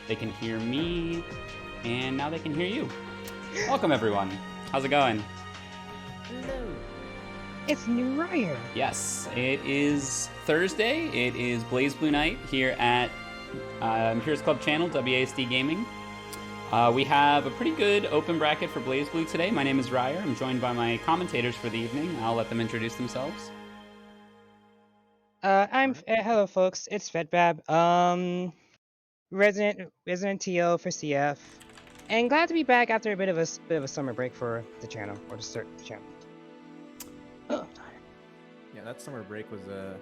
They can hear me, and now they can hear you. Welcome, everyone. How's it going? Hello. It's New Ryer. Yes, it is Thursday. It is BLAZBLUE night here at Heroes Club channel, WASD Gaming. We have a pretty good open bracket for BLAZBLUE today. My name is Ryer. I'm joined by my commentators for the evening. I'll let them introduce themselves. Hello, folks. It's Fedbab. Resident TO for CF, and glad to be back after a bit of a summer break for the channel, or to start the channel. Oh. Yeah, that summer break was a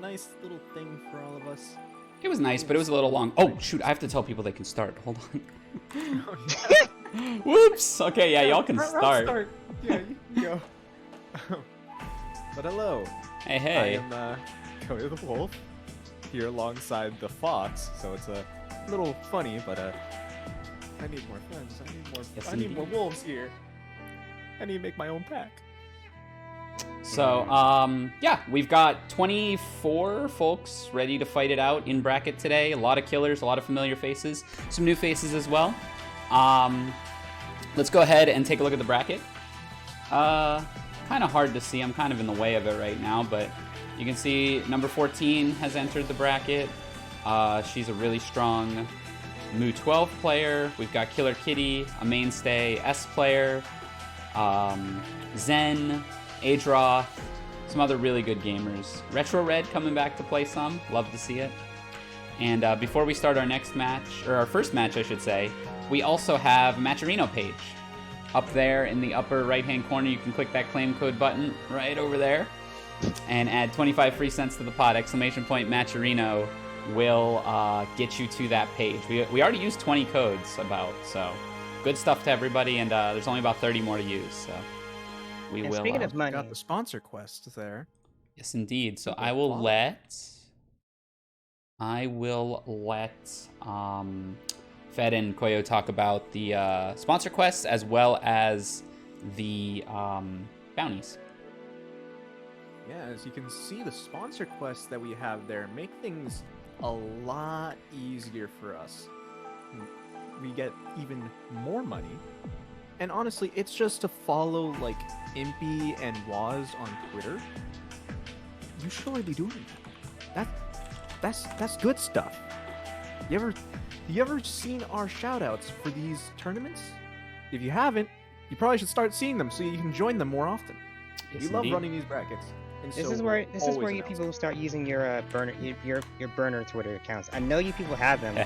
nice little thing for all of us. It was nice, but it was a little long. Oh, shoot, I have to tell people they can start. Hold on. Whoops! Okay, yeah, y'all can start. Yeah, you can go. But hello. Hey. I am Koyo the Wolf, here alongside the Fox, so it's a little funny, but I need more friends. I need more wolves here. I need to make my own pack. So, yeah, we've got 24 folks ready to fight it out in bracket today. A lot of killers, a lot of familiar faces, some new faces as well. Let's go ahead and take a look at the bracket. Kind of hard to see. I'm kind of in the way of it right now, but you can see number 14 has entered the bracket. She's a really strong Mu 12 player. We've got Killer Kitty, a mainstay S player, Zen, Adroth, some other really good gamers. RetroRed coming back to play some. Love to see it. And before we start our next match, or our first match, I should say, we also have a Matcherino page. Up there in the upper right-hand corner, you can click that claim code button right over there and add 25 free cents to the pot. Exclamation point Matcherino will get you to that page. We already used 20 codes about, so good stuff to everybody, and there's only about 30 more to use, so we will. Speaking of money, Got the sponsor quest there. Yes, indeed. So I will let Fed and Koyo talk about the sponsor quests as well as the bounties. Yeah, as you can see, the sponsor quests that we have there make things a lot easier for us. We get even more money. And honestly, it's just to follow like Impy and Waz on Twitter. You should already be doing that. That's good stuff. You ever seen our shoutouts for these tournaments? If you haven't, you probably should start seeing them so you can join them more often. Yes, we love indeed. running these brackets. And this so is where you people start using your burner Twitter accounts. I know you people have them.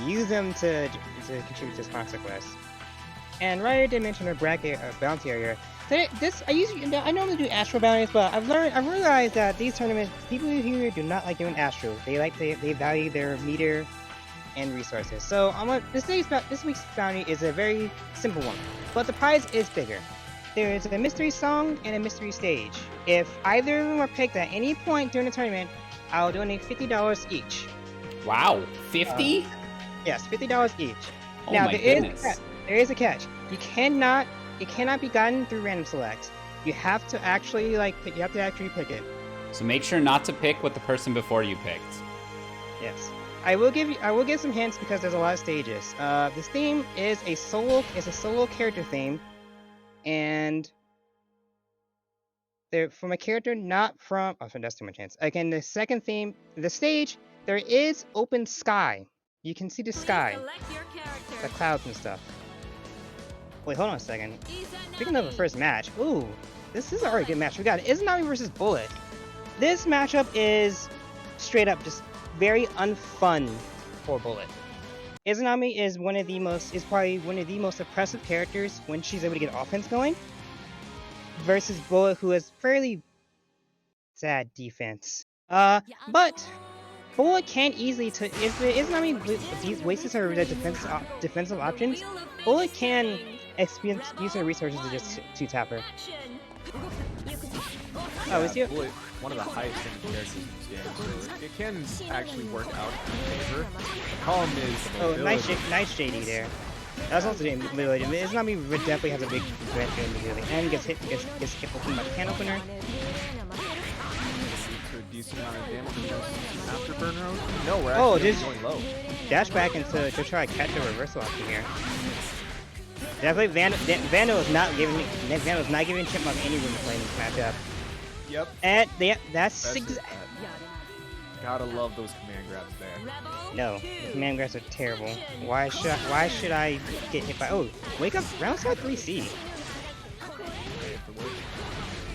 Use them to contribute to sponsor quests. And Ryer did mention a bracket bounty area. I normally do Astro bounties, but I've realized that these tournaments, people here do not like doing Astro. They value their meter and resources. So this week's bounty is a very simple one, but the prize is bigger. There is a mystery song and a mystery stage. If either of them are picked at any point during the tournament, I'll donate $50 each. Wow, 50? Yes, $50 each. Oh now my there goodness. is a catch. It cannot be gotten through random select. You have to actually pick it. So make sure not to pick what the person before you picked. Yes. I will give some hints because there's a lot of stages. This theme is a solo character theme, and they're from a character not from. Oh, that's too much hints. Again, the second theme, the stage, there is open sky. You can see the sky, the clouds and stuff. Wait, hold on a second. Speaking of the first match, ooh, this is a already good match. We got Izanami versus Bullet. This matchup is straight up just very unfun for Bullet. Izanami is probably one of the most oppressive characters when she's able to get offense going, versus Bullet, who has fairly sad defense. But Bullet can easily if Izanami wastes her defensive options, Bullet can use her resources to just tap her. Oh, is you? Bullet, one of the highest ranked characters in this game, so it can actually work out in favor. The problem is nice JD there. That's also literally. Izanami definitely has a big advantage immediately, and gets hit with a can opener. decent amount of damage from this afterburner. No, we're Oh, actually just going low. dash back into to try to catch a reversal option here. Definitely, Vandal is not giving Chipmunk any room to play in this matchup. Yep. And that's Especially six. that. Gotta love those command grabs there. No, the command grabs are terrible. Why should I get hit by? Oh, wake up! Round side 3C.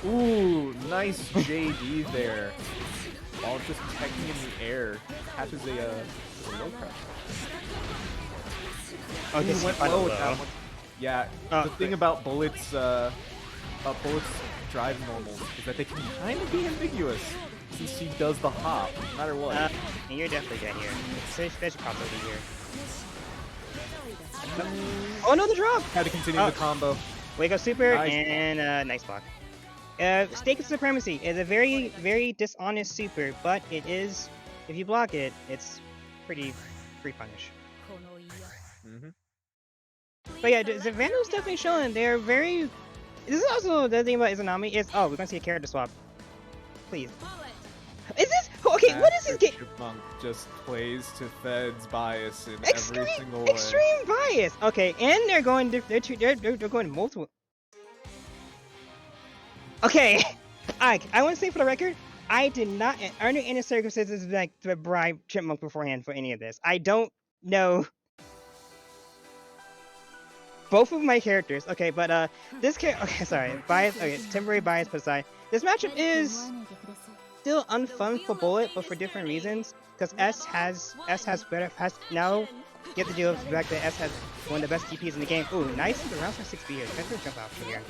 Ooh, nice JD there. While just teching in the air, catches a low crash. Oh, Ooh, this went went low with that one. Yeah, Oh, the thing about bullets, bullets drive normals is that they can kind of be ambiguous since she does the hop, no matter what. You're definitely dead here. There's a combo here. Oh no, the drop! Had to continue the combo. Wake up super Nice. and nice block. Stake of Supremacy is a very, very dishonest super, but it is, if you block it, it's pretty free punish. But yeah, the Vandal's definitely showing they're very. This is also the thing about Izanami is we're gonna see a character swap. Please. Is this okay? What is this game? Chipmonk just plays to Fed's bias in Extreme, every single way. extreme bias. Okay, and they're going. They're going multiple. Okay, I want to say for the record, I did not under any circumstances like to bribe Chipmunk beforehand for any of this. I don't know. Both of my characters, okay, but this character, okay, sorry, bias, okay, temporary bias put aside. This matchup is still unfun for Bullet, but for different reasons. Because S has now get the deal with the fact that S has one of the best DPs in the game. Ooh, nice the round for 6B here. That's a jump out from here.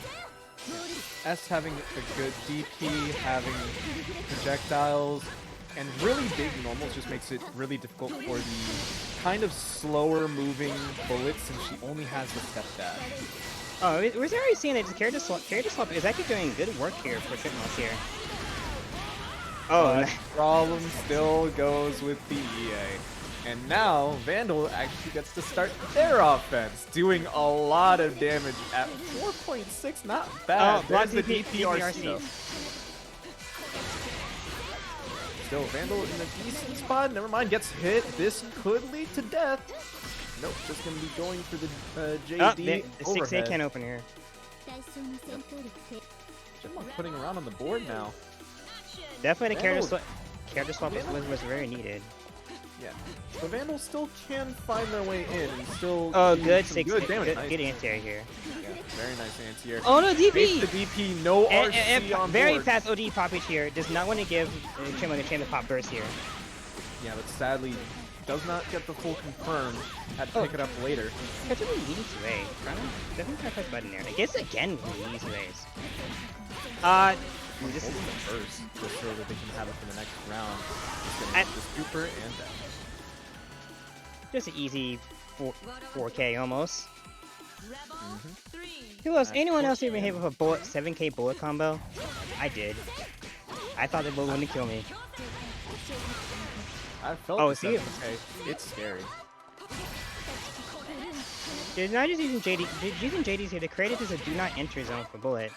S having a good DP, having projectiles, and really big normals just makes it really difficult for the kind of slower moving bullets since she only has the step dash. Oh, we're already seeing that the character swap is actually doing good work here for Chipmunk here. Oh, But problem still goes with the EA. And now Vandal actually gets to start their offense, doing a lot of damage at 4.6, not bad. There's the DPRC though. Still, Vandal in a decent spot. Never mind, gets hit. This could lead to death. Nope, just gonna be going for the JD the 6A overhead. can't open here. Chipmunk putting around on the board now. Definitely the Vandal- character swap was very needed. Yeah, the Vandals still can find their way in and still Oh, do good some 6. good damage. Nice. Good anti-air here. Yeah, very nice anti-air. Oh no, Makes DP! the DP, no RC on very board. fast OD poppage here. Does not want to give Chipmunk a chance to pop burst here. Yeah, but sadly, does not get the full confirm. Had to pick it up later. Catch him with needing 2A. Definitely try to press button there. I guess again with needing 2As. This is the first, just so that they can have it for the next round. Just gonna the super and that. just an easy 4K almost. Who else? Anyone else even hit with a bullet 7K bullet combo? I did. I thought they both wouldn't kill me. I felt Oh, the see? 7K. It's scary. They're not just using JD. They're using JDs here. They created this a do not enter zone for bullet.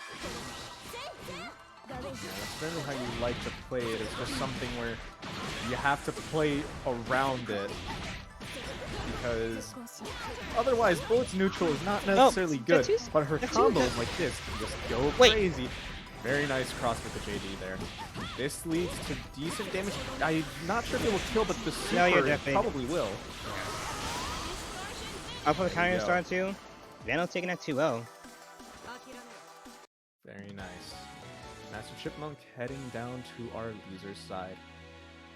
Yeah, that's generally how you like to play it. It's just something where you have to play around it. Because otherwise, Bullet's neutral is not necessarily good. But her combos like this can just go crazy. Very nice cross with the JD there. This leads to decent damage. I'm not sure if it will kill, but the super probably will. Up for the counter star too. Vandal taking that 2-0. Very nice. Master Chipmonk heading down to our loser's side.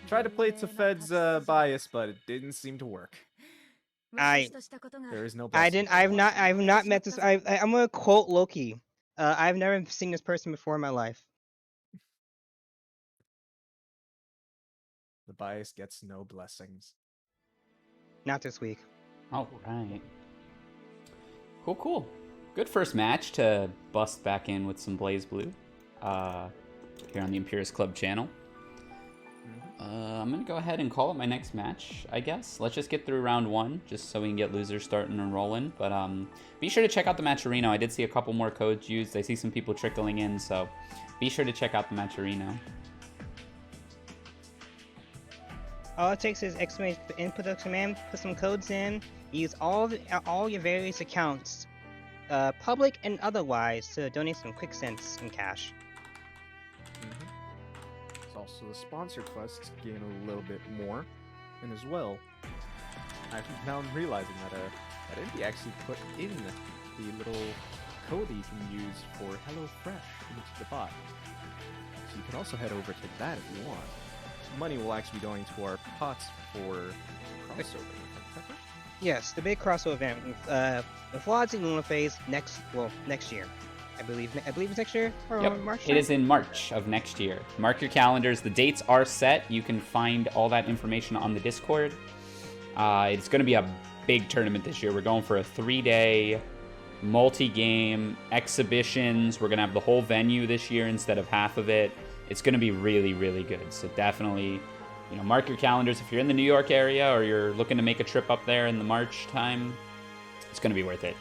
Tried to play to Fed's bias, but it didn't seem to work. There is no. I've not met this. I'm gonna quote Loki. I've never seen this person before in my life. The bias gets no blessings. Not this week. All right. Cool. Good first match to bust back in with some BLAZBLUE here on the Imperius Club channel. I'm going to go ahead and call it my next match, I guess. Let's just get through round 1, just so we can get losers starting and rolling. But be sure to check out the Matcherino. I did see a couple more codes used. I see some people trickling in, so be sure to check out the Matcherino. All it takes is exclamation input the command, put some codes in, use all your various accounts, public and otherwise, to donate some quick cents in cash. It's also the sponsor quests gain a little bit more, and as well, I'm realizing that Indy actually put in the little code that you can use for HelloFresh into the bot. So you can also head over to that if you want. Money will actually be going to our pots for crossover. Yes, the big crossover event with VODs and Luna Phase next year. I believe it's next year or Yep. March. It is in March of next year. Mark your calendars. The dates are set. You can find all that information on the Discord. It's going to be a big tournament this year. We're going for a 3-day multi-game exhibitions. We're going to have the whole venue this year instead of half of it. It's going to be really, really good. So definitely, mark your calendars. If you're in the New York area or you're looking to make a trip up there in the March time, it's going to be worth it.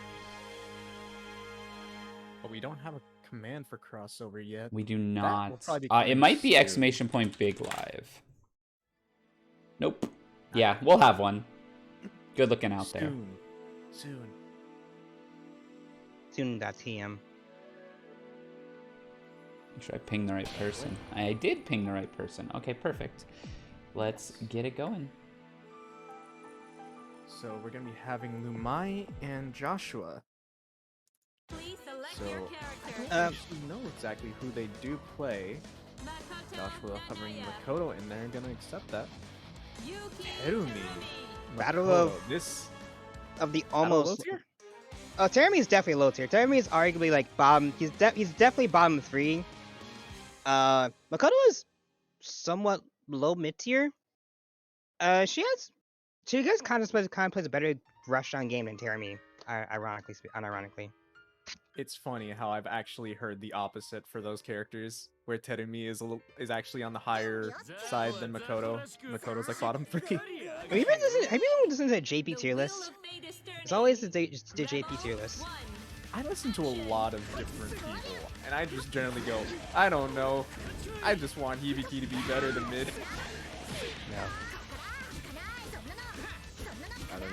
But we don't have a command for crossover yet. We do not. Probably be It might be soon. !big live. Nope. Yeah, we'll have one. Good looking out there. Soon. Soon.tm. Make sure I ping the right person. I did ping the right person. Okay, perfect. Let's get it going. So we're gonna be having Lumai and Joshua. Please select So your I character. don't actually know exactly who they do play. Joshua hovering Makoto, and they're gonna accept that. Terumi. Battle Makoto. This of the Battle low almost. tier? Terumi is definitely low tier. Terumi is arguably like bottom. He's definitely bottom 3. Makoto is somewhat low mid tier. She guys kind of plays a better rush on game than Terumi. Unironically. It's funny how I've actually heard the opposite for those characters, where Terumi is actually on the higher side than Makoto. Makoto's like bottom 3. Have you been listening to the JP tier list? It's always the JP tier list. I listen to a lot of different people, and I just generally go, I don't know. I just want Hibiki to be better than mid.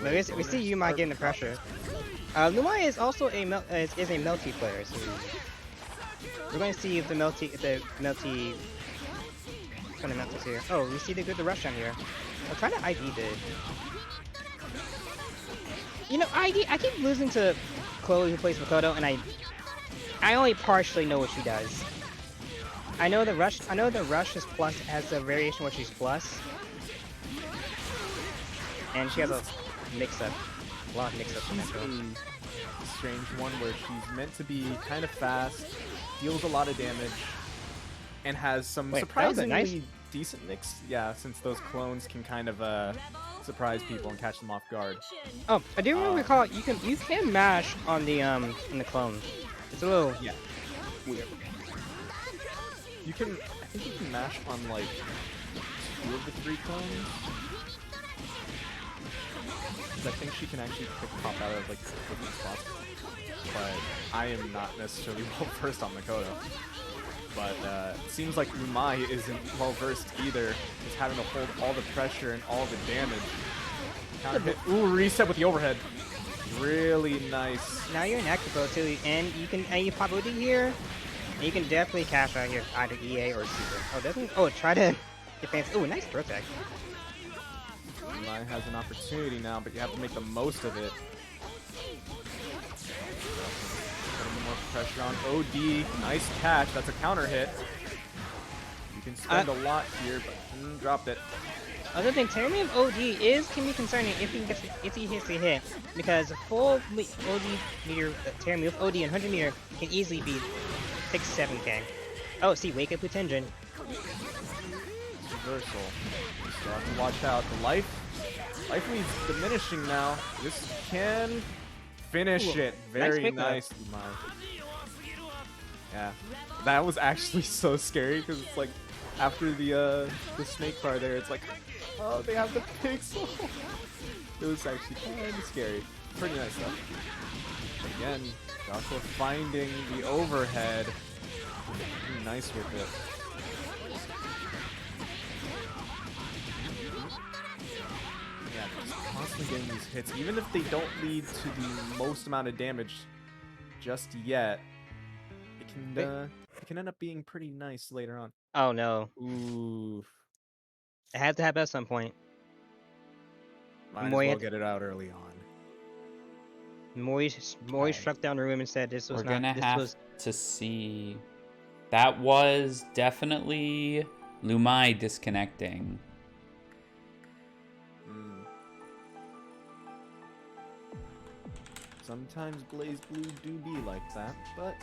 No. We see you might get in the pressure. Lumai is also a melty player, so we're going to see if the melty kind of melty here. Oh, we see the rush on here. I'm trying to ID I keep losing to Chloe who plays Makoto, and I only partially know what she does. I know the rush is plus, has a variation where she's plus, and she has a mix-up. A lot of mix-ups in that build. A strange one where she's meant to be kind of fast, deals a lot of damage, and has some surprisingly decent mix. Yeah, since those clones can kind of surprise people and catch them off guard. Oh, I do recall you can mash on the clone. It's a little weird. I think you can mash on like 2 of the 3 clones. I think she can actually pop out of like different spots, but I am not necessarily well versed on Makoto. But it seems like Lumai isn't well versed either. Just having to hold all the pressure and all the damage. Counter hit. Ooh, reset with the overhead. Really nice. Now you're in active mode too, and you pop OD here, and you can definitely cash out here either EA or Super. Try to defense. Oh, nice throw tech. Lumai has an opportunity now, but you have to make the most of it. Putting more pressure on OD. Nice catch. That's a counter hit. You can spend a lot here, but dropped it. Other thing, Terumi of OD can be concerning if he hits a hit, because a full OD meter Terumi of OD and 100 meter can easily be 6-7k. Oh, see, wake up with Tenjin. Reversal. So have to watch out. The life lead's diminishing now. This can finish it. Very nice. Yeah, that was actually so scary because it's like after the snake bar there, it's like, oh, they have the pixel. It was actually kind of scary. Pretty nice stuff. Again, Joshua finding the overhead. Nice with it. constantly getting these hits, even if they don't lead to the most amount of damage just yet. It can end up being pretty nice later on. Oh no. Ooh. It had to happen at some point. Might as Moi well had- get it out early on. Moi Okay. struck down the room and said this was We're not. gonna This have was. to see. That was definitely Lumai disconnecting. Sometimes BLAZBLUE do be like that, but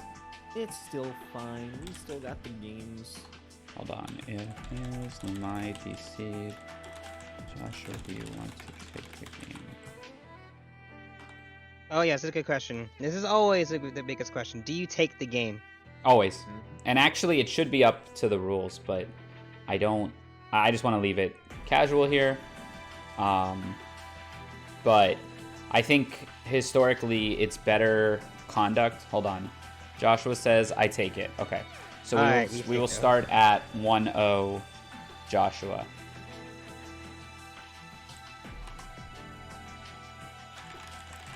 it's still fine. We still got the games. Hold on. If is Lumai DC'd, Joshua, do you want to take the game? Oh yes, that's a good question. This is always the biggest question. Do you take the game? Always. Mhm. And actually, it should be up to the rules, but I don't. I just want to leave it casual here. But I think historically it's better conduct. Hold on. Joshua says I take it. Okay. So we will start at 1-0 Joshua.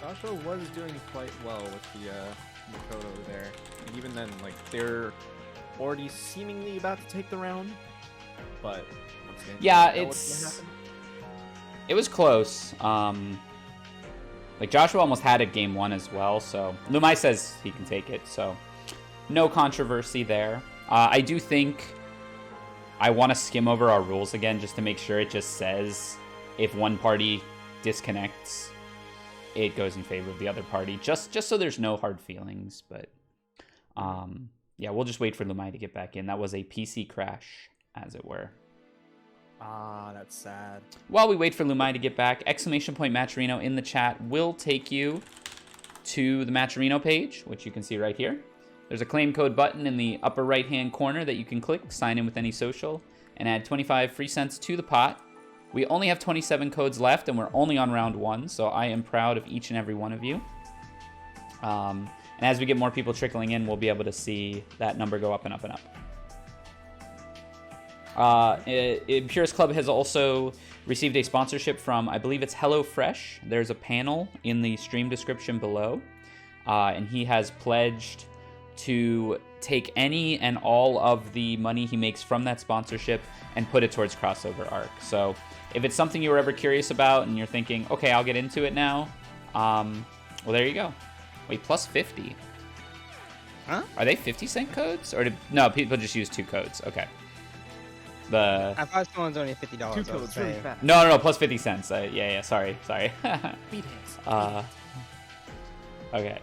Joshua was doing quite well with the Makoto there. And even then, like, they're already seemingly about to take the round. But once again, Yeah, you know what's gonna happen. It was close. Like Joshua almost had it game 1 as well, so Lumai says he can take it, so no controversy there. I do think I want to skim over our rules again just to make sure it just says if one party disconnects, it goes in favor of the other party, just so there's no hard feelings. But yeah, we'll just wait for Lumai to get back in. That was a PC crash, as it were. Ah, that's sad. While we wait for Lumai to get back, !Matcherino in the chat will take you to the Matcherino page, which you can see right here. There's a claim code button in the upper right-hand corner that you can click, sign in with any social, and add 25 free cents to the pot. We only have 27 codes left, and we're only on round 1, so I am proud of each and every one of you. And as we get more people trickling in, we'll be able to see that number go up and up and up. Impurist Club has also received a sponsorship from, I believe it's HelloFresh. There's a panel in the stream description below, and he has pledged to take any and all of the money he makes from that sponsorship and put it towards Crossover Arc. So if it's something you were ever curious about and you're thinking, okay, I'll get into it now, well, there you go. Wait, plus 50. Huh? Are they 50-cent codes? No, people just use 2 codes. Okay. I thought someone's only $50. 2 codes really fast. No, plus 50 cents. Yeah, sorry. Beat hands. Okay.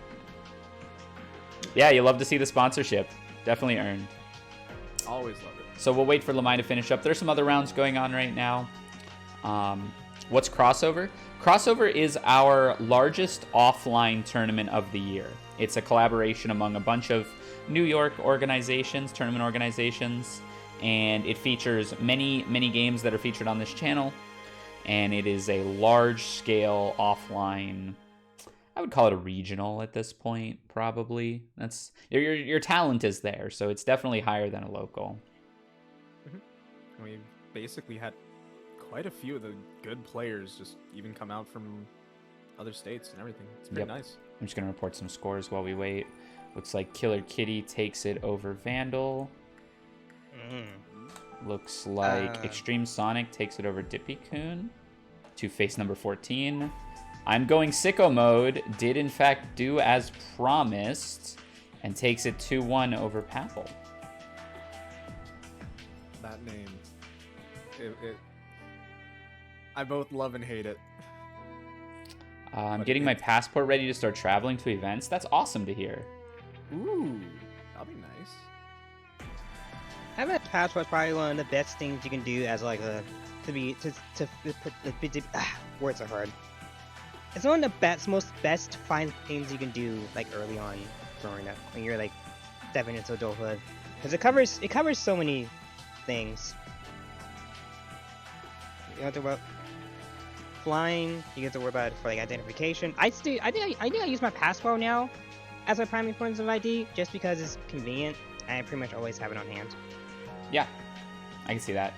Yeah, you love to see the sponsorship. Definitely earned. Always love it. So we'll wait for Lumai to finish up. There's some other rounds going on right now. What's Crossover? Crossover is our largest offline tournament of the year. It's a collaboration among a bunch of New York organizations, tournament organizations, and it features many games that are featured on this channel, and it is a large-scale offline, I would call it a regional at this point, probably. That's your talent is there, so it's definitely higher than a local. Mm-hmm. We basically had quite a few of the good players just even come out from other states and everything. It's pretty nice. I'm just going to report some scores while we wait. Looks like Killer Kitty takes it over Vandal. Looks like Extreme Sonic takes it over Dippy-kun to face number 14. I'm going sicko mode, did in fact do as promised, and takes it 2-1 over Papple. That name. I both love and hate it. I'm getting my passport ready to start traveling to events. That's awesome to hear. Ooh, that'll be nice. Having a passport is probably one of the best things you can do as like words are hard. It's one of the best fine things you can do like early on growing up when you're like 7 into adulthood, because it covers so many things. You don't have to worry about flying. You get to worry about it for like identification. I think I use my passport now as my primary forms of ID just because it's convenient and I pretty much always have it on hand. Yeah, I can see that.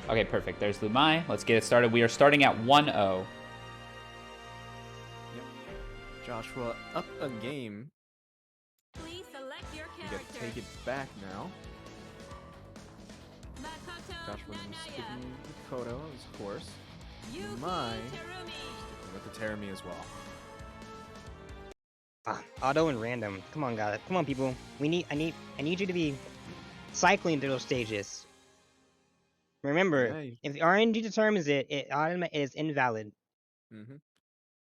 Okay, perfect. There's Lumai. Let's get it started. We are starting at 1-0. Yep. Joshua up a game. Please select your We get character. to take it back now. Makoto Joshua is Nagaya. sticking with Koto, of course. Yuki My Terumi. sticking with the Terumi as well. Auto and random. Come on, guys. Come on, people. I need you to be cycling through those stages. Remember, Yeah, if the RNG determines it, it is invalid.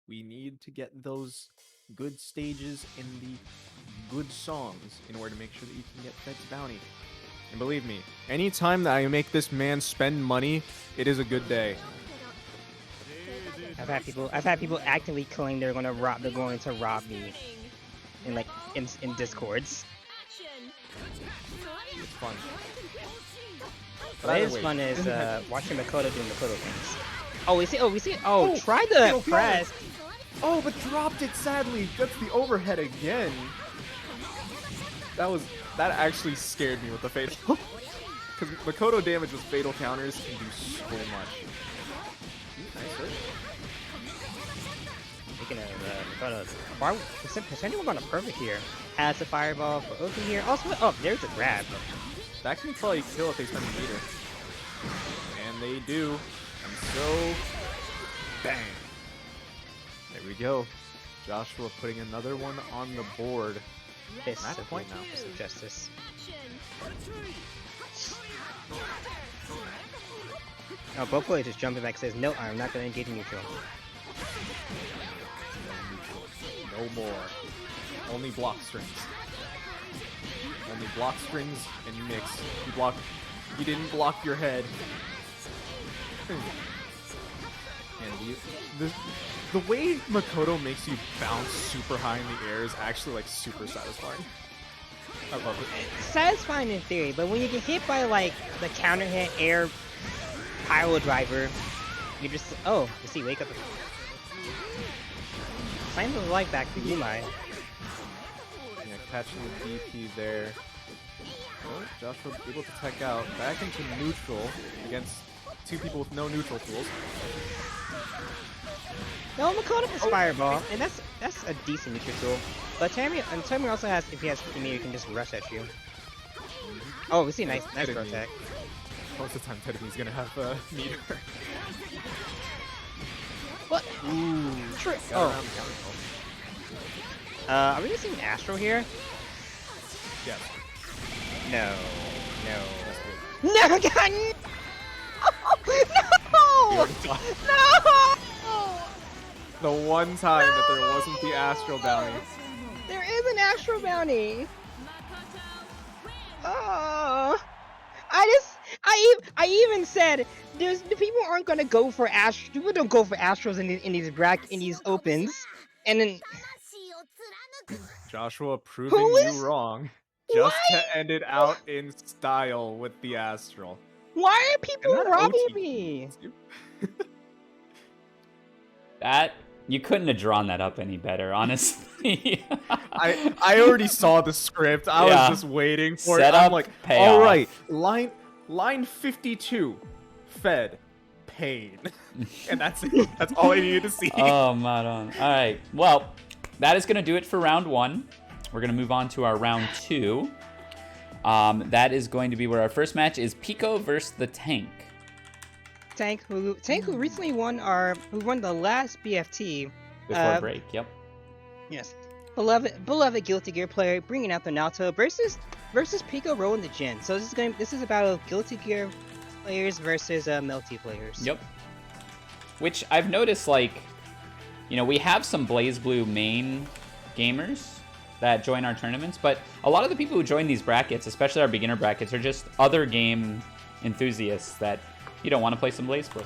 we need to get those good stages and the good songs in order to make sure that you can get Fed's bounty. And believe me, anytime that I make this man spend money, it is a good day. I've had people actively claim they're going to rob me in discords. Action. It's fun. What is Wait, fun is isn't that- watching Makoto doing Makoto things. Oh, we see. Oh, try the fatal press. Oh, but dropped it sadly. That's the overhead again. That actually scared me with the fatal. Because Makoto damage with fatal counters can do so much. Nice hit. Speaking of Makoto, why potentially we're going to perfect here. Has the fireball for Oki here. Also, oh, there's a grab. That can probably kill if they spend a meter. And they do. And so, bang. There we go. Joshua putting another one on the board. This Match is point now. now. Fist of justice. Oh, both players just jumping back says, no, I'm not going to engage in neutral. No more. Only block strings. Only block strings and mix. You didn't block your head. And the way Makoto makes you bounce super high in the air is actually like super satisfying. I love it. Satisfying in theory, but when you get hit by like the counter hit air pile driver, you just you see, wake up. Sign the life back to Yumai. Yeah, catching the DP there. Oh, Joshua able to tech out back into neutral against two people with no neutral tools. No, Makoto has fireball, and that's a decent neutral tool. But Terumi also has, if he has 50 meter, he can just rush at you. Oh, we see nice throw attack. Most of the time, Terumi's gonna have a meter. What? Ooh, trick. Got Oh, around the counter. are we gonna see an Astro here? Yes. No. That's good. No, God! No! No! The one time that there wasn't the Astro bounty. There is an Astro bounty. Makoto wins. Oh, I even said the people aren't gonna go for Astros. People don't go for Astros in these opens, and then Joshua proving Who you is- wrong. Just Why? to end it out in style with the Astral. why are people And that robbing OT me? That you couldn't have drawn that up any better, honestly. I already saw the script. I Yeah. was just waiting for Set it. I'm up, like, payoff. all right, line 52, Fed, pain, and that's it. That's all I needed to see. Oh, Maron. All right. Well, that is going to do it for round one. We're going to move on to our round two. That is going to be where our first match is Piko versus the Tank. Tank who recently won the last BFT. Before break, yep. Yes, beloved Guilty Gear player bringing out the Naoto versus Piko rolling the Jin. So this is about Guilty Gear players versus Melty players. Yep. Which I've noticed, like, we have some BLAZBLUE main gamers that join our tournaments, but a lot of the people who join these brackets, especially our beginner brackets, are just other game enthusiasts that want to play some BLAZBLUE.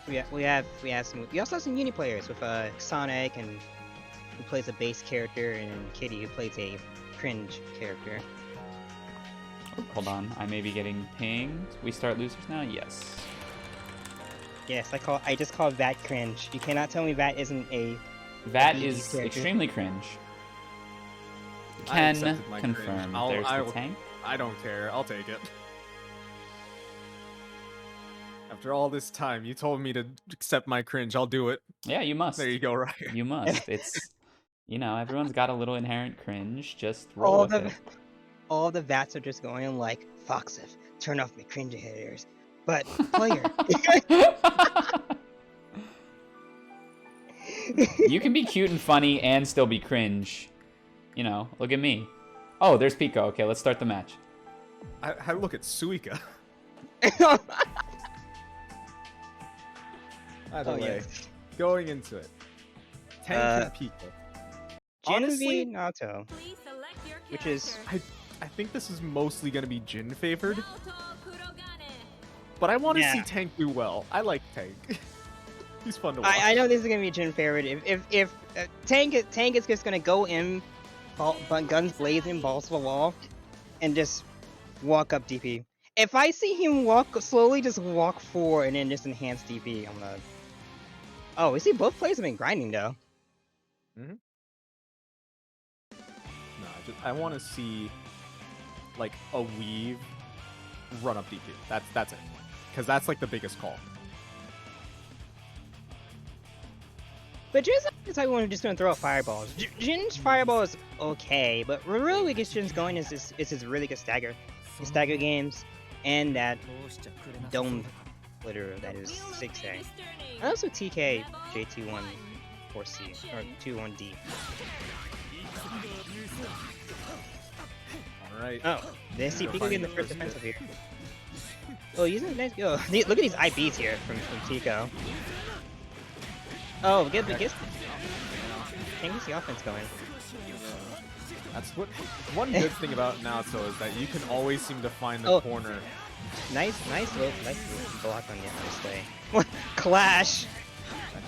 We also have some Uni players with Sonic and who plays a base character and Kitty who plays a cringe character. Oh, hold on, I may be getting pinged. We start losers now? Yes. Yes, I just called Vat cringe. You cannot tell me Vat isn't a That BB's is character. extremely cringe. I Can accepted my cringe. confirm. I'll- There's I the will- Tank. I don't care. I'll take it. After all this time, you told me to accept my cringe. I'll do it. Yeah, you must. There you go, right? You must. It's, everyone's got a little inherent cringe. Just roll with it. All the VATs are just going like, Foxif, turn off my cringe haters. But, player. You can be cute and funny and still be cringe. Look at me. Oh, there's Piko. Okay, let's start the match. I look at Suika. Either way, going into it. Tank and Piko. Jin Honestly, v Naoto, Please select your which is... I think this is mostly going to be Jin favored, Naoto Kurogane. but I want to Yeah. see Tank do well. I like Tank. He's fun to watch. I know this is gonna be Jin favorite. If Tank is just gonna go in, guns blazing, balls to the wall, and just walk up DP. If I see him slowly just walk forward and then just enhance DP, I'm gonna. Oh, we see both players have been grinding though. No, I want to see like a weave run up DP. That's it, because that's like the biggest call. But Jin's not the type of one who's just gonna throw out fireballs. Jin's fireball is okay, but what really gets Jin's going is his really good stagger. His stagger games, and that dome splitter that is 6A. And also TK J21 4C, or 21D. Alright. Oh, they see Piko getting the first defensive here. Oh, using nice. Yo, look at these IBs here from Piko. Oh, get the the offense going. That's what. One good thing about Naoto is that you can always seem to find the corner. Nice block on this play. Clash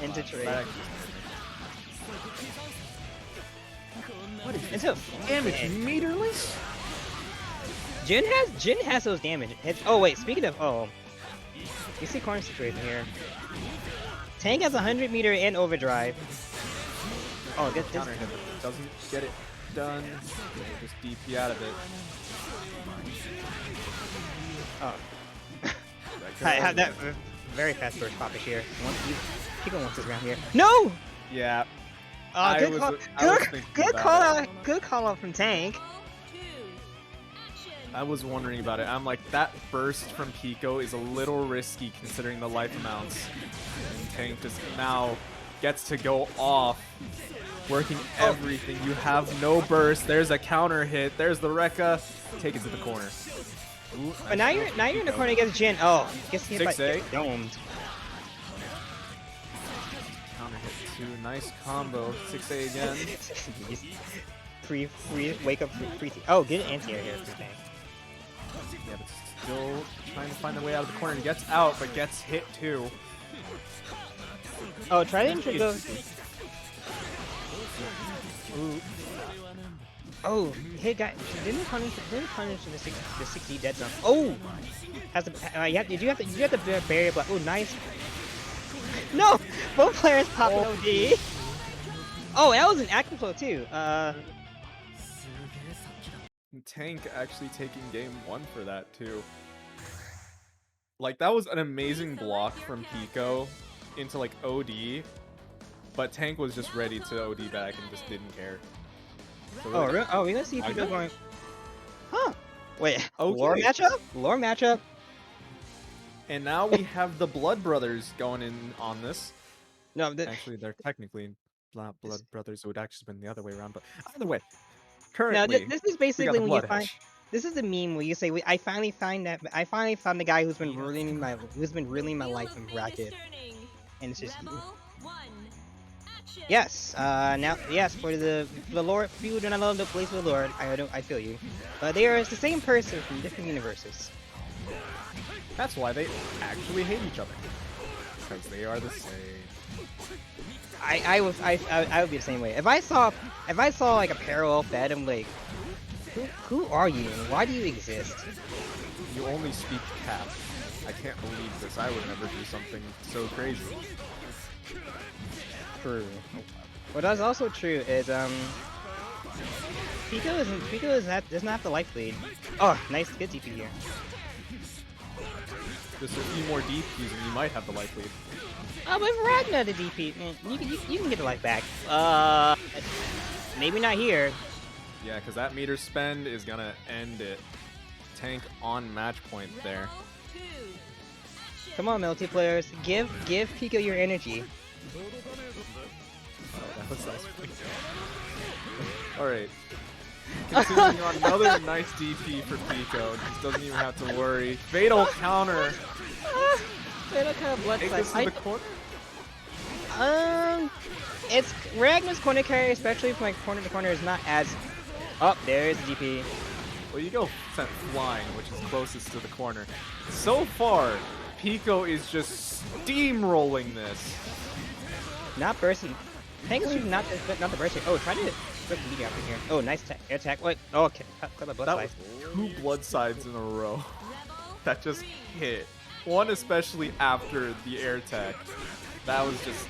into trade. What is And so damage meterless? Jin has those damage hits. Oh wait, speaking of you see corner situation here. Tank has 100 meter and overdrive. Oh, get this. Counter hit, but doesn't get it done. Just DP out of it. Oh. I have that very fast burst pop here. Piko wants this round here. No! Yeah. Good call out. Good call out from Tank. I was wondering about it. I'm like, that burst from Piko is a little risky considering the life amounts. And Tank just now gets to go off, working everything. You have no burst. There's a counter hit. There's the Rekka. Take it to the corner. Ooh, But now you're in the corner against Jin. Oh, gets hit by 6A. domed. Counter hit 2. Nice combo. 6A again. Free wake up free. Oh, get an anti-air here for Tank. Yeah, but still trying to find the way out of the corner. He gets out, but gets hit too. Oh, try to go. Ooh. Oh, hit guy. Didn't punish the 60 dead zone. Oh, has the you have to barrier block. Oh, nice. No, both players pop an OD. Oh, that was an active flow too. Tank actually taking game 1 for that too. Like, that was an amazing block from Piko into like OD, but Tank was just ready to OD back and just didn't care. So Oh, really? Oh, we're gonna see Piko Okay. going. Huh? Wait. Okay. Lore matchup? Lore matchup? And now we have the Blood Brothers going in on this. No, Actually, they're technically not Blood Brothers. It would actually been the other way around, but either way. no. Currently, This is we got basically the when you Blood find. Hedge. This is the meme where you say, I finally found the guy who's been ruining my life in bracket, and it's just you. Yes, for the Lord, people do not love the place of the Lord. I feel you, but they are the same person from different universes. That's why they actually hate each other. Because they are the same. I would be the same way. If I saw like a parallel Fed, I'm like, who are you and why do you exist? You only speak Cap. I can't believe this. I would never do something so crazy. True. What is also true is Piko doesn't have the life lead. Oh, nice, good DP here. Just a few more DPs and you might have the life lead. With Ragna the DP, you can get the life back. Maybe not here. Yeah, because that meter spend is gonna end it. Tank on match point there. Come on, multiplayers, give Piko your energy. Oh, that was nice. Alright. Continuing on, another nice DP for Piko. Just doesn't even have to worry. Fatal counter. Fatal counter blood Take this to the corner. It's Ragna's corner carry, especially from like corner to corner, is not as. Oh, there's the DP. Well, you go sent flying, which is closest to the corner. So far, Piko is just steamrolling this. Not bursting. Tank is not the bursting. Oh, try to flip the meteor up in here. Oh, nice air attack. Wait. Oh, okay. Cut my blood That slice. was 2 blood sides in a row. That just hit. One especially after the air attack. That was just...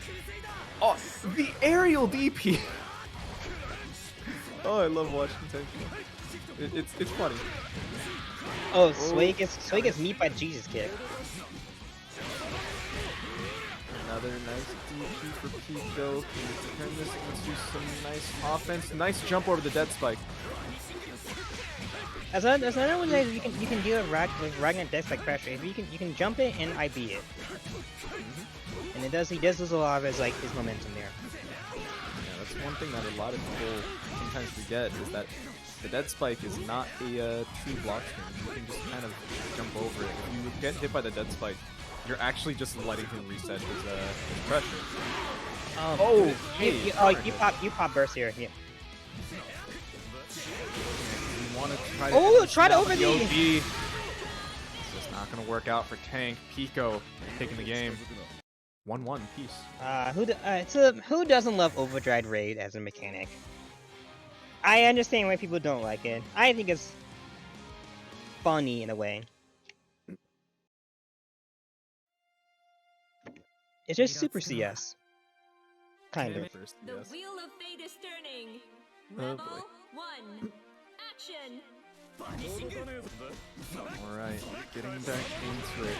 Oh, the aerial DP! Oh, I love watching Tank. It's funny. Oh, Sway gets meat by Jesus kick. Another nice DP for Piko. Can we turn this into some nice offense? Nice jump over the dead spike. As another one that you can deal with Ragnar dead spike pressure. If you can jump it and IB it. And he does lose a lot of his momentum there. Yeah, that's one thing that a lot of people sometimes forget is that the dead spike is not a true block stream. You can just kind of jump over it. If you get hit by the dead spike, you're actually just letting him reset his pressure. Oh, hey, you pop burst here. Yeah. You want to try to try to over the OD. It's just not going to work out for Tank. Piko taking the game. 1-1 piece. Who doesn't love overdrive raid as a mechanic? I understand why people don't like it. I think it's funny in a way. It's just super CS. Kind of. The wheel of fate is turning. Oh, Level boy. 1. Action. Alright, getting back into it.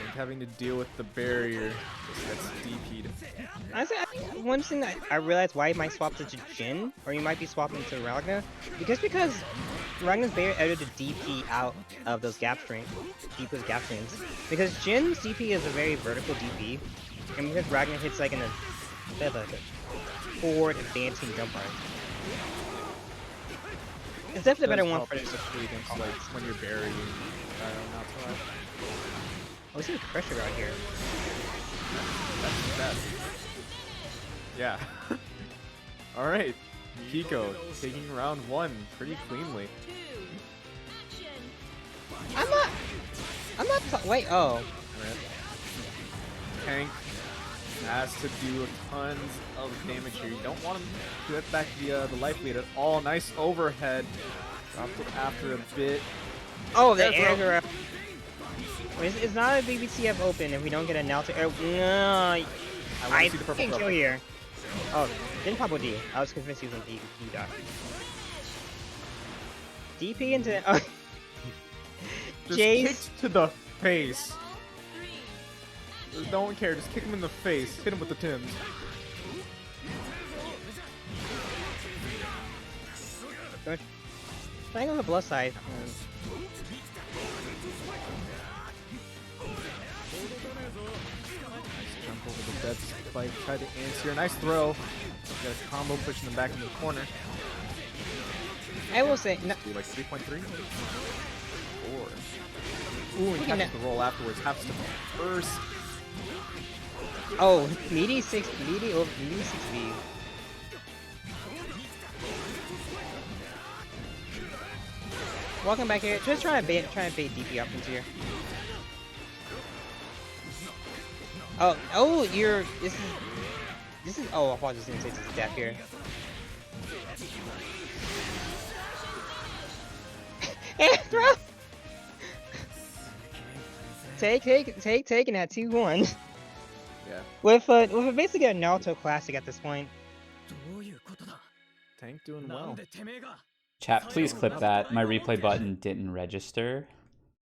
And having to deal with the barrier that's DP'd. Honestly, I think one thing that I realized why you might swap to Jin, or you might be swapping to Ragna, because Ragna's barrier able to DP out of those gap strings, gap strings. Because Jin's DP is a very vertical DP, and because Ragna hits like in a bit of a forward advancing jump line. It's definitely a better one for this. Against, like, when you're burying outside. Oh, we see the pressure out here. That's bad. Yeah. Alright. Piko taking round 1 pretty cleanly. I'm not wait, oh. Tank has to do tons of damage here. You don't want him to get back the life lead at all. Nice overhead. Dropped it after a bit. Oh, the air. It's not a BBCF open if we don't get a Naoto air. No, I see the purple can't kill here. Oh, didn't pop OD. I was convinced he was on D dot. DP into. Oh. Just Jace. kicked to the face. Don't care, just kick him in the face. Hit him with the Tims. Playing on the plus side. Nice jump over the dead spike. Try to answer. Nice throw. Got a combo pushing them back into the corner. I will say, no, Do like 3.3? 4. Ooh, and catches the roll afterwards. Has to burst. oh, meaty 6V. Welcome back here. Just trying to bait DP options here. Oh, this is. Oh, I thought I was gonna say this is death here. Throw. Taking that 2-1. Yeah. With basically a Naoto classic at this point. Tank doing well. Chat, please clip that. My replay button didn't register.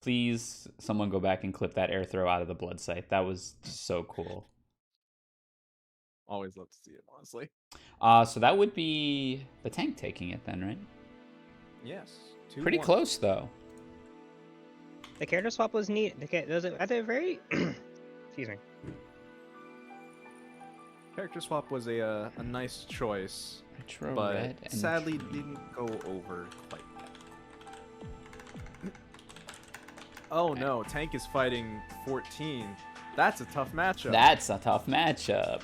Please, someone go back and clip that air throw out of the blood sight. That was so cool. Always love to see it, honestly. So that would be the tank taking it then, right? Yes. Pretty close, though. The character swap was neat. Those are very... Excuse me. Character swap was a nice choice, Retro but Red and sadly Dream. didn't go over quite yet. Oh no, Tank is fighting 14. That's a tough matchup. That's a tough matchup.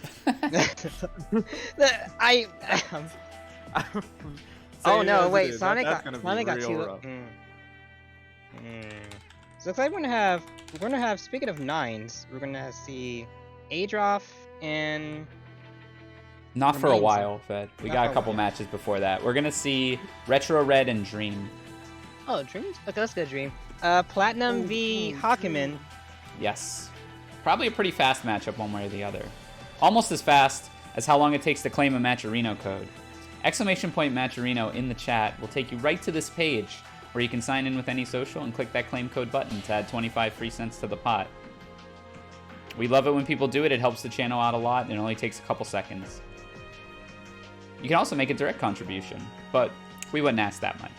Oh no! Saying Wait, as it is, Sonic that's got gonna be got real two. rough. So it's like we're gonna have. Speaking of nines, we're gonna see Adroth and. Not for a Remains. while, Fed. We Not got for a a couple while. matches before that. We're gonna see Retro Red and Dream. Oh, Dreams. Okay, let's go Dream. Platinum v Hakumen. Yes. Probably a pretty fast matchup one way or the other. Almost as fast as how long it takes to claim a Matcherino code. Exclamation point Matcherino in the chat will take you right to this page where you can sign in with any social and click that claim code button to add 25 free cents to the pot. We love it when people do it. It helps the channel out a lot and it only takes a couple seconds. You can also make a direct contribution, but we wouldn't ask that much.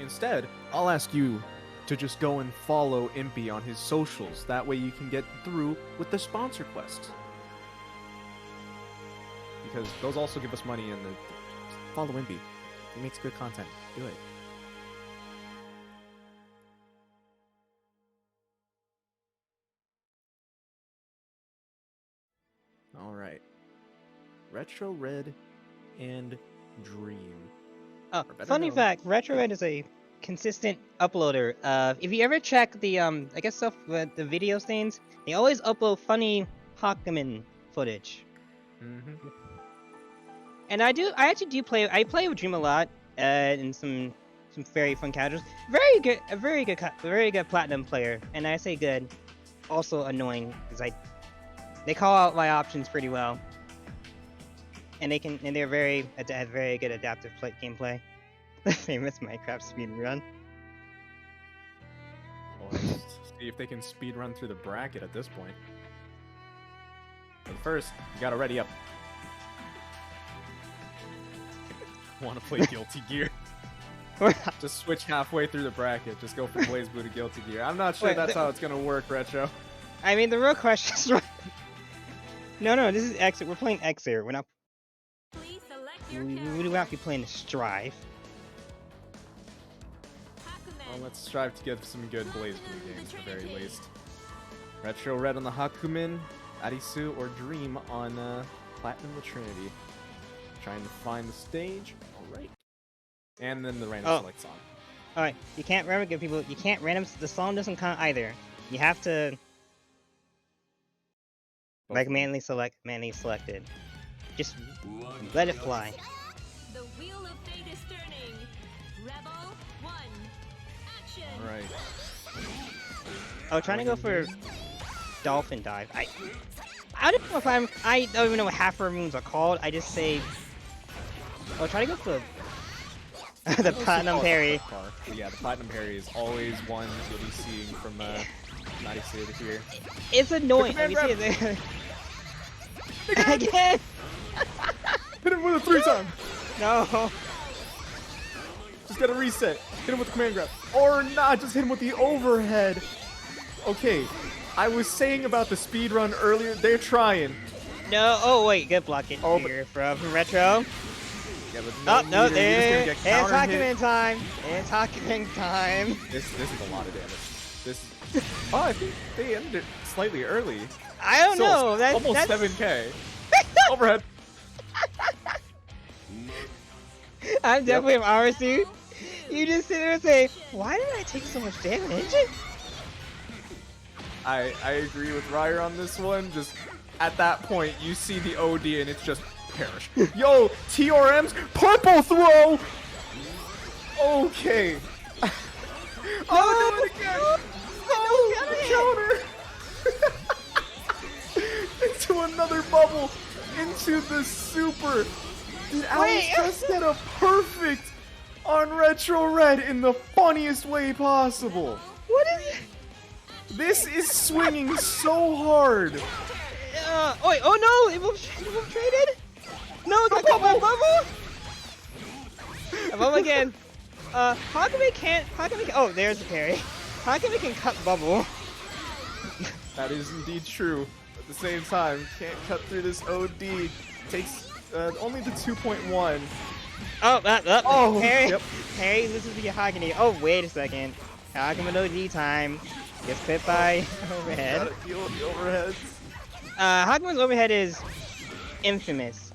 Instead, I'll ask you to just go and follow Impy on his socials. That way you can get through with the sponsor quests. Because those also give us money and follow Impy. He makes good content. Do it. Alright. Retro Red and Dream. Oh, better funny known. fact, RetroRed is a consistent uploader. If you ever check the I guess stuff with the video things, they always upload funny Hakumen footage. Mm-hmm. And I actually do play. I play with Dream a lot, and some very fun characters. A very good platinum player. And I say good, also annoying because they call out my options pretty well. And they're very good adaptive gameplay. The famous Minecraft speedrun. Well, let's see if they can speed run through the bracket at this point. But first, you gotta ready up. Want to play Guilty Gear? Just switch halfway through the bracket. Just go from BLAZBLUE to Guilty Gear. I'm not sure Wait, that's how it's gonna work, Retro. I mean, the real question is... No, this is X. We're playing X here. We're not... Please select your We would character. not be playing Strive. Well, let's strive to get some good BLAZBLUE games at the very least. Retro Red on the Hakumen, Arisu or Dream on Platinum the Trinity. Trying to find the stage. Alright. And then the random select song. Alright, you can't random... The song doesn't count either. You have to... Both Like of them. manually selected. Just let it fly. The wheel of fate is turning. Rebel 1. Action. Alright. Oh, trying to go for dolphin dive. I don't know if I don't even know what half of moves are called. I just say. Oh, try to go for the platinum parry. But yeah, the platinum parry is always one you'll be seeing from Arisu here. It's annoying. The Let me command see it. Again. Hit him with a 3-time! No. Just gotta reset. Hit him with the command grab. Or not, just hit him with the overhead. Okay, I was saying about the speed run earlier. They're trying. No. Oh wait, good block it Oh, here from Retro. Yeah, but Oh no, meter, there. you're It's just gonna get counter hit. Hakumen time. It's Hakumen time. This is a lot of damage. This. Oh, I think they ended it slightly early. I don't Still, know. That's almost that's... 7K. Overhead. I'm definitely an RSU. You just sit there and say, why did I take so much damage? I agree with Ryer on this one. Just at that point, you see the OD and it's just perish. Yo, TRM's purple throw. Okay. Oh, do it again. Oh, counter. Into another bubble. Into the super. Did Alex just get a perfect on RetroRed in the funniest way possible. What is it? This is swinging so hard. Oh no! It will traded. No, got caught by bubble. A bubble again. Hakumen can't. Oh, there's the parry. Hakumen can cut bubble. That is indeed true. At the same time, can't cut through this OD. Takes only the 2.1. Oh, parry. Yep. Parry loses the Hakumen. Oh, wait a second. Hakumen OD time. Gets hit by overhead. Gotta deal with the overheads. Hakumen's overhead is infamous.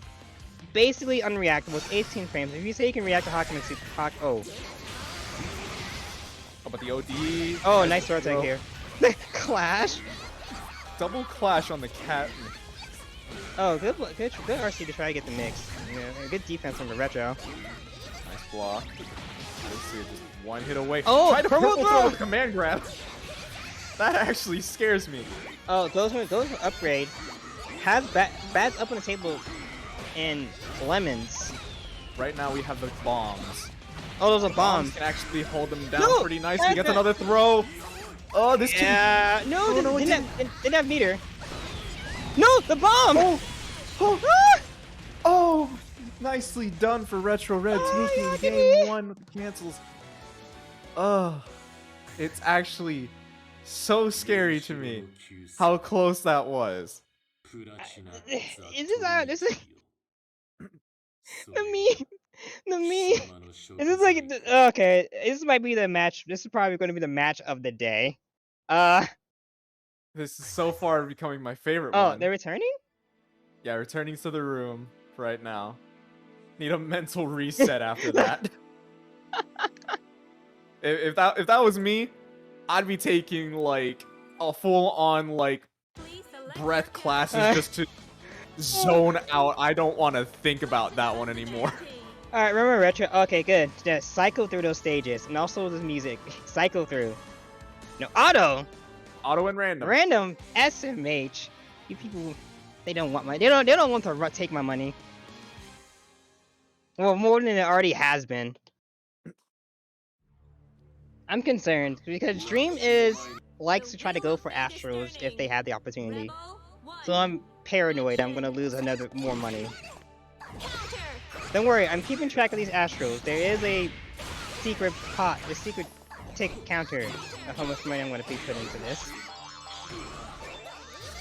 Basically unreactable. It's 18 frames. If you say you can react to Hakumen's super How about the OD? Oh, nice throw tag here. Clash. Double clash on the cat. Oh, good RC to try to get the mix. Yeah, good defense from the retro. Nice block. Let's see, just one hit away. Oh, try to purple purple throw with a command grab. That actually scares me. Oh, goes for upgrade. Has bats up on the table in lemons. Right now we have the bombs. Oh, those are bombs. Can actually hold them down No, pretty nicely. Gets another throw. Oh, this Yeah, no, it didn't have meter. No, the bomb! Oh, nicely done for RetroRed, Oh, taking game 1 with the cancels. It's actually so scary to me how close that was. Is this the meme? Is this like okay? This might be the match. This is probably going to be the match of the day. This is so far becoming my favorite Oh, one. they're returning? Yeah, returning to the room right now. Need a mental reset after that. If that was me, I'd be taking like a full-on like breath classes just to zone out. I don't want to think about that one anymore. All right, remember retro. Okay, good. Just cycle through those stages, and also the music. Cycle through. No auto. Auto and random. Random SMH. You people, they don't want my. They don't want to take my money. Well, more than it already has been. I'm concerned because Dream likes to try to go for Astros if they have the opportunity. So I'm paranoid I'm gonna lose more money. Don't worry, I'm keeping track of these Astros. There is a secret pot, a secret tick counter of how much money I'm gonna be putting into this.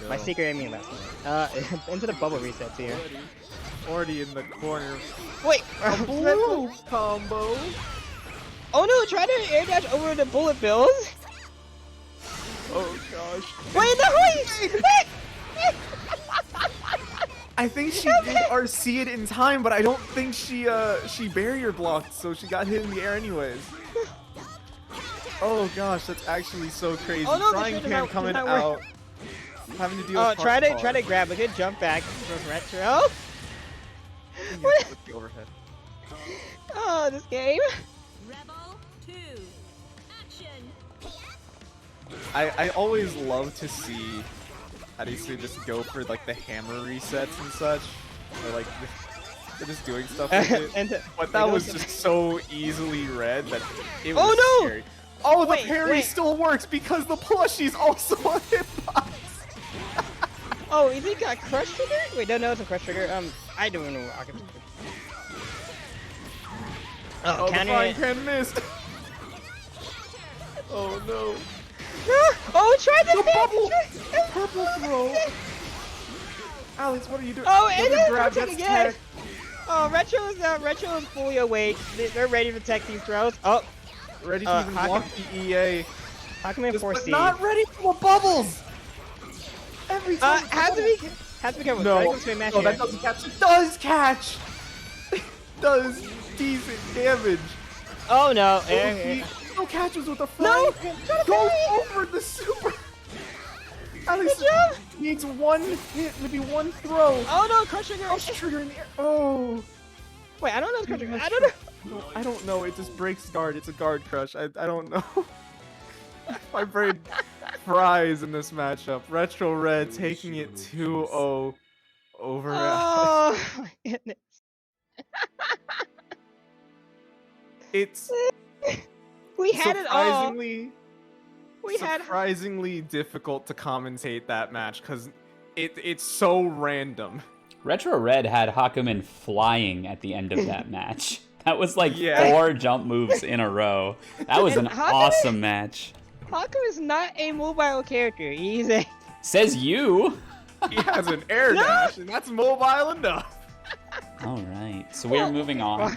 My secret, I mean last one. Into the bubble resets here. Already in the corner. Wait! A blue combo. Oh no, try to air dash over the bullet bills! Oh gosh. Wait, no, wait! I think she did RC it in time, but I don't think she barrier blocked, so she got hit in the air anyways. Oh gosh, that's actually so crazy. Oh no, Frying pan coming out. Having to deal with try to grab a good jump back from retro. With the overhead. Oh, this game. Rebel 2. Action. I always love to see how do you say just go for like the hammer resets and such, or like they're just doing stuff with it. But that was just so easily read that it was scary. Oh, the parry still works because the plushie's also a hitbox. Oh, is he got crush trigger? Wait, no, it's a crush trigger. I don't know. Oh, the counter frying it. pan missed. Oh no. Oh, try the bubble. Purple throw. Alex, what are you doing? Oh, and then grab that's again. Oh, Retro is fully awake. They're ready to protect these throws. Oh, ready to even block the EA. Hakumen 4C. But not ready for the bubbles. Every time. Has to be careful. No, that doesn't catch. It does catch. It does decent damage. Oh no. No catches with the flying pan. Go over the super. At least needs one hit, maybe one throw. Oh no, crush trigger. Crush trigger in the air. Oh. Wait, I don't know the crush trigger. I don't know. No, I don't know. It just breaks guard. It's a guard crush. I don't know. My brain fries in this matchup. RetroRed taking it 2-0 over. Oh my goodness. it's We had it all. We had. surprisingly difficult to commentate that match because it's so random. RetroRed had Hakumen flying at the end of that match. That was like Yeah. 4 jump moves in a row. That was an awesome match. Hakumen is not a mobile character. He's a. Says you. He has an air dash, and that's mobile enough. All right, so we are moving on.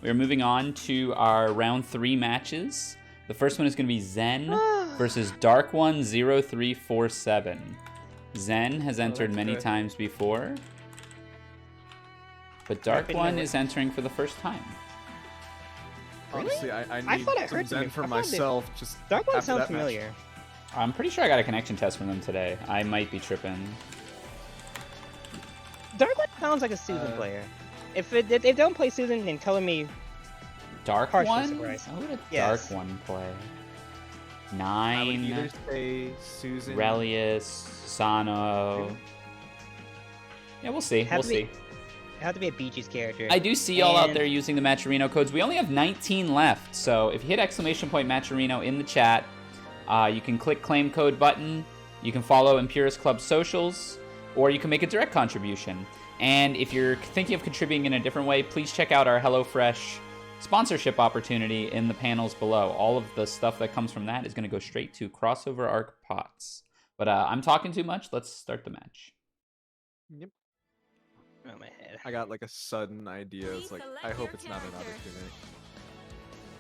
We are moving on to our round 3 matches. The first one is going to be Zen versus Dark One 0347. Zen has entered many times before, but Dark One is entering for the first time. Honestly, I need thought I some heard Zen them. for I thought myself. Just Dark One after sounds that match. familiar. I'm pretty sure I got a connection test from them today. I might be tripping. Dark One sounds like a Susan player. If they don't play Susan, then tell me. Dark Partially One? surprised. How would a Yes. Dark One play? I would 9, either say Susan. Relius, Susanoo. Yeah, we'll see. We'll see. It had to be a Bee Gees character. I do see y'all out And- there using the Matcherino codes. We only have 19 left, so if you hit !Matcherino in the chat, you can click claim code button, you can follow Impurist Club socials, or you can make a direct contribution. And if you're thinking of contributing in a different way, please check out our HelloFresh sponsorship opportunity in the panels below. All of the stuff that comes from that is going to go straight to Crossover Arc Pots. But I'm talking too much. Let's start the match. Yep. Oh my head. I got like a sudden idea. It's like I hope it's not another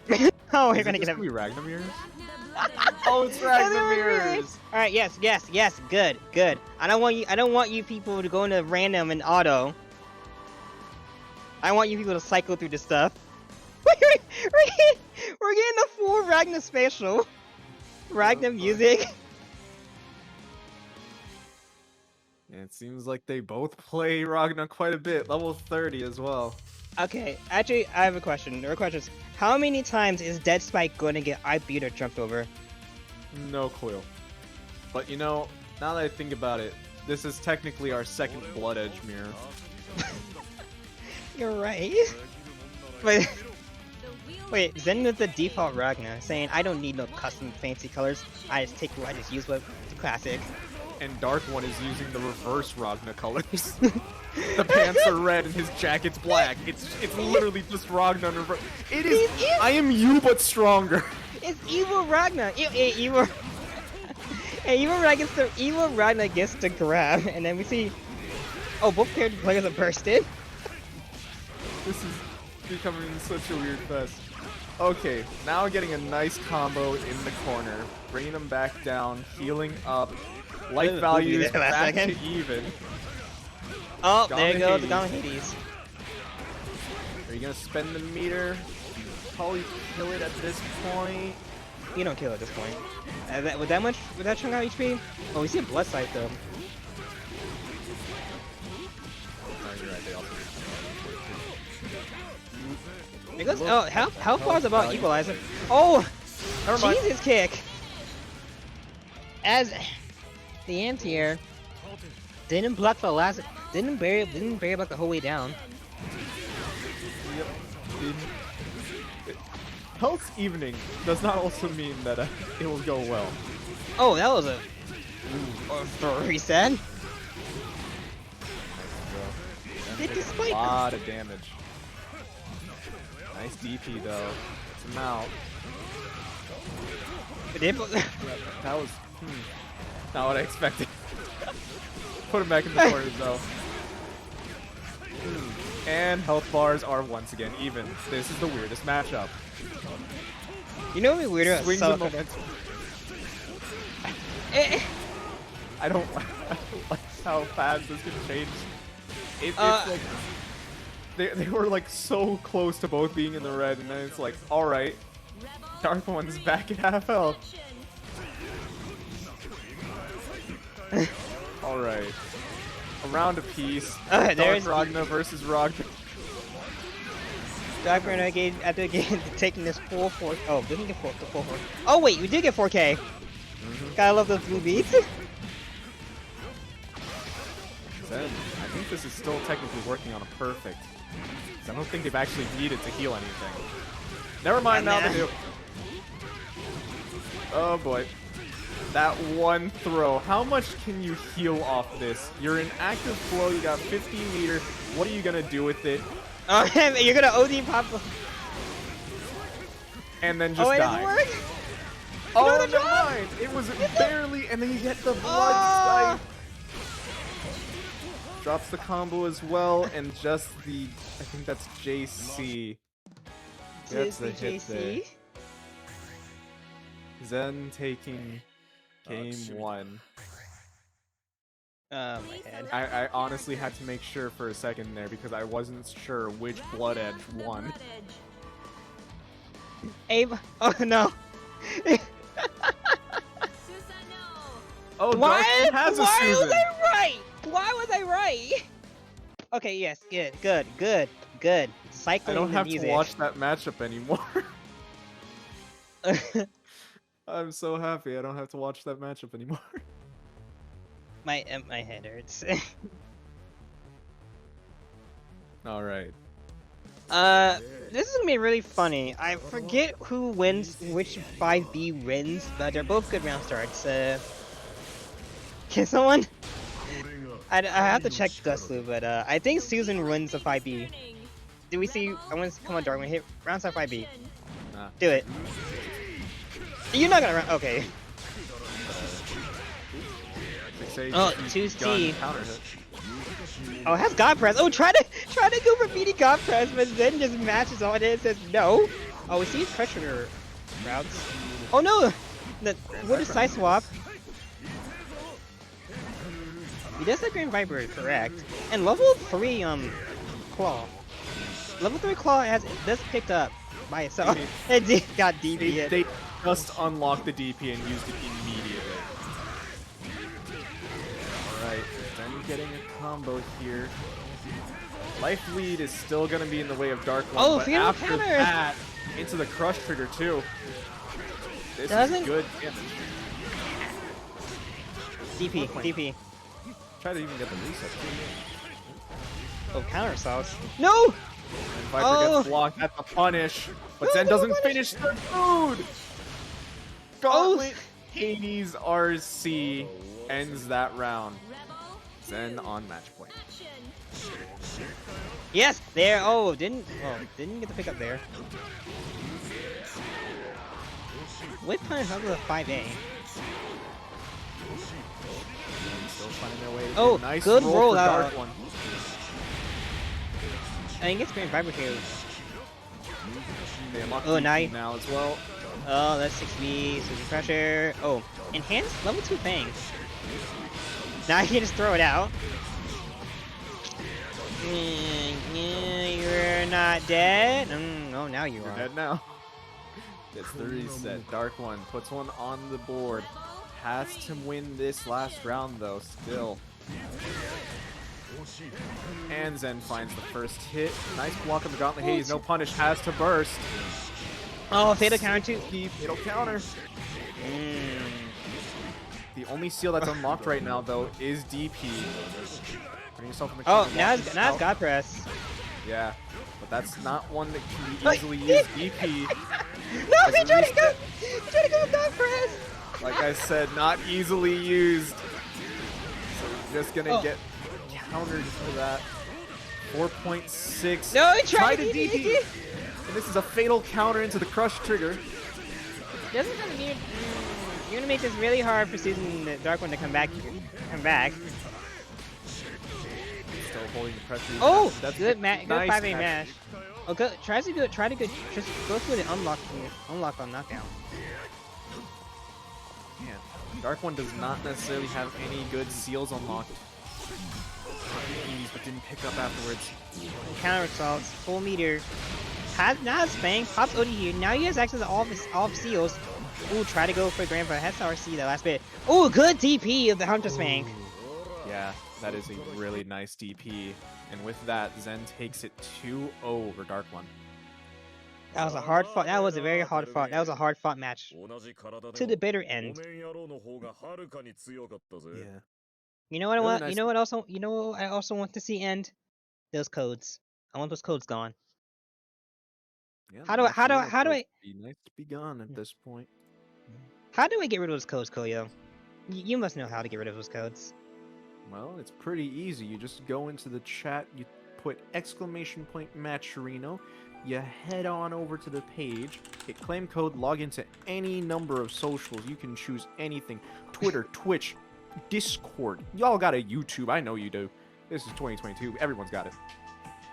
teammate. Oh, Is you're it gonna just get a. gonna be Ragna mirrors? Oh, it's Ragna mirrors. All right, yes, good. I don't want you people to go into random and auto. I want you people to cycle through this stuff. We're getting the full Ragna special. Ragna music. Yeah, it seems like they both play Ragna quite a bit. Level 30 as well. Okay, actually, I have a question. The question is, how many times is Dead Spike going to get I beat or jumped over? No clue. But you know, now that I think about it, this is technically our second Blood Edge mirror. You're right. But wait, Zen is the default Ragna, saying I don't need no custom fancy colors. I just use what the classic. And Dark One is using the reverse Ragna colors. The pants are red and his jacket's black. It's literally just Ragna in reverse. It is. I am you, but stronger. It's evil Ragna. Evil. Evil Ragna gets to grab, and then we see. Oh, both character players are bursted. This is becoming such a weird fest. Okay, now getting a nice combo in the corner, bringing them back down, healing up, life values back to even. Oh, there Gama goes the Gama Hades. Are you gonna spend the meter? Probably kill it at this point. You don't kill at this point. With that chunk out HP? Oh, we see a blood sight though. Oh, you're right, they also It goes. Oh, how far is about equalizer? Oh, Never mind. Jesus kick. As the anti-air didn't block the last, didn't bury block the whole way down. Yep. Health evening does not also mean that it will go well. Oh, that was a reset. Takes a Despite- lot of damage. Nice DP though. It's him out. That was not what I expected. Put him back in the corners though. And health bars are once again even. This is the weirdest matchup. You know what would be weirder? Swings So- and momentum. I don't like how fast this can change. It's like they were like so close to both being in the red, and then it's like, all right, Dark One's back at half health. All right, a round apiece. There's Dark Ragna versus Ragna. Dark Renegade after taking this full 4. Oh, didn't get full 4. Oh wait, we did get 4K. Gotta love those blue beats. Then I think this is still technically working on a perfect. 'Cause I don't think they've actually needed to heal anything. Never mind, now Nah. they do. Oh boy. That one throw. How much can you heal off this? You're in active flow, you got 15 meter. What are you gonna do with it? Oh, you're gonna OD pop. And then just Oh, it die. doesn't work. Oh, No, the never drop! mind. It was barely, and then you get the blood Oh! sight. Drops the combo as well, and just the, I think that's JC. That's the hit there. JC. Zen taking game 1. Oh my head. I honestly had to make sure for a second there because I wasn't sure which Blood Edge won. Abe. Oh no. Oh, Why? Dark has a Why Susan. was I right? Why was I right? Okay, yes, good. Cycling I don't the have music. to watch that matchup anymore. I'm so happy I don't have to watch that matchup anymore. my head hurts. All right. This is gonna be really funny. I forget who wins, which 5B wins, but they're both good round starts. Can someone? I have to check Guslu, but I think Susan wins the 5B. Do we see? I want to come on, Darwin. Hit round start 5B. Nah. Do it. You're not gonna run. Okay. Oh, 2C. Counter hit. Oh, it has God press. Oh, try to go for beating God press, but then just matches on it and says no. Oh, we see pressure routes. Oh no! What is side swap? He does have Green Viper, correct? And level 3 claw. Level 3 claw does pick up by itself. It got DP. They just unlocked the DP and used it immediately. Alright, then getting a combo here. Life lead is still gonna be in the way of Dark One, Oh, but fatal after counter! that, into the crush trigger too. This Doesn't- is good damage. DP. Try to even get the reset too. Oh, counter assaults. No! And Viper Oh. gets blocked at the punish, but No, Zen no doesn't punish. finish the food! Gauntlet Hades RC ends that round. Zen on match point. Yes, there. Oh, didn't get the pick up there. Whip punch up to 5A. Still finding their way. Oh, nice good roll for rollout. Dark One. I think it's Green Viper here. They unlock Oh, DP nice. now as well. Oh, that's 6B, Susan pressure. Oh, enhanced level 2 Fang. Now you can just throw it out. You're not dead. Oh, now you You're are. dead now. Gets the reset. Dark One puts one on the board. Has to win this last round though, still. And Zen finds the first hit. Nice block on the Gauntlet Hades. No punish. Has to burst. Oh, fatal counter too. Fatal counter. The only seal that's unlocked right now though is DP. Putting yourself in the Oh, corner, now walking it's out. God press. Yeah, but that's not one that can be easily used. DP. No, As he a tried to go. reset. He tried to go with God press. Like I said, not easily used. So you're just gonna get countered for that. 4.6. No, he tried to to DP. And this is a fatal counter into the crush trigger. Doesn't kind of weird. You're gonna make this really hard for Susan the Dark One to come back. Still holding the pressure. Oh, That's good nice 5A mash. Oh, good. Try to go. Just go through the unlock on knockdown. Man, Dark One does not necessarily have any good seals unlocked. But didn't pick up afterwards. Counter assaults, full meter. Now has Fang, pops OD here. Now he has access to all of seals. Ooh, try to go for Grandpa. Has to RC that last bit. Ooh, good DP of the Hunter's Fang. Yeah, that is a really nice DP. And with that, Zen takes it 2-0 over Dark One. That was a hard fought. That was a very hard fought. That was a hard fought match. To the bitter end. Yeah. You know what I Really want? nice. You know what I also want to see end? Those codes. I want those codes gone. Yeah, How do I Be nice to be gone at this point. how do I get rid of those codes, Koyo? You must know how to get rid of those codes. Well, it's pretty easy. You just go into the chat, you put !Matcherino, you head on over to the page, hit claim code, log into any number of socials. You can choose anything. Twitter, Twitch, Discord. Y'all got a YouTube. I know you do. This is 2022. Everyone's got it.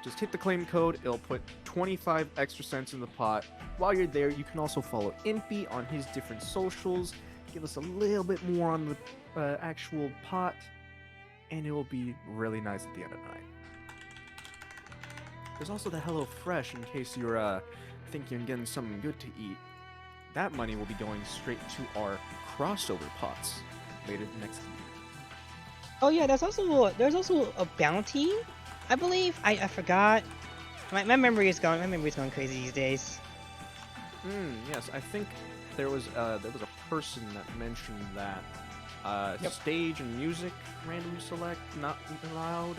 Just hit the claim code. It'll put 25 extra cents in the pot. While you're there, you can also follow Impy on his different socials. Give us a little bit more on the actual pot. And it will be really nice at the end of the night. There's also the Hello Fresh in case you're thinking of getting something good to eat. That money will be going straight to our crossover pots later next year. Oh yeah, there's also a bounty, I believe. I forgot. My memory is going. My memory's going crazy these days. Yes, I think there was a person that mentioned that stage and music randomly select not allowed.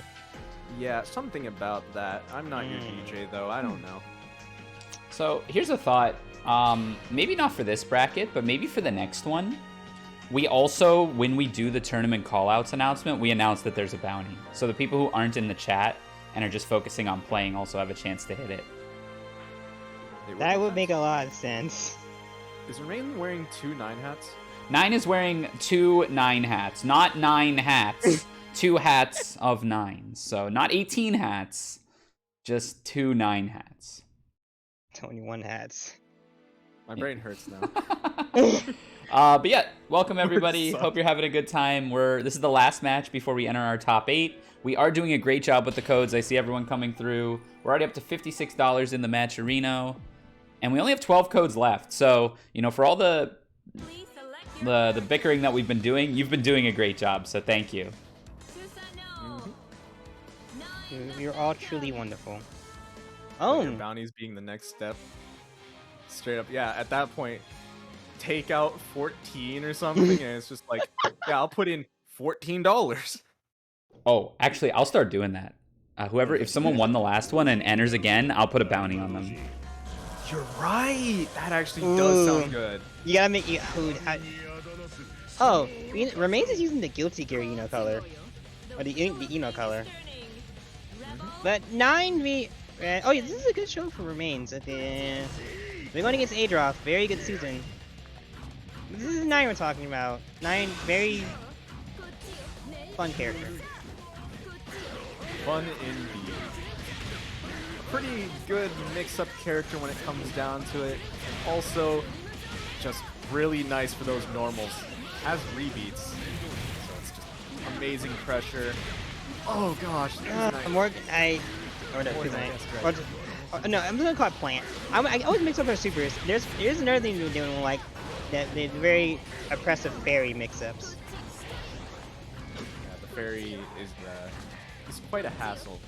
Yeah, something about that. I'm not your DJ though. I don't know. So here's a thought. Maybe not for this bracket, but maybe for the next one. We also, when we do the tournament callouts announcement, we announce that there's a bounty. So the people who aren't in the chat and are just focusing on playing also have a chance to hit it. That would make a lot of sense. Is Rain wearing 2 9 hats? 9 is wearing 2 9 hats, not 9 hats. 2 hats of 9s. So not 18 hats, just 2 9 hats. 21 hats. My brain hurts now. But yeah, welcome everybody. Hope you're having a good time. This is the last match before we enter our top 8. We are doing a great job with the codes. I see everyone coming through. We're already up to $56 in the Matcherino, and we only have 12 codes left. So, you know, for all the bickering that we've been doing, you've been doing a great job. So thank you. You're all truly wonderful. Oh, your bounties being the next step. Straight up, yeah. At that point, take out 14 or something, and it's just like, yeah, I'll put in $14. Oh, actually, I'll start doing that. If someone won the last one and enters again, I'll put a bounty on them. You're right. That actually does sound good. You gotta make you. Oh, Remains is using the Guilty Gear color, or the color. But 9v. Oh yeah, this is a good show for Remains. We're going against Adroth. Very good season. This is 9 we're talking about. 9, very fun character. Fun indeed. Pretty good mix-up character when it comes down to it. And also, just really nice for those normals. Has rebeats, so it's just amazing pressure. Oh gosh, nice. No, I'm gonna call it Plant. I always mix up our supers. There's another thing we're doing like that. The very oppressive fairy mix-ups. Yeah, the fairy is it's quite a hassle.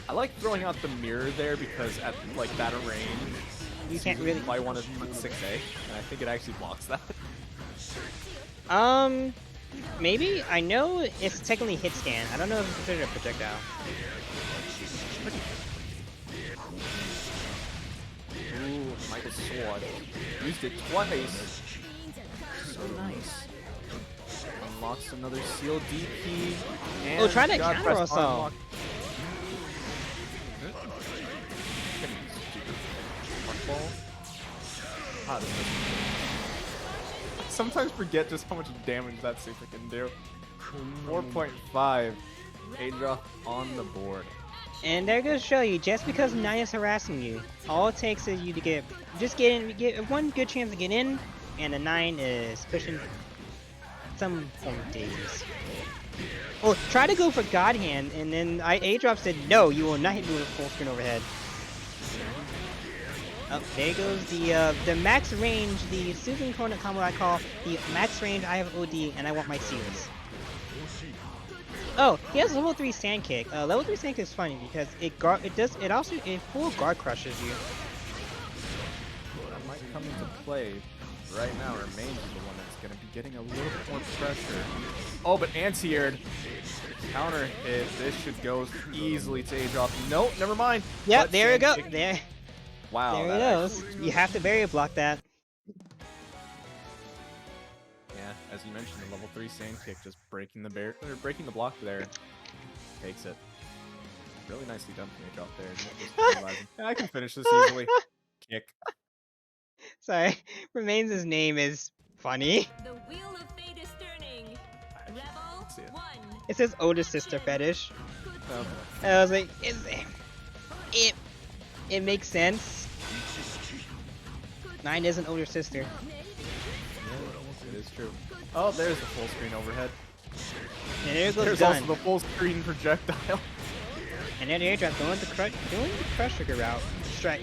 I like throwing out the mirror there because at like that range, you can't really. I want to put 6A, and I think it actually blocks that. Maybe I know it's technically hit scan. I don't know if it's considered a projectile. Ooh, Michael's sword. Used it twice. So nice. Unlocks another seal DP. And try to counter also. Sometimes forget just how much damage that super can do. 4.5. Adroth on the board. And they're gonna show you, just because 9 is harassing you, all it takes is you to get one good chance to get in, and the 9 is pushing some form of days. Oh, try to go for God Hand, and then Adroth said, no, you will not hit me with a full screen overhead. Oh, there goes the max range, the Susan corner combo I call the max range. I have OD, and I want my seals. Oh, he has level 3 sand kick. Level 3 sand kick is funny because it full guard crushes you. That might come into play. Right now, Remains is the one that's gonna be getting a little bit more pressure. Oh, but anti-aired. Counter hit. This should go easily to Adroth. Nope, never mind. Yep, there we go. There. Wow. There he that goes. actually- You have to barrier block that. Yeah, as you mentioned, the level 3 sand kick just breaking the breaking the block there. Takes it. Really nicely done from Adroth there. Just realizing, "Yeah, I can finish this easily. Kick. Sorry, Remains' name is funny. The wheel of fate is turning. Rebel see it. 1. It says older sister fetish. Um, And I was like, it makes sense. 9 is an older sister. yeah, it is true. Oh, there's the full screen overhead. And there goes There's Gun. also the full screen projectile. And then Adroth doing the crush trigger route.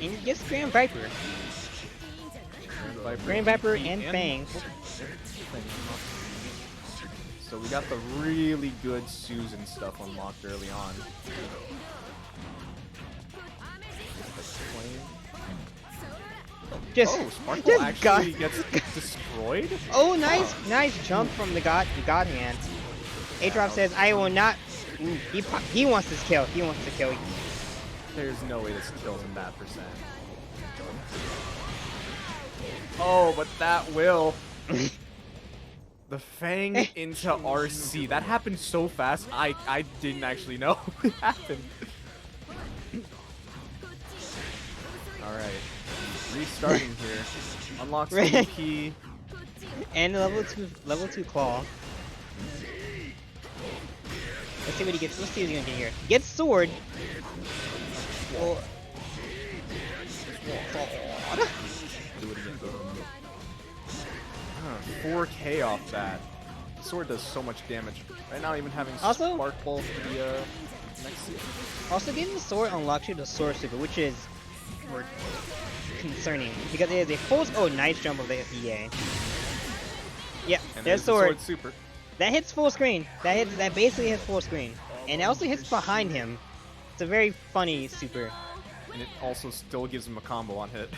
And gets Grand Viper. Grand Viper and Fang. So we got the really good Susan stuff unlocked early on. Just, Oh, Sparkle just actually got. gets destroyed? Oh, nice jump from the God Hand. Adroth says, "I will not." Ooh, he wants this kill. He wants to kill. There's no way this kills him that percent. Oh, but that will. The Fang into RC. That happened so fast, I didn't actually know it happened. Alright. Restarting here. Unlocks the key. And level two claw. Let's see what he gets. Let's see what he's gonna get here. Gets sword. Well, Do it again. 4K off that. The sword does so much damage. Right now, even having Also- Spark Ball for the next season. also, getting the sword unlocks you the sword super, which is more concerning because it is a full. Oh, nice jump of the EA. Yeah, And there's the sword. super. That hits full screen. That basically hits full screen, and it also hits behind him. It's a very funny super. And it also still gives him a combo on hit.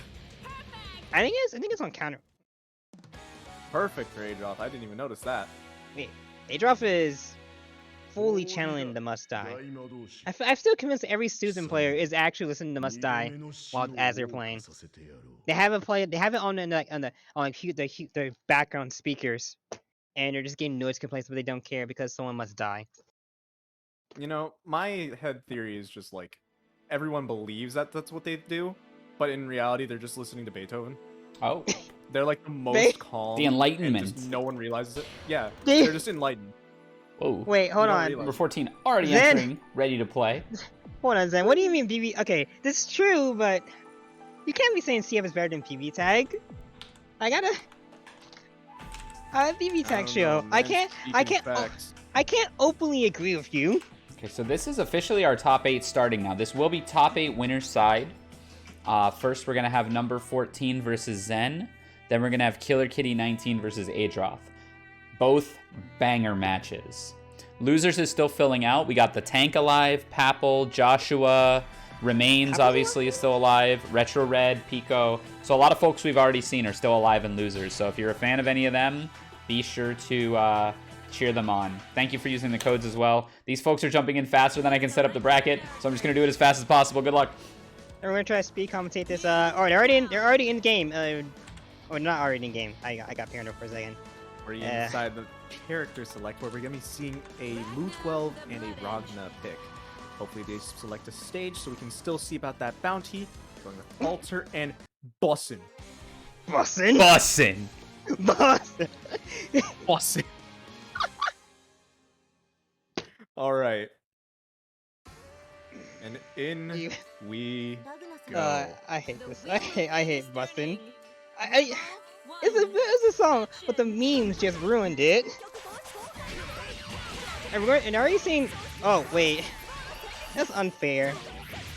I think it's on counter. Perfect for Adroth. I didn't even notice that. Wait, Adroth is fully channeling the Must Die. I'm still convinced every Susan player is actually listening to Must Die as they're playing. They have it on the background speakers, and they're just getting noise complaints, but they don't care because someone must die. You know, my head theory is just like everyone believes that that's what they do, but in reality, they're just listening to Beethoven. Oh, They're like the most calm. The Enlightenment. And just no one realizes it. Yeah, They- they're just enlightened. whoa. Wait, hold don't on. realize- Number 14 already Then- entering, ready to play. Hold on, Zen. What do you mean BB? Okay, this is true, but you can't be saying CF is better than PB Tag. I gotta. BB Tag don't show. know, I man. can't. Speaking facts. I can't openly agree with you. Okay, so this is officially our top 8 starting now. This will be top 8 winners side. First, we're going to have number 14 versus Zen. Then we're going to have Killer Kitty 19 versus Adroth. Both banger matches. Losers is still filling out. We got the Tank alive, Papple, Joshua, Remains obviously is still alive, RetroRed, Piko. So a lot of folks we've already seen are still alive in losers. So if you're a fan of any of them, be sure to cheer them on. Thank you for using the codes as well. These folks are jumping in faster than I can set up the bracket, so I'm just going to do it as fast as possible. Good luck. And we're gonna try to speed commentate this. Oh, they're already in game. Or not already in game. I got paranoid for a second. We're inside the character select where we're going to be seeing a Lu 12 and a Ragna pick. Hopefully they select a stage so we can still see about that bounty. Going with Alter and Bussin. Bussin'. Bussin'. Bussin'. Bussin. Alright. And in we go. I hate this. I hate Bussin'. It's a song, but the memes just ruined it. And are you seeing? Oh wait, that's unfair.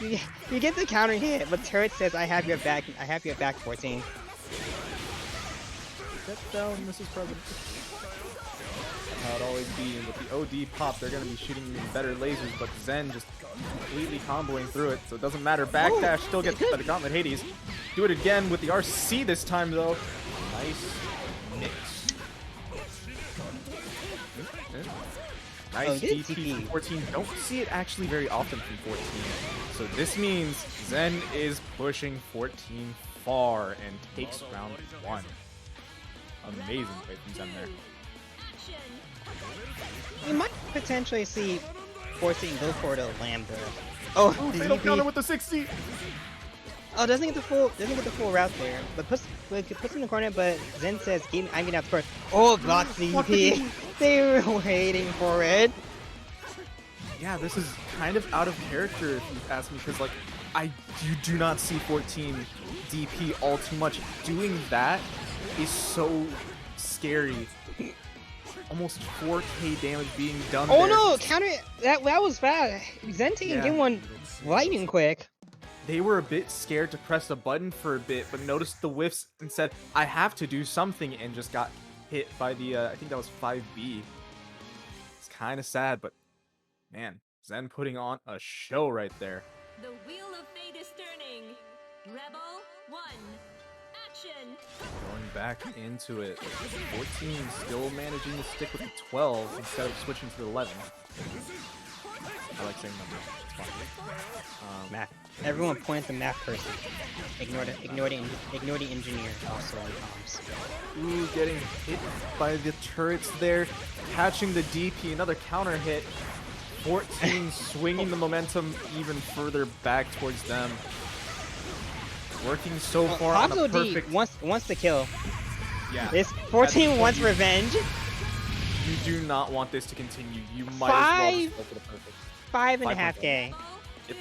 You get the counter hit, but Turret says, "I have your back. I have your back." 14. Get down, Mrs. President. That's how it always be. And with the OD pop, they're gonna be shooting even better lasers, but Zen just completely comboing through it, so it doesn't matter. Backdash still gets by the Gauntlet Hades. Do it again with the RC this time, though. Nice mix. Nice good DP from DP. 14. Don't see it actually very often from 14. So this means Zen is pushing 14 far and takes round 1. Amazing play from Zen there. We might potentially see 14 go for the Lambda. Oh, the Fatal counter DP. with the 60. Oh, doesn't get the full route there, but puts in the corner. But Zen says, "I'm getting out the court." Oh, blocks the DP. They were waiting for it. Yeah, this is kind of out of character if you ask me, because like you do not see 14 DP all too much. Doing that is so scary. Almost 4k damage being done Oh there. no, counter that was fast. Zen taking game one lightning quick. They were a bit scared to press a button for a bit, but noticed the whiffs and said, I have to do something, and just got hit by the, I think that was 5B. It's kind of sad, but man, Zen putting on a show right there. The wheel of fate is turning. Rebel 1. Action. Going back into it. 14 still managing to stick with the 12 instead of switching to the 11. I like saying numbers. It's fun. Math. Everyone point at the math person. Ignore the engineer also on comms. Ooh, getting hit by the turrets there. Catching the DP, another counter hit. 14 swinging the momentum even further back towards them. Working so far on a Pablo D perfect... wants to kill. Yeah. This 14 wants revenge. You do not want this to continue. You might as well just go for the perfect. 5.5k. Yep.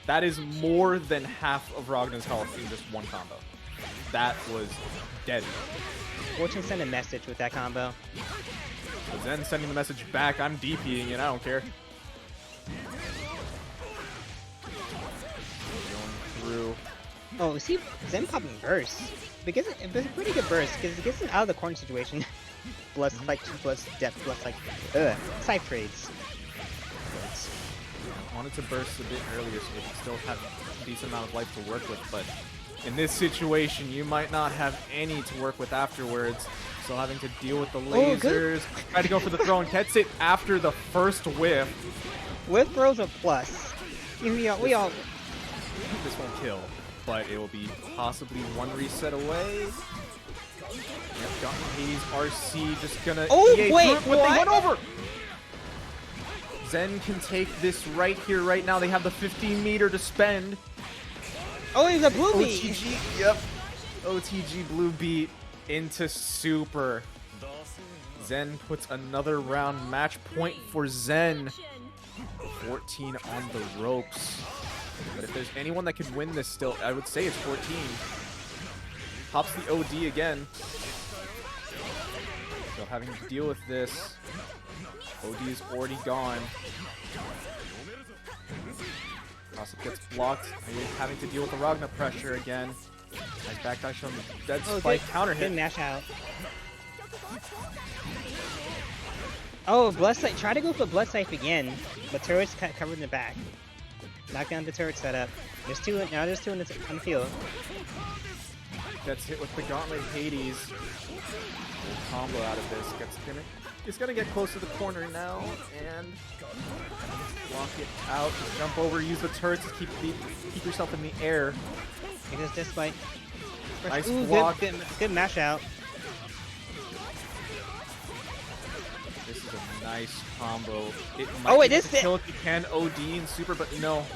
That is more than half of Ragna's health in just one combo. That was deadly. 14 sent a message with that combo. But Zen sending the message back, I'm DPing it, I don't care. Going through. Oh, see, Zen popping burst. Because it's a pretty good burst, because it gets him out of the corner situation. Plus, like, plus depth, plus, like, side trades. Wanted to burst a bit earlier so they can still have a decent amount of life to work with, but in this situation, you might not have any to work with afterwards. Still having to deal with the lasers. Try to go for the throw and gets it after the first whiff. Whip throws a plus. We all. This won't kill, but it will be possibly one reset away. Yep, got Hades, RC just gonna EA wait, through it, but they went what? over! Zen can take this right here, right now. They have the 15 meter to spend. Oh, he's a blue beat. OTG, yep. OTG blue beat into super. Zen puts another round. Match point for Zen. 14 on the ropes. But if there's anyone that could win this still, I would say it's 14. Pops the OD again. Still having to deal with this. OD is already gone. Also gets blocked. Having to deal with the Ragna pressure again. Nice back dash on the dead spike. Counter hit. Good mash out. Oh, Blood Sight. Try to go for Blood Sight again, but turrets covered in the back. Knock down the turret setup. There's two. Now there's two on the field. Gets hit with the Gauntlet Hades. Little combo out of this. He's gonna get close to the corner now and block it out. Just jump over, use the turrets to keep yourself in the air. Because this fight. Nice Ooh, block. Good mash out. This is a nice combo. It might be able to kill if you can OD and super, but no,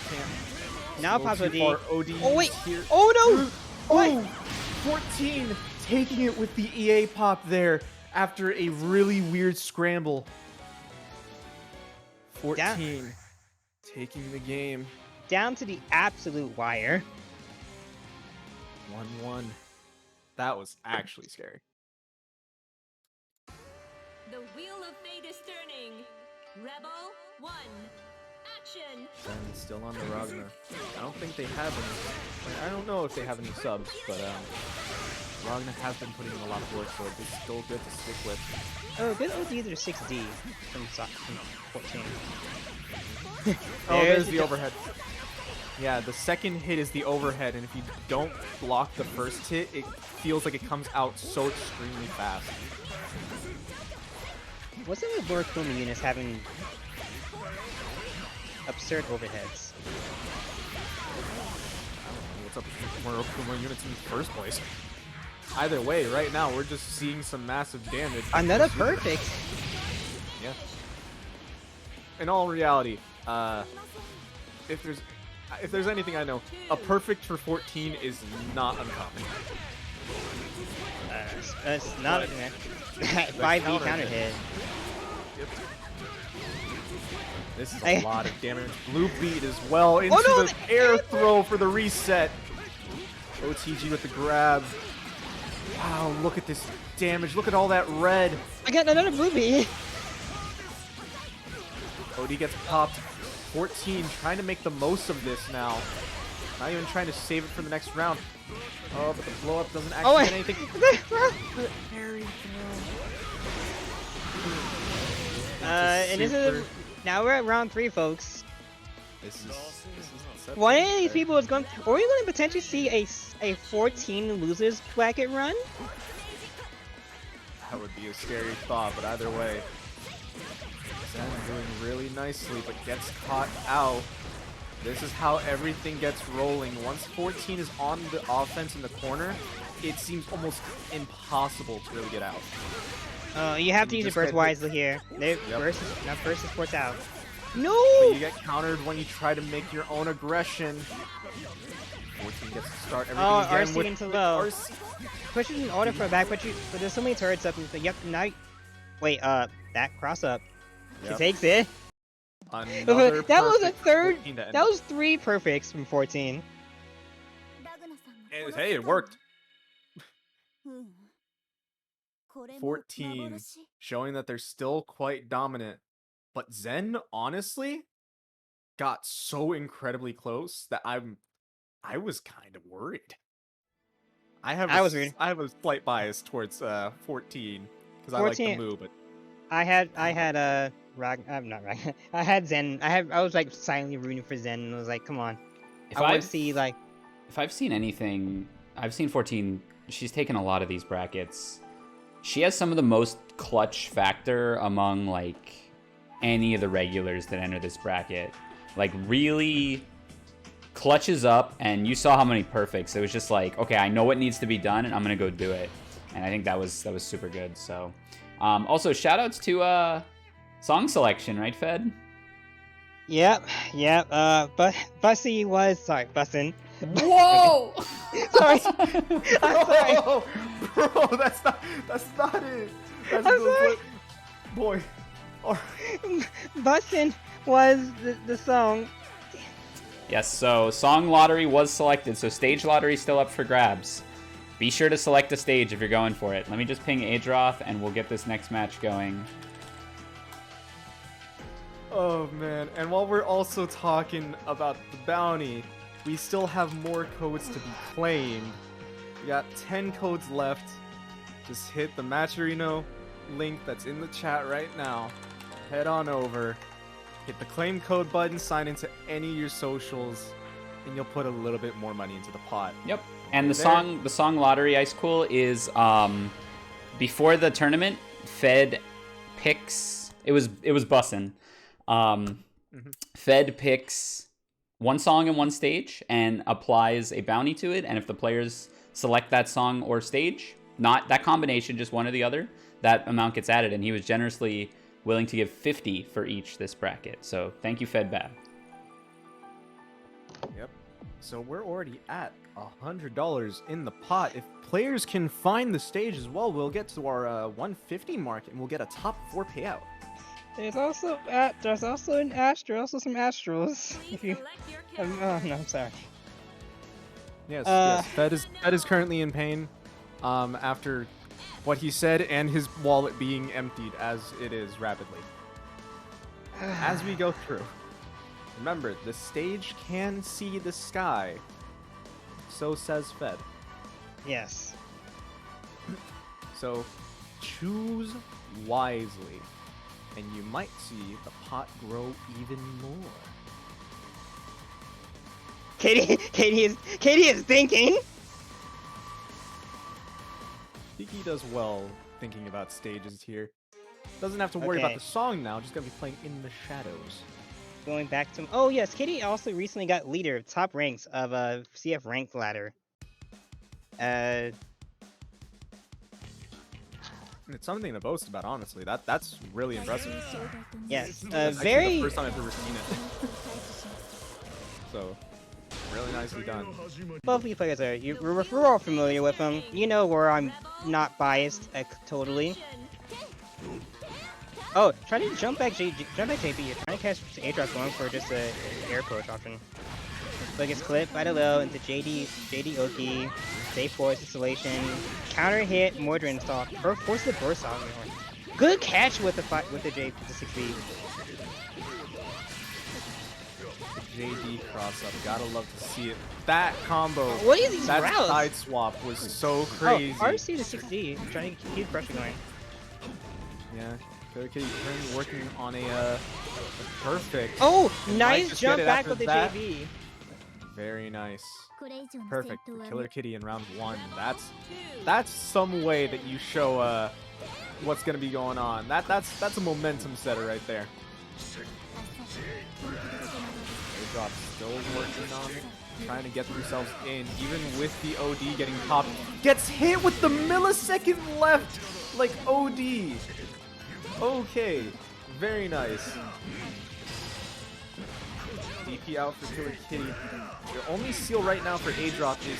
can't. Now Still Pop too OD. far. OD Oh wait! here. Oh no! Oh, 14 taking it with the EA pop there after a really weird scramble. 14 taking the game. Down to the absolute wire. 1-1. That was actually scary. The wheel of fate is turning. Rebel 1. Action. And still on the Ragna. I don't think they have any. I don't know if they have any subs, but Ragna has been putting in a lot of work, so it's still good to stick with. Oh, good ODs are 6D from 14. Oh, there's the overhead. Yeah, the second hit is the overhead, and if you don't block the first hit, it feels like it comes out so extremely fast. what's it with Murakumi units having absurd overheads? What's up with Morokuma units in the first place? Either way, right now we're just seeing some massive damage. Another perfect. Yeah. In all reality, if there's anything I know, a perfect for 14 is not uncommon. It's not a 5e counter hit. Yep. This is a lot of damage. Blue beat as well into the air throw for the reset. OTG with the grab. Wow, look at this damage. Look at all that red. I got another blue beat. OD gets popped. 14 trying to make the most of this now. Not even trying to save it for the next round. Oh, but the blow up doesn't actually get anything. And this is now we're at round 3, folks. This is One of these people is going. Are we going to potentially see a 14 losers bracket run? That would be a scary thought, but either way, Zen doing really nicely, but gets caught out. This is how everything gets rolling. Once 14 is on the offense in the corner, it seems almost impossible to really get out. You have to use your burst wisely here. Burst is forced out. No! But you get countered when you try to make your own aggression. 14 gets to start everything again RC with into low. RC. Pushes an order for a back, but there's so many turrets up. And yep, now. Wait, that cross up. She takes it. Another that was a perfect third. 14 to end That it. was 3 perfects from 14. And, hey, it worked. 14 showing that they're still quite dominant. But Zen, honestly, got so incredibly close that I was kind of worried. I have a slight bias towards 14 because I like the move, but I had I'm not Ragna. I had Zen. I was like silently rooting for Zen, and I was like, come on. If I want to see like. If I've seen anything, I've seen 14. She's taken a lot of these brackets. She has some of the most clutch factor among like any of the regulars that enter this bracket. Like really clutches up, and you saw how many perfects. It was just like, okay, I know what needs to be done, and I'm gonna go do it. And I think that was super good. So, also shout outs to song selection, right, Fed? Yep. But Bussy was Bussin. Whoa! Sorry. I'm sorry. Bro, that's not it. That's I'm sorry. Boy. Bussin was the song. Yes, so song lottery was selected, so stage lottery still up for grabs. Be sure to select a stage if you're going for it. Let me just ping Adroth, and we'll get this next match going. Oh, man. And while we're also talking about the bounty, we still have more codes to be claimed. We got 10 codes left. Just hit the Matcherino link that's in the chat right now. Head on over. Hit the claim code button, sign into any of your socials, and you'll put a little bit more money into the pot. Yep. And the song lottery ice cool is before the tournament, Fed picks it was bussin'. Fed picks one song and one stage and applies a bounty to it, and if the players select that song or stage, not that combination, just one or the other, that amount gets added, and he was generously willing to give 50 for each this bracket. So thank you, Fedbab. Yep. So we're already at $100 in the pot. If players can find the stage as well, we'll get to our 150 mark and we'll get a top 4 payout. There's also some Astros. If you, oh no, I'm sorry. Yes. Fed is currently in pain after what he said and his wallet being emptied as it is rapidly. As we go through, remember, the stage can see the sky. So says Fed. Yes. So choose wisely, and you might see the pot grow even more. Katie is thinking. Kiki does well thinking about stages here. Doesn't have to worry about Okay. the song now. Just gonna be playing in the shadows. Going back to... Oh, yes, Kitty also recently got leader, top ranks of CF ranked ladder. And it's something to boast about, honestly. That's really impressive. Yes, It's actually very... the first time I've ever seen it. So, really nicely done. Both of you players are... We're all familiar with them. You know where I'm not biased totally. Oh, try to jump back JB. You're trying to catch Adroth going for just a air approach option. But gets clipped by the low into JD Oki. Safe force installation. Counter hit, mortar install. Force the burst off. Good catch with the 6B. The JD cross up. Gotta love to see it. That combo. What is these that routes? side swap was so crazy. Oh, RC to 6D. I'm trying to keep pressure going. Yeah. Killer Kitty working on a perfect. Oh, Might nice just jump get it back after with the that. JB. Very nice. Perfect. For Killer Kitty in round 1. That's some way that you show what's gonna be going on. That's a momentum setter right there. Adroth still working on it, trying to get themselves in, even with the OD getting popped. Gets hit with the millisecond left, like OD. Okay, very nice. DP out for Killer Kitty. Your only seal right now for Adroth is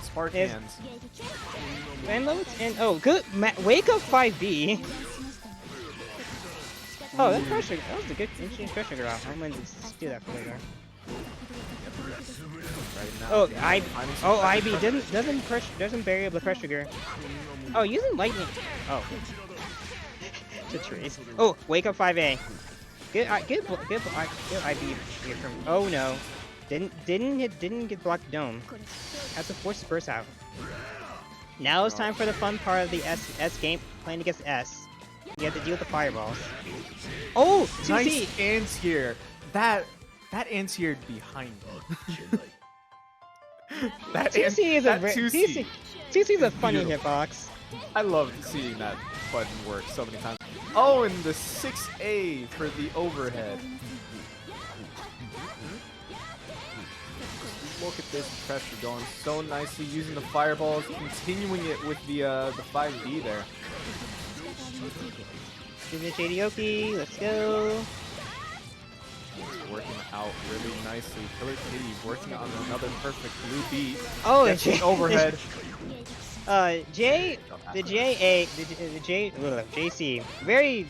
Spark Is- Hands. And oh, good. Wake up 5B. Oh, that pressure. That was a good interesting pressure route. I'm going to steal that for later. Right now, Oh, finding some IB pressure. doesn't bury the pressure trigger. Oh, using lightning. Oh, to trace. Oh, wake up 5A. Good IB here from. Oh no, didn't get blocked dome. Have to force the burst out. Now it's time for the fun part of the S game, playing against S. You have to deal with the fireballs. Oh, 2C. Nice anti-air. That anti-air behind me. That 2C is a 2C. 2C is a funny Beautiful. hitbox. I love seeing that button work so many times. Oh, and the 6A for the overhead. Look at this pressure going so nicely, using the fireballs, continuing it with the 5D there. Give it JDoki, let's go. It's working out really nicely. Killer Kitty working on another perfect blue beat. Oh, Gets the overhead. JC, very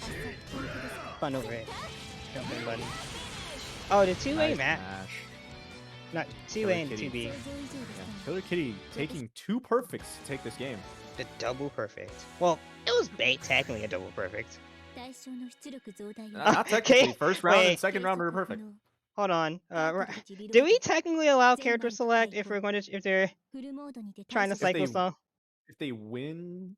fun overhead. Jumping button. Oh, the 2A Nice map. mash. Not 2A Killer and Kitty. 2B. Yeah. Killer Kitty taking 2 perfects to take this game. The double perfect. Well, it was technically a double perfect. Not technically. Okay, First round and wait. second round were perfect. Hold on. Do we technically allow character select if we're going to if they're trying to cycle they- song? If they win,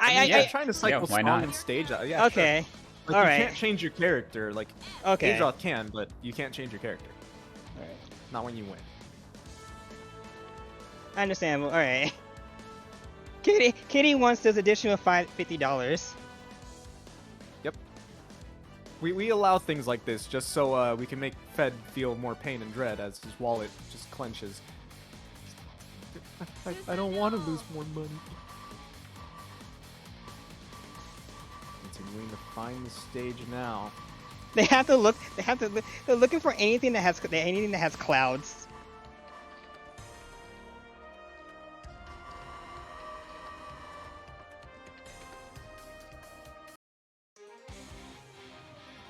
I trying to cycle why song not? and stage. Yeah, okay. Sure. Like, All you right. can't change your character. Like Okay. Adroth can, but you can't change your character. Alright. Not when you win. Understandable. All right. Kitty wants this additional $50. We allow things like this just so we can make Fed feel more pain and dread as his wallet just clenches. I don't want to lose more money. Continuing to find the stage now. They have to look. They're looking for anything that has clouds.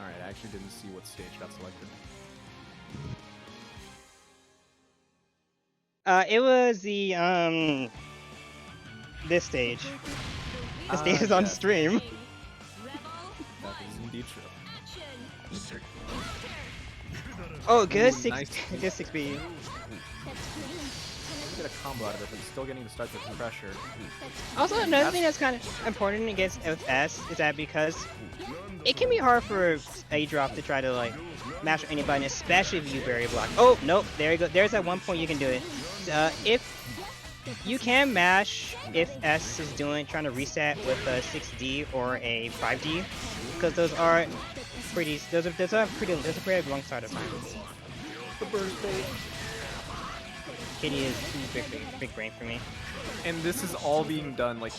Alright, I actually didn't see what stage got selected. It was the this stage. The stage is on yes. stream. That is indeed true. Oh, good Ooh, 6. nice. Good 6B. Get a combo out of it, but still getting to start the pressure. Also, another thing that's kind of important against S is that because it can be hard for Adroth to try to like mash any button, especially if you bury block. Oh nope, there you go. There's that one point you can do it. If You can mash if S is trying to reset with a 6D or a 5D, because those are pretty long start of time. The burst bait. Kitty is too big brain for me. And this is all being done, like,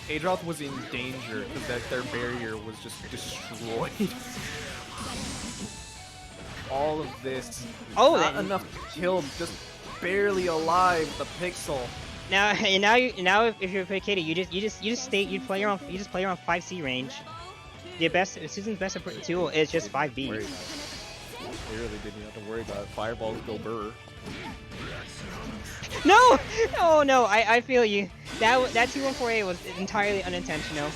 Adroth was in danger because their barrier was just destroyed. All of this, not enough to kill, just barely alive, the pixel. Now if you're a Kitty, you just play her on 5C range. Susan's best tool is just 5B. They really didn't have to worry about it. Fireballs go burr. No! Oh no, I feel you. That 214A was entirely unintentional.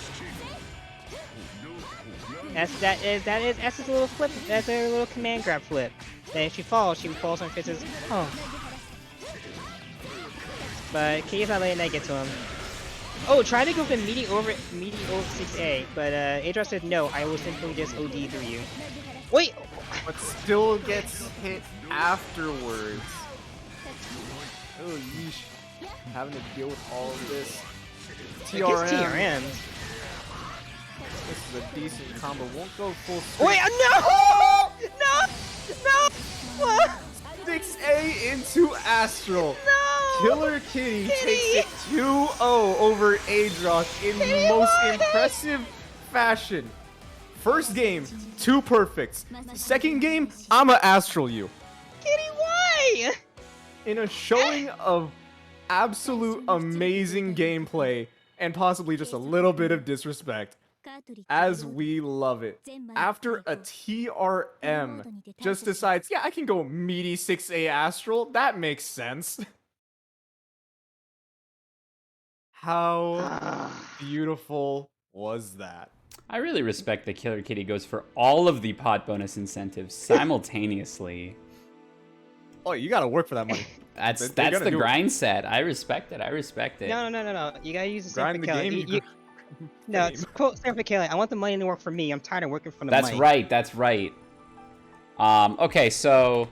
That is S's little flip. That's a little command grab flip. Then if she falls on Fizz's. Oh. But Kitty's not letting that get to him. Oh, try to go for meaty over 6A, but Adroth said no. I will simply just OD through you. Wait. But still gets hit afterwards. Oh, yeesh. Having to deal with all of this. TRMs. This is a decent combo. Won't go full speed. Wait, no! No! What? 6A into Astral. No! Killer Kitty takes it 2-0 over Adroth in the most impressive fashion. First game, 2 perfects. Second game, I'ma Astral you. Kitty, why? In a showing of absolute amazing gameplay and possibly just a little bit of disrespect, as we love it, after a TRM just decides, yeah, I can go meaty 6A Astral, that makes sense. How beautiful was that? I really respect that Killer Kitty goes for all of the pot bonus incentives simultaneously. Oh, you gotta work for that money. That's the grind set. I respect it. I respect it. No. You gotta use the same Grind for the Kelly. game. No, it's quote same for Kelly. I want the money to work for me. I'm tired of working for the money. That's right. Okay, so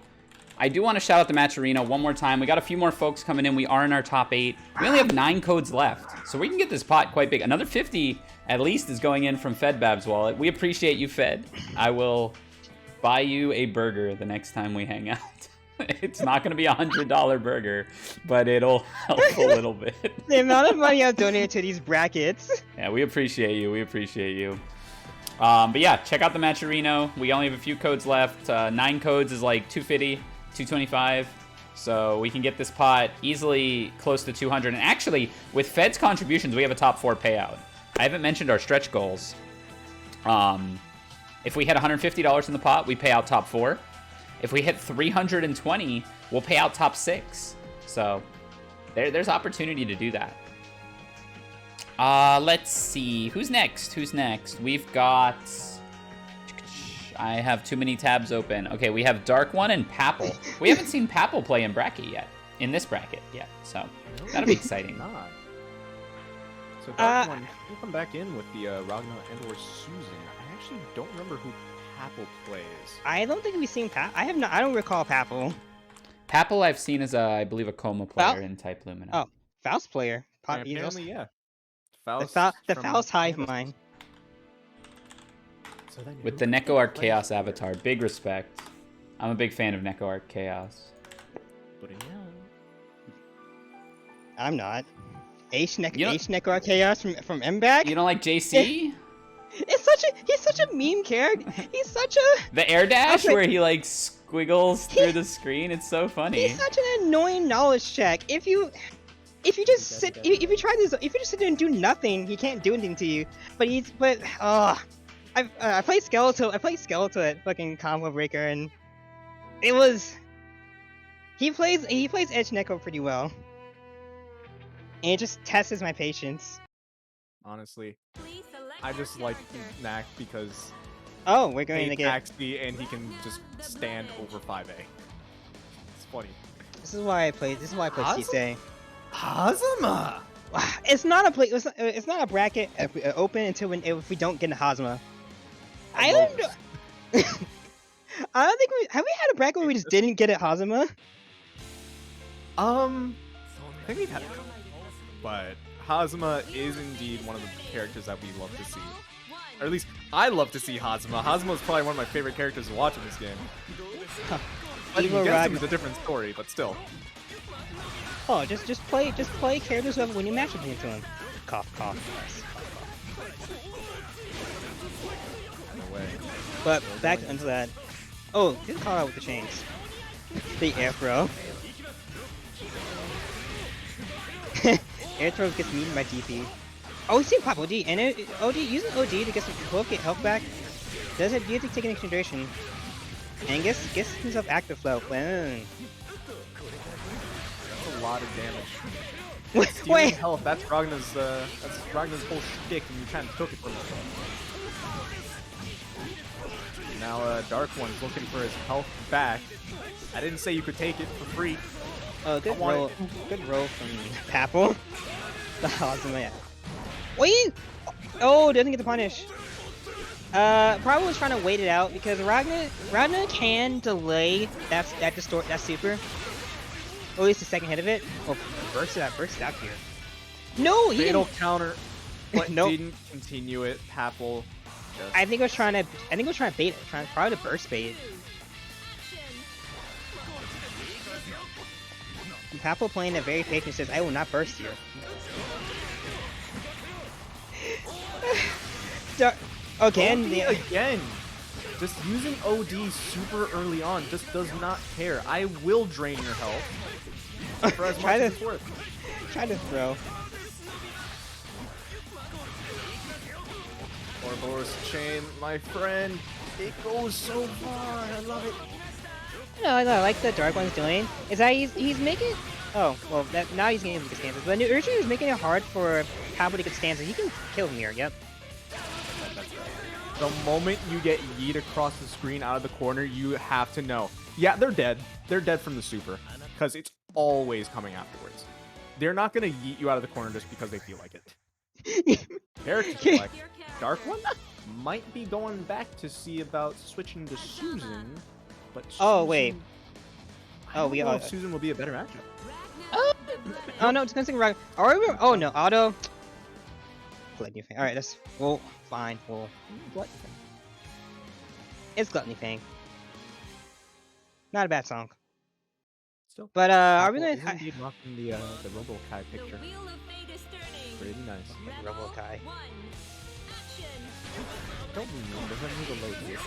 I do want to shout out the Match Arena one more time. We got a few more folks coming in. We are in our top 8. We only have 9 codes left, so we can get this pot quite big. Another 50 at least is going in from Fedbab's wallet. We appreciate you, Fed. I will buy you a burger the next time we hang out. It's not going to be $100 burger, but it'll help a little bit. The amount of money I've donated to these brackets. Yeah, we appreciate you. We appreciate you. But yeah, check out the Match Arena. We only have a few codes left. 9 codes is like 250, 225. So we can get this pot easily close to 200. And actually, with Fed's contributions, we have a top 4 payout. I haven't mentioned our stretch goals. If we hit $150 in the pot, we pay out top 4. If we hit 320, we'll pay out top 6. So there's opportunity to do that. Let's see. Who's next? We've got... I have too many tabs open. Okay, we have Dark One and Papple. We haven't seen Papple play in bracket yet. In this bracket yet. So that'll be exciting. So Dark One, we'll come back in with the Ragna and or Susan. I actually don't remember who Papple plays. I don't think we've seen I don't recall Papple. Papple I've seen as I believe a Coma player in Type Lumina. Oh, Faust player. Apparently, yeah. Faust, the Faust hive mind. So with the Neko Arc Chaos avatar, big respect. I'm a big fan of Neko Arc Chaos. But yeah. I'm not. Neko Arc Chaos from MBAC? You don't like JC? He's such a meme character. He's such a... The air dash where he like squiggles through the screen, it's so funny. He's such an annoying knowledge check. If you just sit there and do nothing, he can't do anything to you. I played Skeletal at fucking Combo Breaker, and it was... He plays Edge Neko pretty well. And it just tests my patience. Honestly, I just like Knack because we're going to get Axby and he can just stand over 5A. It's funny. This is why I play CSA. Hazama. It's not a bracket open until if we don't get a Hazama. I don't know. I don't think have we had a bracket where we just didn't get a Hazama? I think we've had a couple, but Hazama is indeed one of the characters that we love to see. Or at least, I love to see Hazama. Hazama is probably one of my favorite characters to watch in this game. Fighting Evil against him Ragna. is a different story, but still. Oh, just play characters who have winning matchups into him. Cough, cough. Nice. No way. But back into that. Oh, good call out with the chains. The air throw. Air throw gets meeting by DP. Oh, he's seeing pop OD, and OD using OD to get some both get health back. Does it? You have to take into consideration. And gets himself active flow. Boom. That's a lot of damage. Wait, Stealing wait. health, that's Ragna's whole shtick, and you kind of took it from him. Now, Dark One's looking for his health back. I didn't say you could take it for free. Oh, good I want roll. it. Good roll from Papel. The Hazama. Wait! Oh, doesn't get the punish. Probably was trying to wait it out because Ragna can delay that super. Or at least the second hit of it. Oh, burst out here. No, he Fatal didn't. counter, but Nope. didn't continue it. Papel. just- I think it was trying to bait it. Probably to burst bait. Papel playing it very patient says, "I will not burst you." Again, OD again. Just using OD super early on just does not care. I will drain your health for as much as it's worth. Try to throw. Ouroboros chain, my friend. It goes so far. I love it. No, I like the Dark One's doing is that he's making. Oh, well, now he's getting able to get stances. But Urchin is making it hard for Papel to get stances. He can kill him here. Yep. The moment you get yeet across the screen out of the corner, you have to know. Yeah, they're dead. They're dead from the super. Because it's always coming afterwards. They're not going to yeet you out of the corner just because they feel like it. Character select. Dark One might be going back to see about switching to Susan. But Oh, wait. I don't we know are. if Susan will be a better matchup. Oh no, it's missing Ragna. Oh no, auto. Gluttony Fang. Alright, that's. Well, fine. Well, Gluttony Fang. It's Gluttony Fang. Not a bad song. Still. But, are we Apple gonna. is indeed rocking the RoboKai picture. The wheel of fate is turning. Pretty nice. RoboKai. One. Action. Don't remember him. He's a low tier.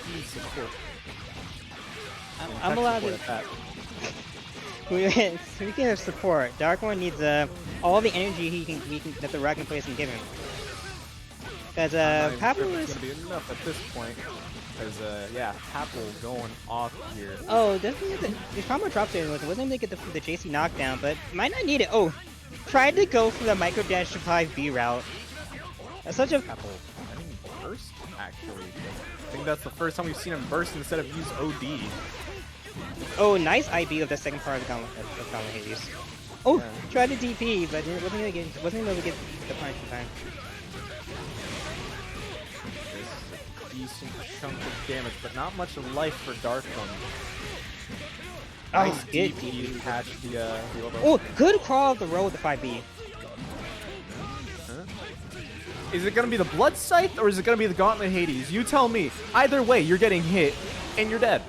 He needs support. I'm allowed to. Support at that. Speaking of support, Dark One needs all the energy he can that the Ragna players can give him. Because Papel is is. gonna be enough at this point. Because yeah, Papel going off here. Oh, doesn't he get the combo drops in wasn't able to get the JC knockdown, but might not need it. Oh, tried to go for the micro dash to 5B route. That's such a. Papel, I think burst actually. I think that's the first time we've seen him burst instead of use OD. Oh, nice IB of the second part of the Gauntlet Hades. Oh, Yeah. tried to DP, but wasn't able to get the punch in time. This is a decent chunk of damage, but not much life for Dark One. Oh, Nice good DP to catch the Ouroboros. Oh, good crawl of the row with the 5B. Huh? Is it gonna be the Blood Scythe or is it gonna be the Gauntlet Hades? You tell me. Either way, you're getting hit and you're dead.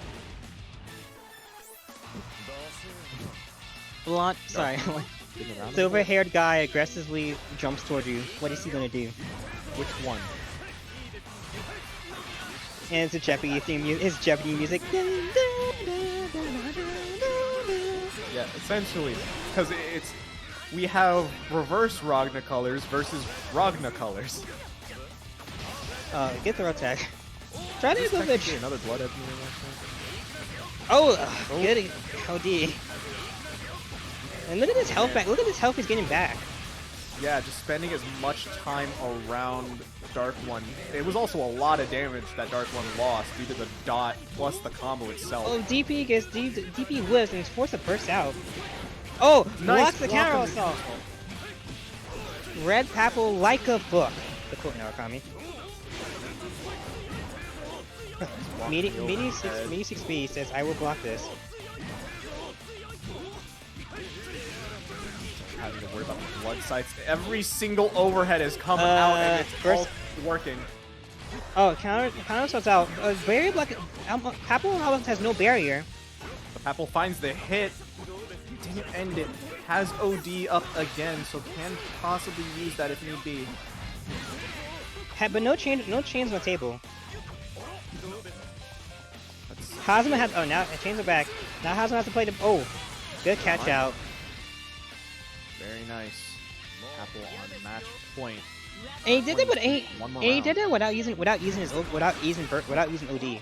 Blonde, sorry. Silver-haired guy aggressively jumps toward you. What is he gonna do? Which one? And it's a Jeopardy theme. It's Jeopardy music. Yeah, essentially, because it's we have reverse Ragna colors versus Ragna colors. Get the attack. Try to go Technically bitch. another blood edge. Oh, good OD. And look at this health back. Look at this health he's getting back. Yeah, just spending as much time around Dark One. It was also a lot of damage that Dark One lost due to the dot plus the combo itself. Oh, DP gets DP whiffs and is forced to burst out. Oh, blocks the counter block on the- assault. Red Papel like a book. The quote Narukami. Meaty 6B says, I will block this. to worry about the blood sights. Every single overhead has come out and it's all working. Oh, counter starts out. Barrier block. Apple almost has no barrier. But Apple finds the hit. Didn't end it. Has OD up again, so can possibly use that if need be. But no chains on the table. Hazama has. Oh, now chains are back. Now Hazama has to play the. Oh, good catch out. Very nice. Apple on match point. And he did that, but he did it that without using OD. Yeah.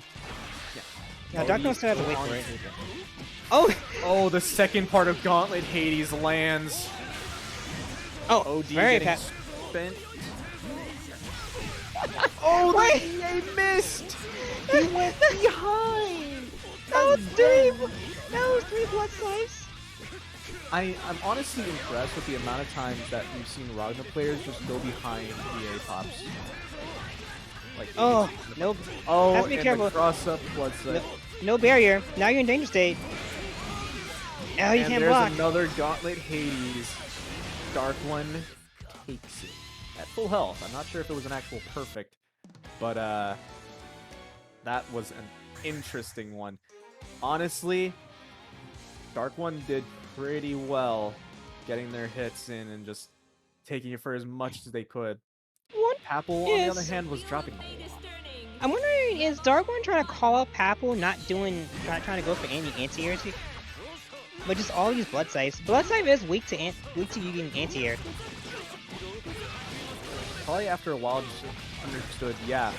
Now Dark still has to wait for it. Oh! Oh, the second part of Gauntlet Hades lands. Oh, OD very getting fast. spent. Oh, Wait! he missed! He went behind! That was 3 blood slice. I'm honestly impressed with the amount of times that we've seen Ragna players just go behind the A-pops. Like, Oh, no. oh, have to be and careful. the cross-up blood sight. No barrier. Now you're in danger state. Oh, you And can't there's block. another Gauntlet Hades. Dark One takes it. At full health. I'm not sure if it was an actual perfect, but that was an interesting one. Honestly, Dark One did pretty well getting their hits in and just taking it for as much as they could. What Apple, on the other hand, was dropping a lot. I'm wondering, is Dark One trying to call up Apple, not trying to go for any anti-airs, but just all these blood sights. Blood sight is weak to you getting anti-air. Probably after a while, just understood. Yeah,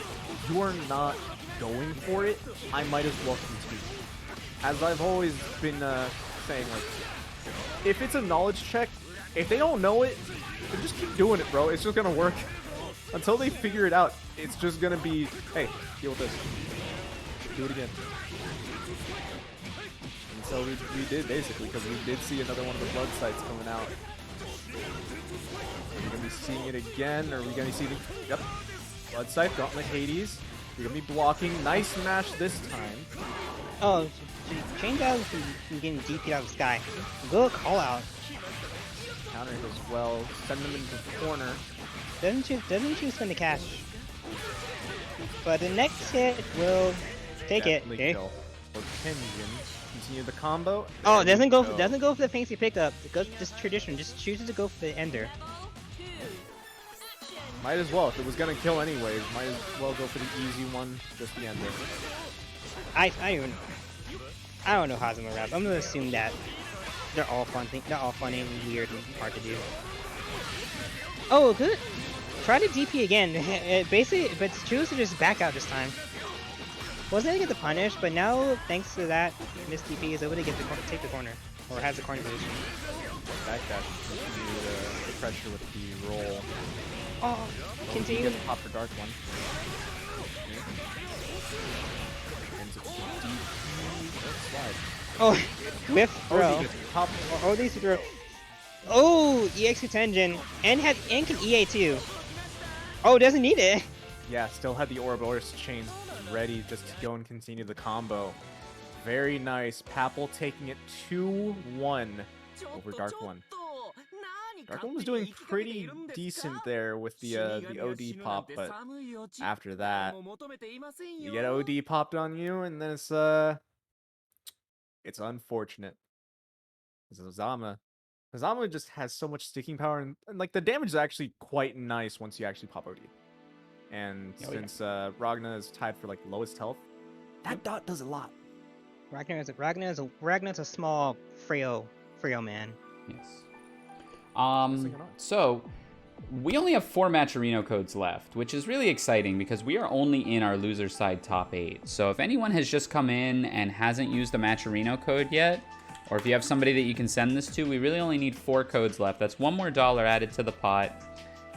you are not going for it. I might as well continue. As I've always been saying, like, if it's a knowledge check, if they don't know it, then just keep doing it, bro. It's just gonna work. Until they figure it out, it's just gonna be, hey, deal with this. Do it again. And so we did, basically, because we did see another one of the blood sights coming out. Are we gonna be seeing it again? Or are we gonna see the, yep, blood sight, Gauntlet Hades. We're gonna be blocking. Nice mash this time. Oh, change out from getting DP'd out of the sky. Good call out. Counter it as well. Send them into the corner. Doesn't choose spend the cash. But the next hit will take Definitely it. kill. For Kenjin. Continue the combo. Oh, There we doesn't go for the fancy pickup. It goes just traditional. Just chooses to go for the ender. Might as well. If it was gonna kill anyways, might as well go for the easy one. Just the ender. I don't know Hazama rap. I'm gonna assume that they're all fun and weird and hard to do. Oh, good. Try to DP again. Basically, but choose to just back out this time. Wasn't gonna get the punish, but now thanks to that, Miss DP is able to take the corner, or has the corner position. Backdash. Continue the pressure with the roll. Oh, continue. Get the pop for Dark One. Ends up with the DP. Slide. Oh, whiff throw. Pop. Oh, these throw. Oh, EX Tenjin and can EA too. Oh, doesn't need it. Yeah, still had the Ouroboros chains ready just to go and continue the combo. Very nice. Papel taking it 2-1 over Dark One. Dark One was doing pretty decent there with the OD pop, but after that, you get OD popped on you, and then it's unfortunate. Hazama just has so much sticking power, and like the damage is actually quite nice once you actually pop OD. And since Ragna is tied for like lowest health, that dot does a lot. Ragna's a small frail man. Yes. So we only have 4 Matcherino codes left, which is really exciting because we are only in our loser side top 8. So if anyone has just come in and hasn't used the Matcherino code yet, or if you have somebody that you can send this to, we really only need 4 codes left. That's $1 more added to the pot,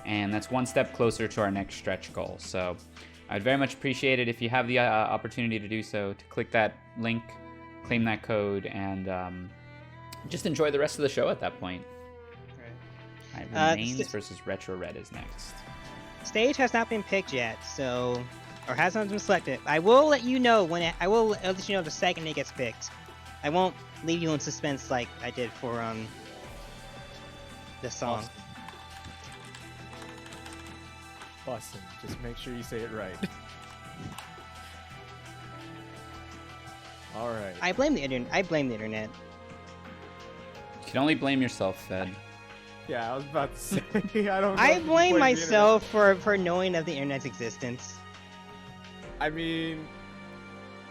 and that's one step closer to our next stretch goal. So I'd very much appreciate it if you have the opportunity to do so, to click that link, claim that code, and just enjoy the rest of the show at that point. Remains versus RetroRed is next. Stage has not been picked yet, so or has not been selected. I will let you know I will let you know the second it gets picked. I won't leave you in suspense like I did for this song. Bussin'. Just make sure you say it right. All right. I blame the internet. You can only blame yourself, Fed. Yeah, I was about to say. I don't know I if you blame the myself for knowing of the internet's existence. internet. I mean,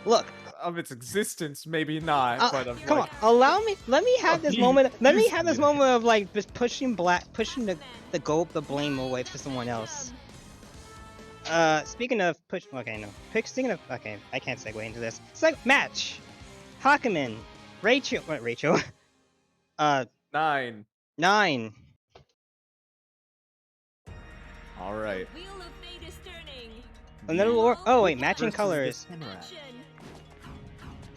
Look, of its existence, maybe not, but of come like, on, let me have this you- moment. Let you me have this see it. moment of like just pushing the blame away to someone else. Speaking of speaking of, okay, I can't segue into this. Match, Hakumen, Rachel, 9. 9. All right. Wheel of Fate is turning. Another lore. Oh wait, matching Versus the colors. Tenrat.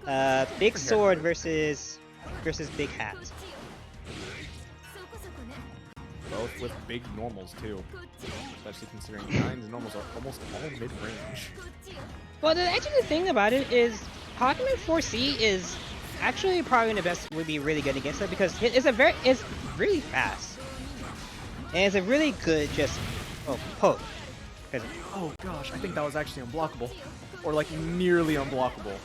Action. Big sword versus big hat. Both with big normals too, especially considering 9's normals are almost all mid-range. Well, actually, the thing about it is, Hakumen 4C is actually probably the best. Would be really good against it because it's really fast, and it's a really good poke. Oh gosh, I think that was actually unblockable, or like nearly unblockable.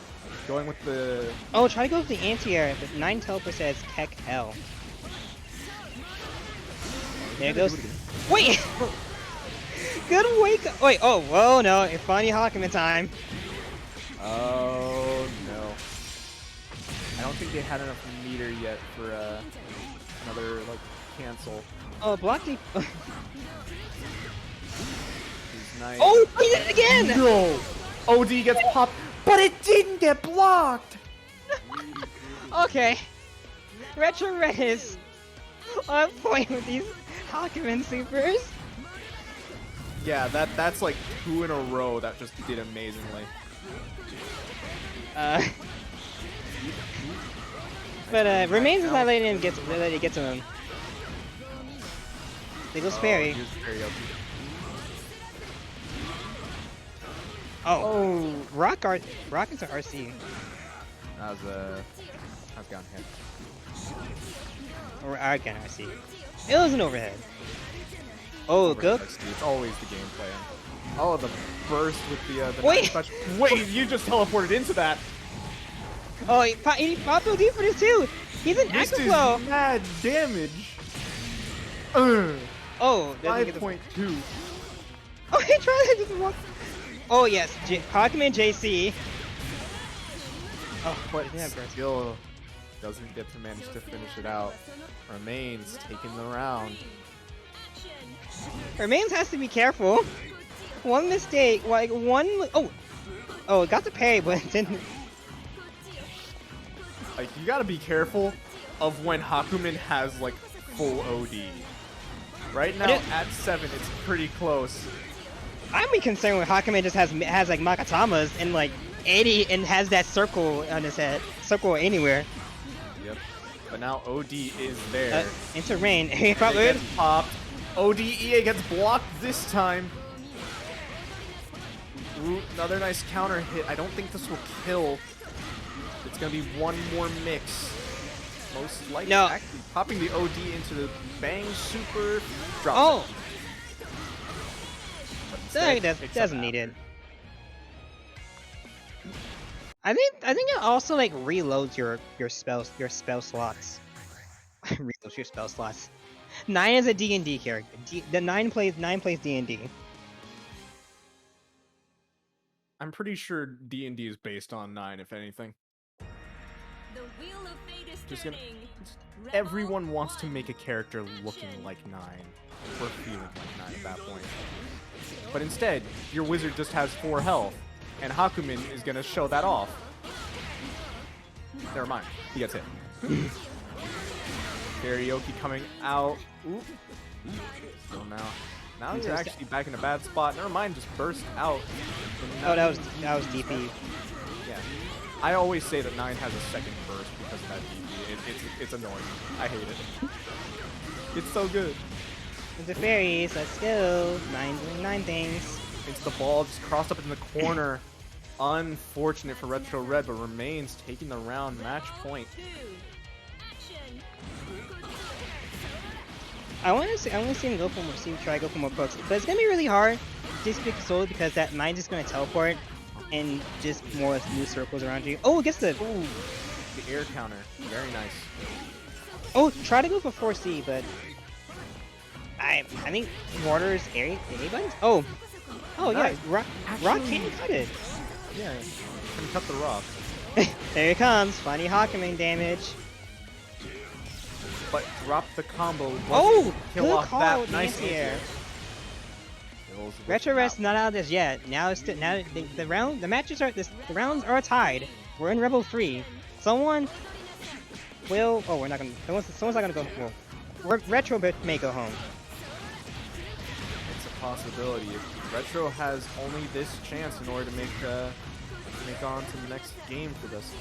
Going with the Try to go with the anti-air. But 9 teleport says Keck L. There it goes. Wait! Good wake up! Wait, whoa, no, it's funny Hakumen time. Oh no. I don't think they had enough meter yet for another like cancel. Oh, block the. He's nice. Oh, he did it again! No! OD gets popped, but it didn't get blocked! Okay. RetroRed is on point with these Hakumen supers. Yeah, that's like 2 in a row that just did amazingly. But Remains is not letting it get to him. There goes Fairy. Here's Fairy up. Oh, Rock into RC. That was gone ahead. Or Arcan RC. It was an overhead. Oh, good. It's always the game plan. Oh, the burst with the Wait! touch. Wait, you just teleported into that. Oh, he popped OD for this too. He's an This active is flow. mad damage. Oh, doesn't get the 5.2. Oh, he tried to just walk. Oh yes, Hakumen JC. Oh, But didn't have burst. still doesn't get to manage to finish it out. Remains taking the round. Remains has to be careful. One mistake, like one. Oh, it got the parry, but it didn't. Like, you gotta be careful of when Hakumen has like full OD. Right now at 7, it's pretty close. I'm concerned when Hakumen just has like Makatamas and like 80 and has that circle on his head, circle anywhere. Yep. But now OD is there. Into rain. He It probably gets popped. ODEA gets blocked this time. Ooh, another nice counter hit. I don't think this will kill. It's gonna be one more mix. Most likely. No. Actually, popping the OD into the Bang Super. Drop Oh. it. But instead, That picks doesn't up need it. after. I think it also like reloads your spell slots. Reloads your spell slots. 9 is a D&D character. The 9 plays D&D. I'm pretty sure D&D is based on 9, if anything. The Wheel of Fate is Just gonna- turning. Everyone wants to make a character looking like 9, or feeling like 9 at that point. But instead, your wizard just has 4 health, and Hakumen is gonna show that off. Never mind, he gets hit. Karaoke coming out. Oop. So now you're actually back in a bad spot. Never mind, just burst out. Oh, that was DP. Yeah. I always say that 9 has a second burst because of that DP. It's annoying. I hate it. It's so good. The fairies, let's go. 9 doing 9 things. It's the ball just crossed up in the corner. Unfortunate for RetroRed, but Remains taking the round match point. I want to see him go for more. Try to go for more pokes, but it's gonna be really hard just solely because that mine's just gonna teleport and just more new circles around you. Oh, it gets the. Ooh, the air counter. Very nice. Oh, try to go for 4C, but I think water is A buttons. Oh, yeah, rock can cut it. Yeah, can cut the rock. There it comes, funny Hakumen damage. But drop the combo. Oh, kill good off call that with nice anti-air. Kills with RetroRed's that. not out of this yet. Now it's the rounds are tied. We're in Rebel 3. Someone will. Oh, we're not gonna. Someone's not gonna go. Well, Retro may go home. It's a possibility. If Retro has only this chance in order to make on to the next game for this.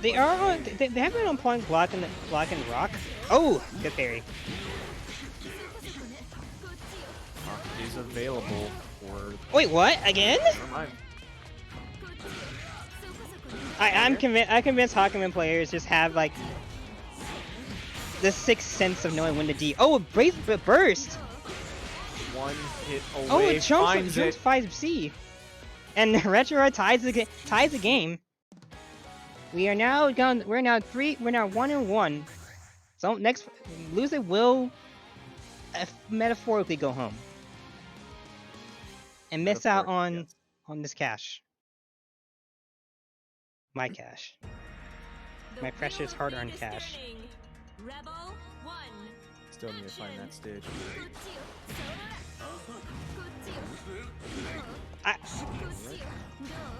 They are on. They have been on point block and rock. Oh, good parry. Rock is available for. Wait, what? Again? Never mind. I'm convinced Hakumen players just have like the sixth sense of knowing when to D. Oh, a burst. One hit away. Oh, it finds jumps it. 5C, and RetroRed ties the game. We are now down. We're now 1-1. So next loser will metaphorically go home and miss out on this cash. My cash. My precious hard-earned cash. Rebel 1. Still need to find that stage.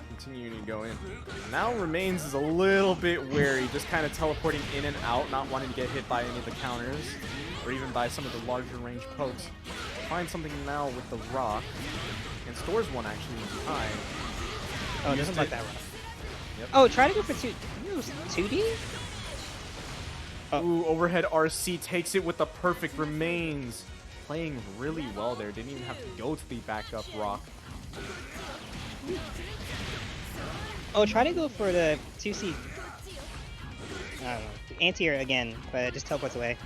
Continuing to go in. Now Remains is a little bit wary, just kind of teleporting in and out, not wanting to get hit by any of the counters, or even by some of the larger range pokes. Find something now with the rock, and stores one actually behind. Oh, it doesn't like that rock. Yep. Oh, try to go for 2D? Oh. Ooh, overhead RC takes it with the perfect Remains. Playing really well there, didn't even have to go to the backup rock. Oh, try to go for the 2C. I don't know. Anti-air again, but it just teleports away.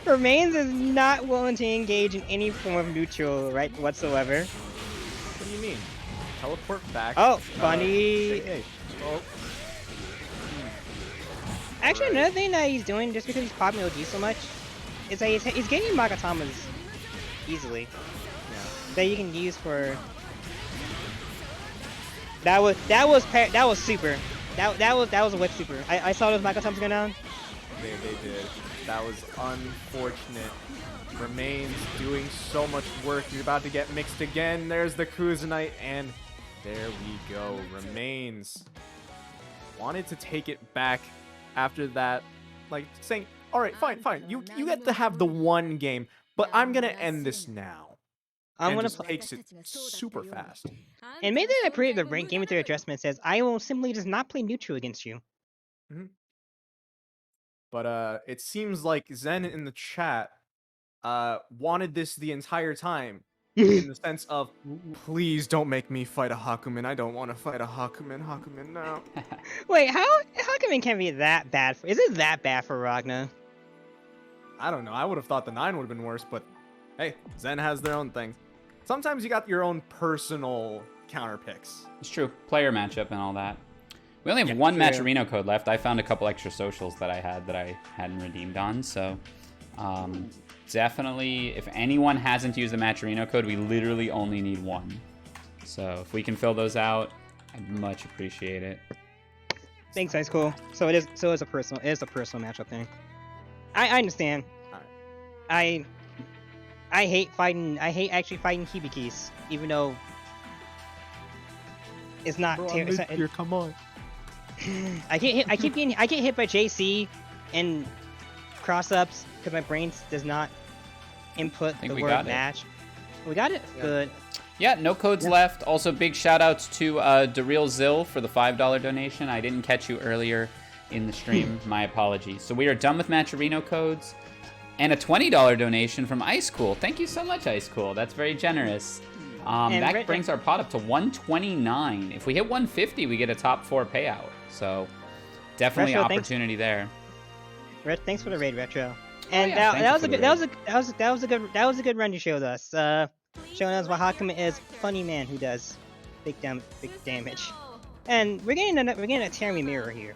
Remains is not willing to engage in any form of neutral right whatsoever. What do you mean? Teleport back. Oh, funny. Hey. Oh. Actually, another thing that he's doing, just because he's popping OG so much, is that he's getting Makotamas easily. Yeah. That you can use for. That was super. That was a whip super. I saw those Makotamas go down. They did. That was unfortunate. Remains doing so much work. You're about to get mixed again. There's the Kusanite, and there we go. Remains wanted to take it back after that, like saying, "All right, fine. You get to have the one game, but I'm gonna end this now." I'm gonna just takes it super fast. And maybe I put the rank game theory adjustment says I will simply just not play neutral against you. Mm-hmm. But it seems like Zen in the chat wanted this the entire time. In the sense of, please don't make me fight a Hakumen. I don't want to fight a Hakumen. Hakumen, no. Wait, how Hakumen can be that bad? Is it that bad for Ragna? I don't know. I would have thought the 9 would have been worse, but hey, Zen has their own thing. Sometimes you got your own personal counter picks. It's true. Player matchup and all that. We only have one Matcherino code left. I found a couple extra socials that I hadn't redeemed on, so definitely, if anyone hasn't used the Matcherino code, we literally only need one. So if we can fill those out, I'd much appreciate it. Thanks, that's cool. So it is a personal matchup thing. I understand. Alright. I hate actually fighting Hibikis, even though it's not. Come on. I get hit by JC and cross-ups because my brain does not input the word match. We got it? Yeah. Good. Yeah, no codes left. Also, big shout-outs to Daryl Zill for the $5 donation. I didn't catch you earlier in the stream. My apologies. So we are done with Matcherino codes. And a $20 donation from Ice Cool. Thank you so much, Ice Cool. That's very generous. That brings our pot up to 129. If we hit 150, we get a top 4 payout. So definitely opportunity there. Thanks for the raid, Retro. And yeah, thank you that was for a the good that was a good run you showed us. Showing us what Hakumen is, funny man who does big damage. And we're getting a Terumi mirror here,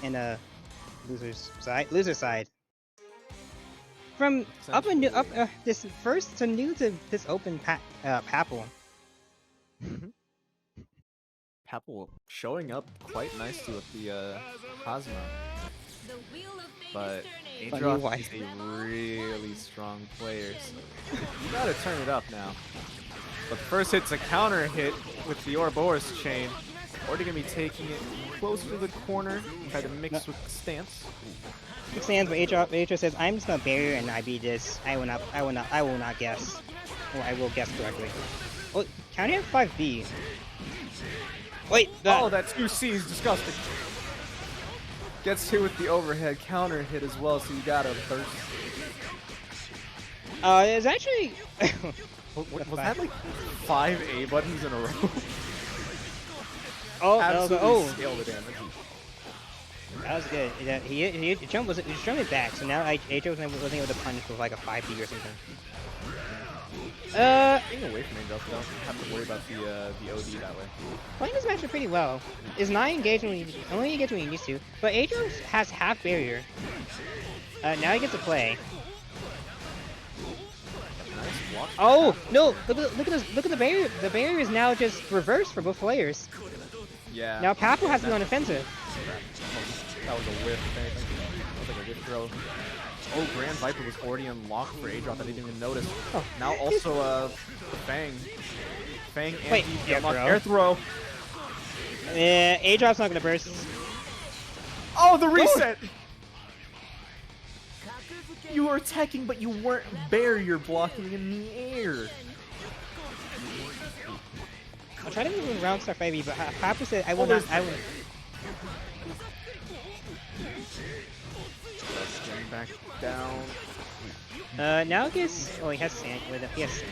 in loser side. From this first to new to this open Papel. Papel showing up quite nicely with the Hazama. But Adroth is a really strong player, so you gotta turn it up now. But the first hit's a counter hit with the Ouroboros chain. Already gonna be taking it closer to the corner, try to mix with the stance. Stands, but Adroth says, "I'm just gonna barrier and I beat this. I will not guess. Or I will guess correctly." Oh, counter hit 5B. Wait, oh, that 2C is disgusting. Gets hit with the overhead counter hit as well, so you gotta burst. It's actually... was that like 5 A buttons in a row? Oh, absolutely scale the damage. That was good. He jumped was jumping back, so now Adroth wasn't able to punish with like a 5B or something. Getting away from Adroth, you don't have to worry about the OD that way. Playing this matchup pretty well. Is not engaging when only engaged when he needs to, but Adroth has half barrier. Now he gets to play. Nice block. Oh no! Look at this! Look at the barrier. The barrier is now just reversed for both players. Yeah. Now Papel has to be on offensive. That was a whiff. That was like a whiff throw. Oh, Grand Viper was already unlocked for Adroth. I didn't even notice. Oh. Now also Fang. Fang and Wait, DP unlocked. Air throw. Adroth's not gonna burst. Oh, the reset! You were attacking, but you weren't barrier blocking in the air. I'll try to move around Star 5e, but Papel said I will not. I will. Getting back down. Now he gets. Oh, he has sand with him. He has sand.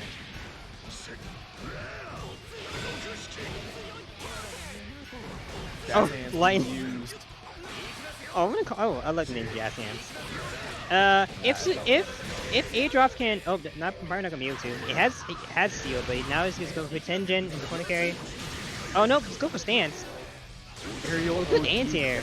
Jazz Oh, hands line. used. Oh, I'm gonna call. Oh, I like the name Jazz Hands. If Adroth can. Oh, probably not gonna be able to. It has seal, but now he's just going for Tenjin and the corner carry. Oh no, let's go for stance. Good anti-air.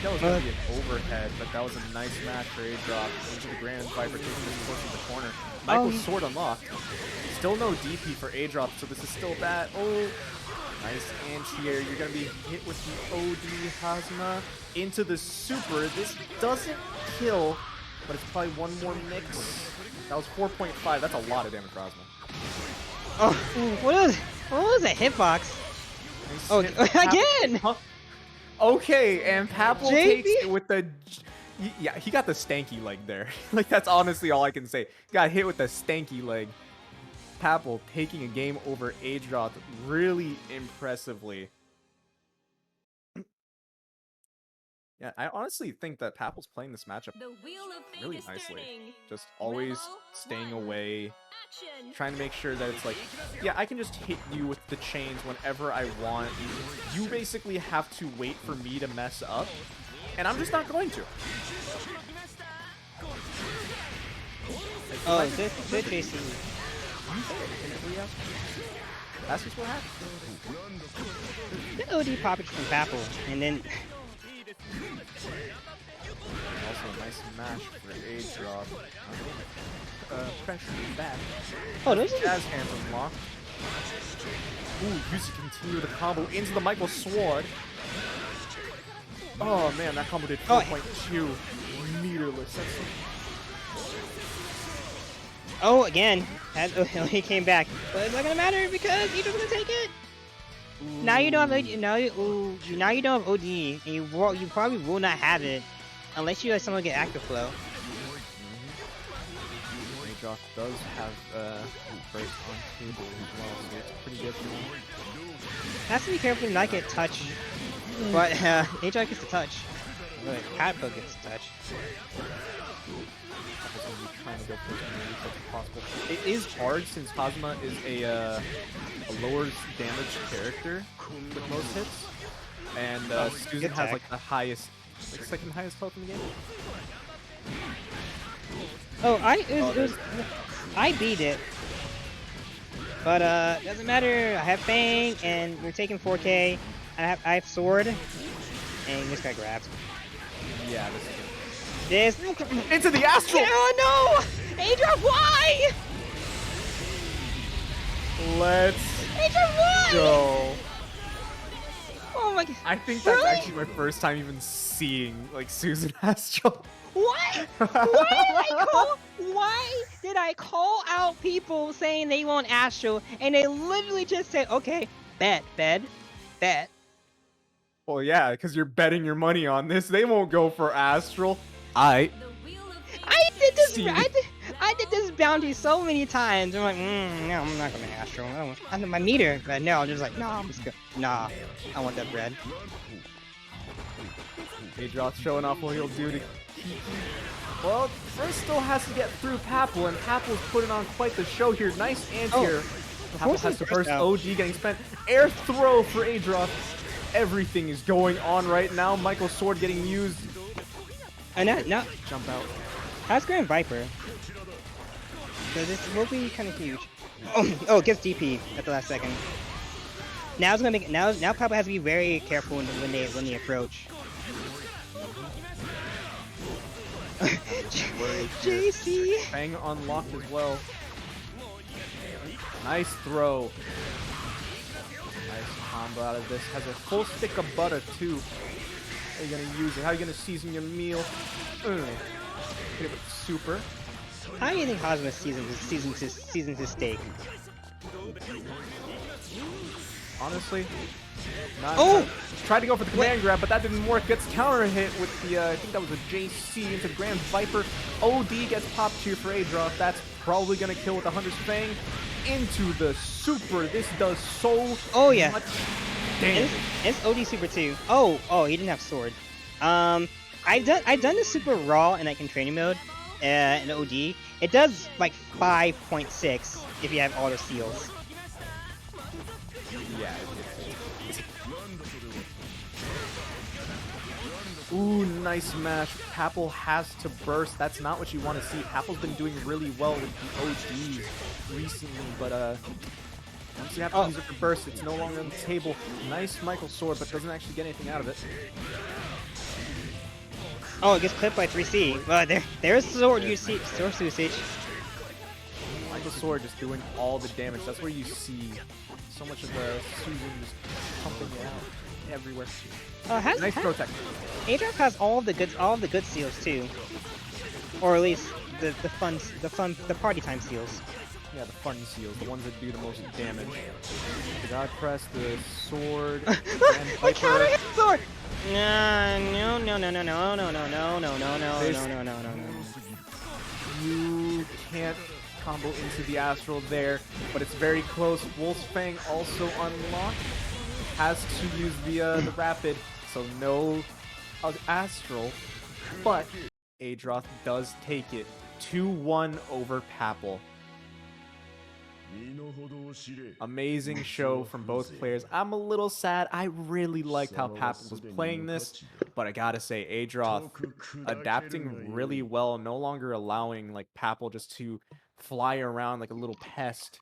That was going to be an overhead, but that was a nice match for Adroth. Into the Grand Viper, taking this close to the corner. Michael's sword unlocked. Still no DP for Adroth, so this is still bad. Oh, nice anti-air. You're going to be hit with the OD Hazama into the super. This doesn't kill, but it's probably one more mix. That was 4.5. That's a lot of damage for Hazama. Oh, what was that hitbox? Nice Oh, hit. again! Huh? Okay, and Papel JB? takes it with the... Yeah, he got the stanky leg there. Like, that's honestly all I can say. Got hit with the stanky leg. Papel taking a game over Adroth really impressively. Yeah, I honestly think that Papel's playing this matchup really nicely. Just always staying away, trying to make sure that it's like, yeah, I can just hit you with the chains whenever I want. You basically have to wait for me to mess up, and I'm just not going to. Oh, good JC. That's just what happened. Good OD poppage from Papel, and then... Also a nice match for Adroth. Pressure back. Oh, those are Jazz hands unlocked. Ooh, Yuzi continue the combo into the Michael Sword. Oh man, that combo did 4.2 meterless. Oh, again. He came back. But it's not gonna matter because Adroth's gonna take it. Ooh. Now you don't have now you don't have OD, and you probably will not have it unless you let someone get active flow. Adroth does have burst on table as well, so it's pretty good for him. Has to be careful to not get touch, but Adroth gets to touch. But Papel gets to touch. Trying to go for as many as possible. It is hard since Hazama is a lower damage character with most hits. And Susan good has tech. like the highest, like second highest health in the game. Oh, I beat it. But doesn't matter. I have Fang, and we're taking 4K. I have sword, and this guy grabs. Yeah, this into the astral. Oh no! Adroth, why? Let's Adroth, why? go. Oh my god. I think that's Really? actually my first time even seeing like Susan Astral. What? Why did I call out people saying they want Astral, and they literally just said, okay, bet. Well, yeah, because you're betting your money on this. They won't go for Astral. I The wheel of fate I did this. See. I did this bounty so many times. I'm like, no, I'm not gonna Astral. I know my meter, but no, I'm just like, nah, I'm just gonna, nah, I want that bread. Adroth showing off what he'll do to well, first still has to get through Papel, and Papel's putting on quite the show here. Nice anti-air. Papel has the first OG getting spent. Air throw for Adroth. Everything is going on right now. Michael's sword getting used. And now, Jump out. how's Grand Viper? So this will be kind of huge. Oh, it gets DP at the last second. Now it's gonna be, now Papa has to be very careful when they approach. JC. Fang unlocked as well. Nice throw. Nice combo out of this. Has a full stick of butter too. How are you gonna use it? How are you gonna season your meal? Hit it with super. How do you think Hazama seasons his steak? Honestly, not. Oh! Tried to go for the command grab, but that didn't work. Gets counter hit with the, I think that was a JC into Grand Viper. OD gets popped here for Adroth. That's probably gonna kill with the Hunter's Fang. Into the super. This does so much damage. It's OD super too. Oh, he didn't have sword. I've done the super raw in like in training mode, in OD. It does like 5.6 if you have all the seals. Yeah. Ooh, nice smash. Papel has to burst. That's not what you want to see. Papel's been doing really well with the ODs recently, but once you have to use it for burst, it's no longer on the table. Nice Michael sword, but doesn't actually get anything out of it. Oh, it gets clipped by 3C. There's sword usage. Sword usage. Michael sword just doing all the damage. That's where you see so much of the Susan just pumping it out everywhere. Nice throw tech. Adroth has all the good seals too, or at least the party time seals. Yeah, the fun seals, the ones that do the most damage. The God Press, the sword, and The counter Viper. hit sword. No. You can't combo into the Astral there, but it's very close. Wolf's Fang also unlocked. Has to use the Rapid, so no Astral, but Adroth does take it 2-1 over Papel. Amazing show from both players. I'm a little sad. I really liked how Papel was playing this, but I gotta say, Adroth adapting really well, no longer allowing like Papel just to fly around like a little pest.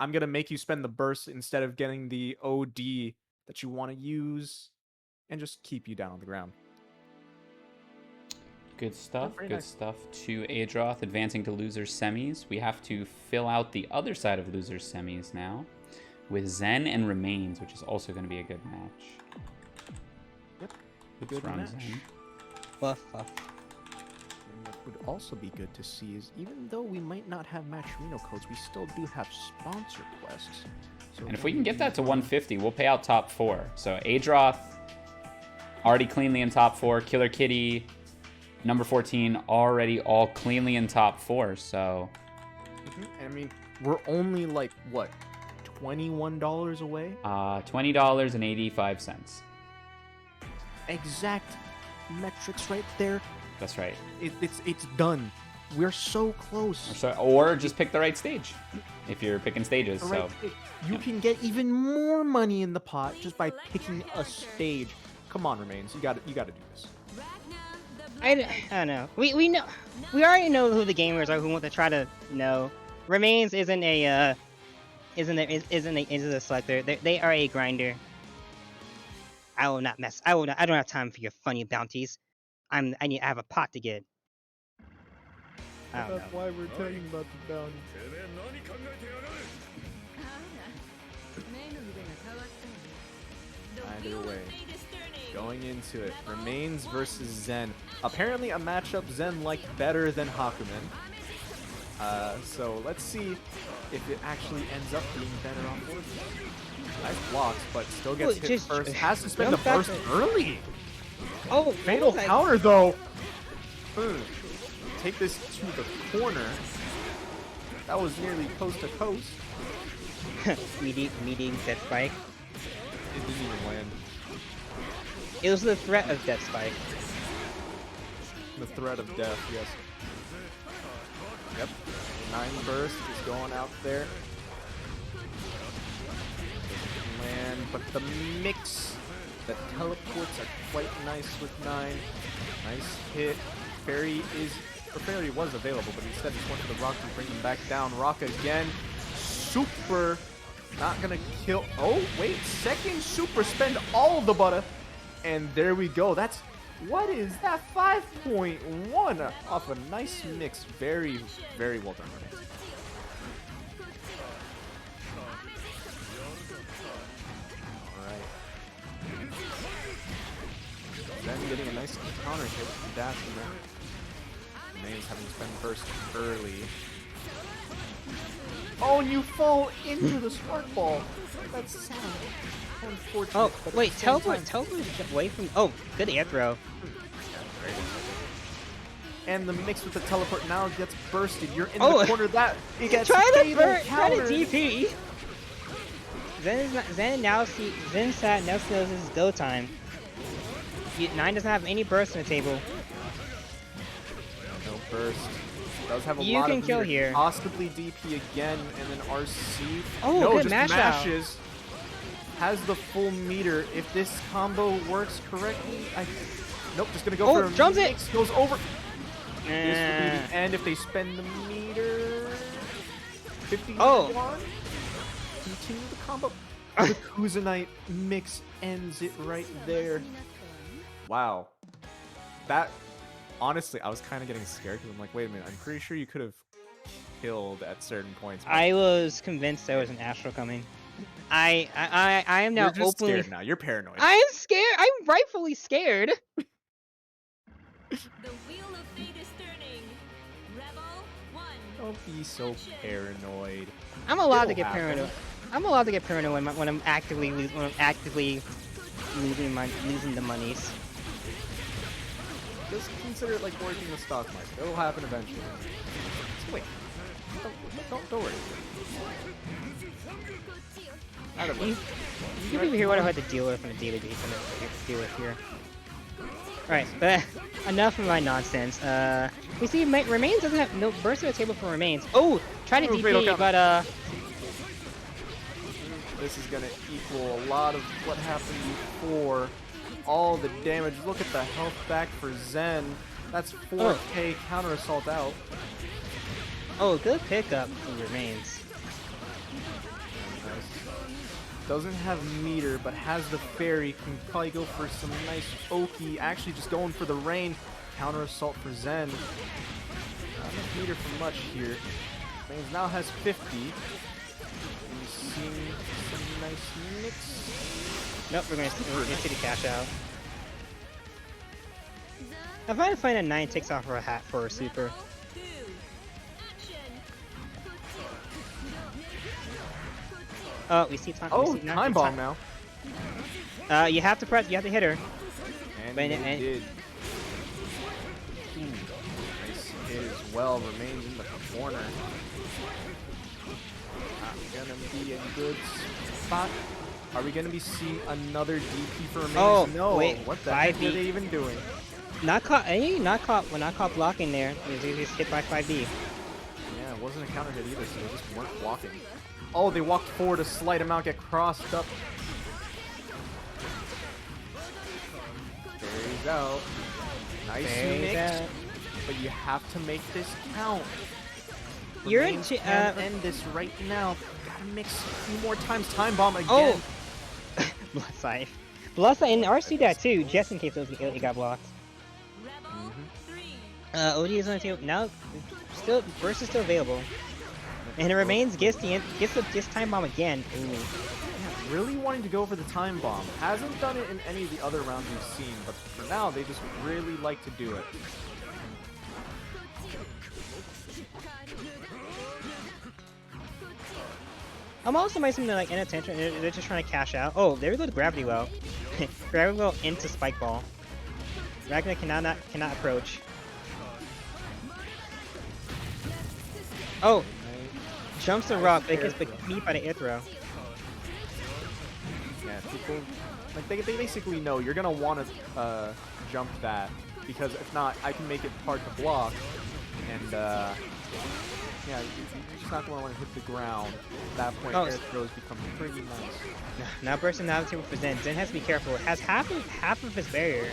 I'm gonna make you spend the burst instead of getting the OD that you want to use, and just keep you down on the ground. Good stuff. Very Good nice. stuff to Adroth advancing to losers semis. We have to fill out the other side of losers semis now with Zen and Remains, which is also going to be a good match. Yep. Oops, Good wrong match. Zen. Fluff. And what would also be good to see is, even though we might not have Matcherino codes, we still do have sponsor quests. So And if we can get that to 150, we'll pay out top 4. So Adroth already cleanly in top 4. Killer Kitty, number 14, already all cleanly in top 4. So I mean, we're only like, what, $21 away? $20.85. Exact metrics right there. That's right. It's done. We're so close. Or just pick the right stage if you're picking stages. You can get even more money in the pot just by picking a stage. Come on, Remains. You got to do this. I don't know. We know. We already know who the gamers are who want to try to know. Remains isn't a selector. They are a grinder. I will not mess. I don't have time for your funny bounties. I have a pot to get. I don't know. That's why we're telling about the bounty. Either way, going into it, Remains versus Zen. Apparently a matchup Zen liked better than Hakumen. So let's see if it actually ends up being better on board. Nice blocks, but still gets hit first. Has to spend the burst early. Oh, fatal counter though. Take this to the corner. That was nearly coast to coast. meeting Death Spike. It didn't even land. It was the threat of Death Spike. The threat of death, yes. Yep. 9 burst is going out there. Land, but the mix, the teleports are quite nice with 9. Nice hit. Fairy was available, but instead just went for the rock to bring him back down. Rock again. Super. Not gonna kill. Oh, wait. Second super. Spend all of the butter. And there we go. What is that? 5.1 off a nice mix. Very, very well done. Alright. Then getting a nice counter hit with the dash in there. Remains having to spend burst early. Oh, and you fall into the spark ball. That's sad. Unfortunate. Oh, wait, teleport away from. Oh, good air throw. And the mix with the teleport now gets bursted. You're in the corner. That it gets try to DP. Zen now knows it's go time. 9 doesn't have any burst on the table. No burst. Does have a you lot can of kill meter. here. Possibly DP again, and then RC. Oh, no, good just mash mashes. Has the full meter. If this combo works correctly, nope. Just gonna go for a drums mix. Goes over. This will be the end if they spend the meter. 50. Continue the combo. The Kuzanite mix ends it right there. Wow. That. Honestly, I was kind of getting scared because I'm like, wait a minute, I'm pretty sure you could have killed at certain points. I was convinced there was an Astro coming. I am now You're just openly scared now. You're paranoid. I am scared. I'm rightfully scared. The wheel of fate is turning. Rebel 1. Don't be so paranoid. I'm allowed to It'll get happen. paranoid. I'm allowed to get paranoid when I'm actively losing the monies. Just consider it like working the stock market. It'll happen eventually. So wait. Don't worry. Either way. You people hear what I had to deal with on a daily basis. Deal with here. Alright, but enough of my nonsense. We see Remains doesn't have no burst on the table for Remains. Oh, try to DP, but this is gonna equal a lot of what happened before. All the damage. Look at the health back for Zen. That's 4k counter assault out. Oh, good pickup from Remains. Nice. Doesn't have meter, but has the fairy. Can probably go for some nice Oki. Actually, just going for the rain. Counter assault for Zen. Not enough meter for much here. Remains now has 50. And seeing some nice mix. Nope, we're gonna see the cash out. I find it funny that 9 takes off her hat for a super. Oh, we see time. Oh, time bomb now. You have to hit her. And they did. Nice hit as well. Remains in the corner. Not gonna be a good spot. Are we gonna be seeing another DP for Remains? Oh, no. wait, What the heck are 5 they even doing? Not caught. Hey, not caught. Well, not caught blocking there. He was just hit by 5B. Yeah, it wasn't a counter hit either, so they just weren't blocking. Oh, they walked forward a slight amount, get crossed up. There you go. Nice mix. But you have to make this count. You're in. End this right now. Gotta mix a few more times. Time bomb again. Oh! Bloodsight. Bloodsight, and RC that too, just in case it got blocked. OD is on the table. Now, still, burst is still available. And it remains gets time bomb again. Ooh. Yeah, really wanting to go for the time bomb. Hasn't done it in any of the other rounds we've seen, but for now, they just really like to do it. I'm also might seem to like inattention. They're just trying to cash out. Oh, there we go to Gravity Well. Gravity Well into Spike Ball. Ragna cannot approach. Oh, jumps the rock, but it gets beat by the air throw. Yeah, people like they basically know you're gonna want to jump that, because if not, I can make it hard to block, and yeah, you're just not gonna want to hit the ground. At that point, air throws become pretty nice. Now bursting the table for Zen. Zen has to be careful. It has half of his barrier.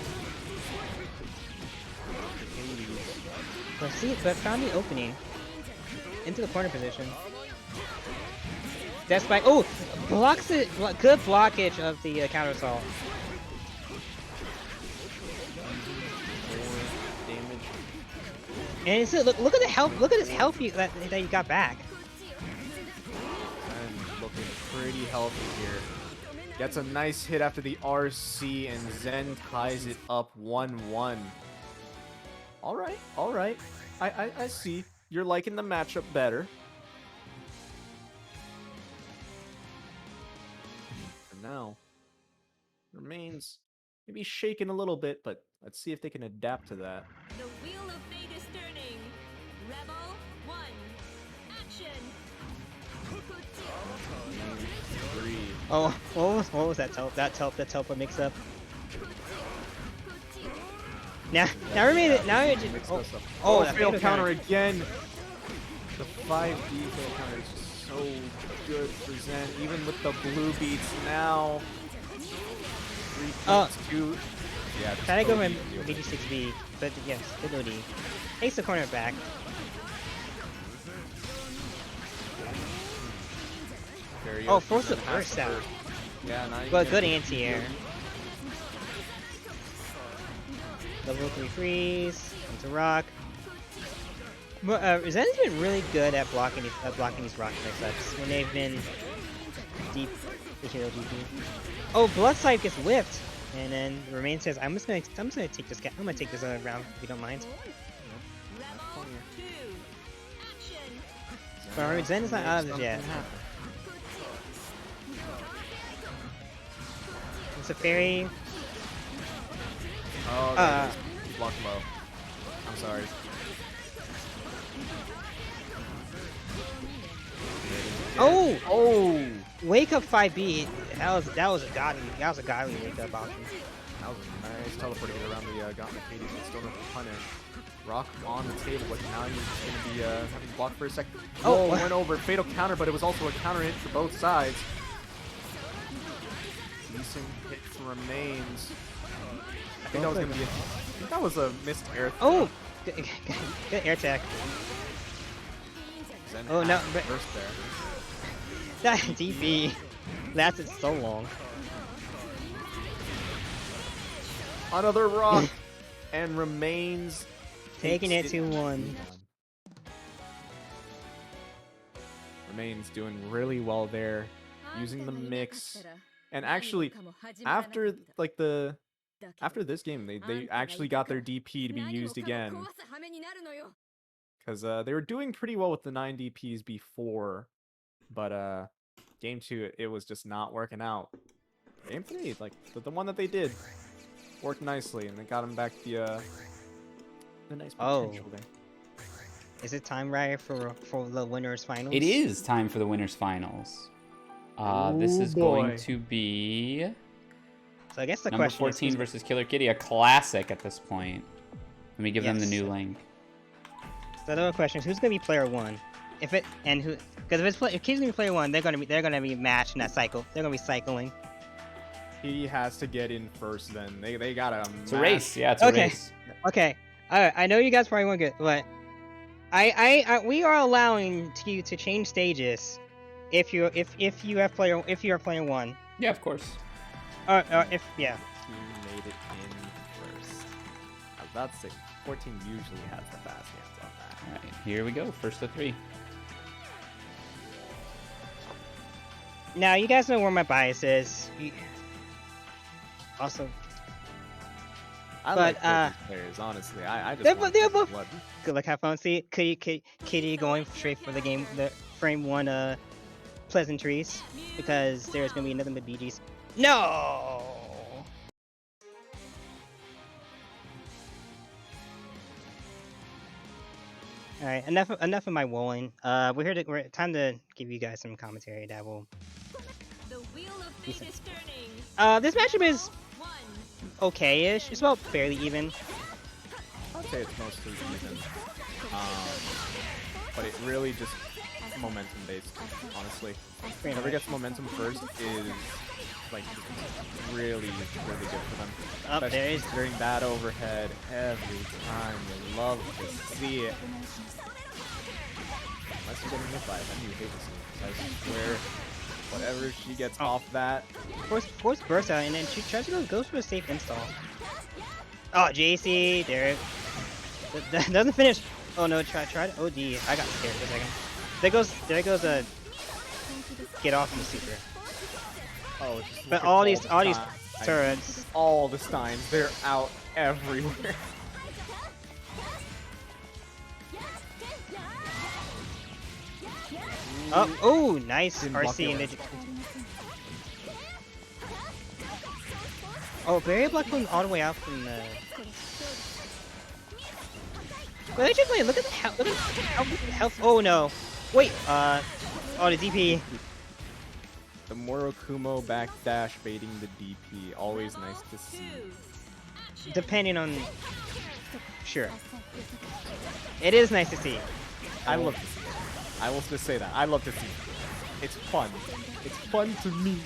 But found the opening into the corner position. That spike. Oh, blocks it. Good blockage of the counter assault. And it's, look at the health. Look at his health that you got back. And looking pretty healthy here. Gets a nice hit after the RC, and Zen ties it up 1-1. All right, all right. I see. You're liking the matchup better. For now, remains maybe shaken a little bit, but let's see if they can adapt to that. The wheel of fate is turning. Rebel 1. Action. Three. Oh, what was that telp? That telp mix up. Now remain it. Now you're just. Oh, that fail counter again. The 5D fail counter is just so good for Zen, even with the blue beats now. 3.2. Yeah, try to go for BG6B, but yes, good OD. Takes the corner back. Oh, force the burst out. Yeah, but good anti-air. Level 3 freeze into rock. Zen's been really good at blocking these rock mix-ups when they've been deep. Oh, Bloodsight gets whipped, and then Remain says, "I'm just gonna take this guy. I'm gonna take this other round if you don't mind." But Zen is not out of this yet. It's a fairy. Oh, block low. I'm sorry. Oh! Oh! Wake up 5B. That was a godly wake up option. That was a nice teleport to get around the Gauntlet Hades, but still enough to punish. Rock on the table, but now he's gonna be having blocked for a second. Oh, went over. Fatal counter, but it was also a counter hit for both sides. Decent hit for Remains. I think that was gonna be I think that was a missed air. Oh! Good air tech. Oh no, but first there. That DP lasted so long. Another rock and Remains taking it 2-1. Remains doing really well there, using the mix. And actually, after this game, they actually got their DP to be used again. Because they were doing pretty well with the 9 DPs before, but game 2 it was just not working out. Game 3, like the one that they did, worked nicely, and they got him back the nice potential there. Is it time, right, for the winners finals? It is time for the winners finals. This is going to be so I guess the number question 14 is versus Killer Kitty, a classic at this point. Let me give them the Yes. new link. So the other question is, who's gonna be player 1? If it and who? Because if Kitty's gonna be player 1, they're gonna be matched in that cycle. They're gonna be cycling. He has to get in first. Then they gotta. It's a race. Yeah, it's a Okay. race. Okay. Alright, I know you guys probably won't get, but we are allowing you to change stages if you are player 1. Yeah, of course. Or if yeah. He made it in first. I was about to say 14 usually has the fast hands on that. All right, here we go. First of 3. Now you guys know where my bias is. Also, I But, like both these players, honestly. I just they're want they're to both- blood. good luck, have fun. See, Kitty going straight for the frame 1 pleasantries because there's gonna be nothing but BGs. No. All right, enough of my wooling. We're time to give you guys some commentary that will. The wheel of fate is turning. This matchup is 1. okay-ish. It's about fairly even. I'd say it's mostly even. But it really just momentum based, honestly. Pretty Whoever much. gets momentum first is like really, really good for them. Oh, there Especially is. during that overhead every time. You love to see it. Unless you're getting hit by it, then you hate to see it. I swear, whatever she gets off that, Force burst out, and then she tries to go for a safe install. Oh, JC, there. That doesn't finish. Oh no, try to OD. I got scared for a second. There goes a get off from the super. oh, just But look at all these times. turrets. All the steins, they're out everywhere. Oh, nice Didn't block RC. it. And oh, Barrier Block going all the way out from the. But actually, look at the health. Look at the health. Oh no. Wait. Oh, the DP. The Morokumo backdash baiting the DP, always nice to see. Depending on. Sure. It is nice to see. I love to see it. I will just say that. I love to see it. It's fun. It's fun to me.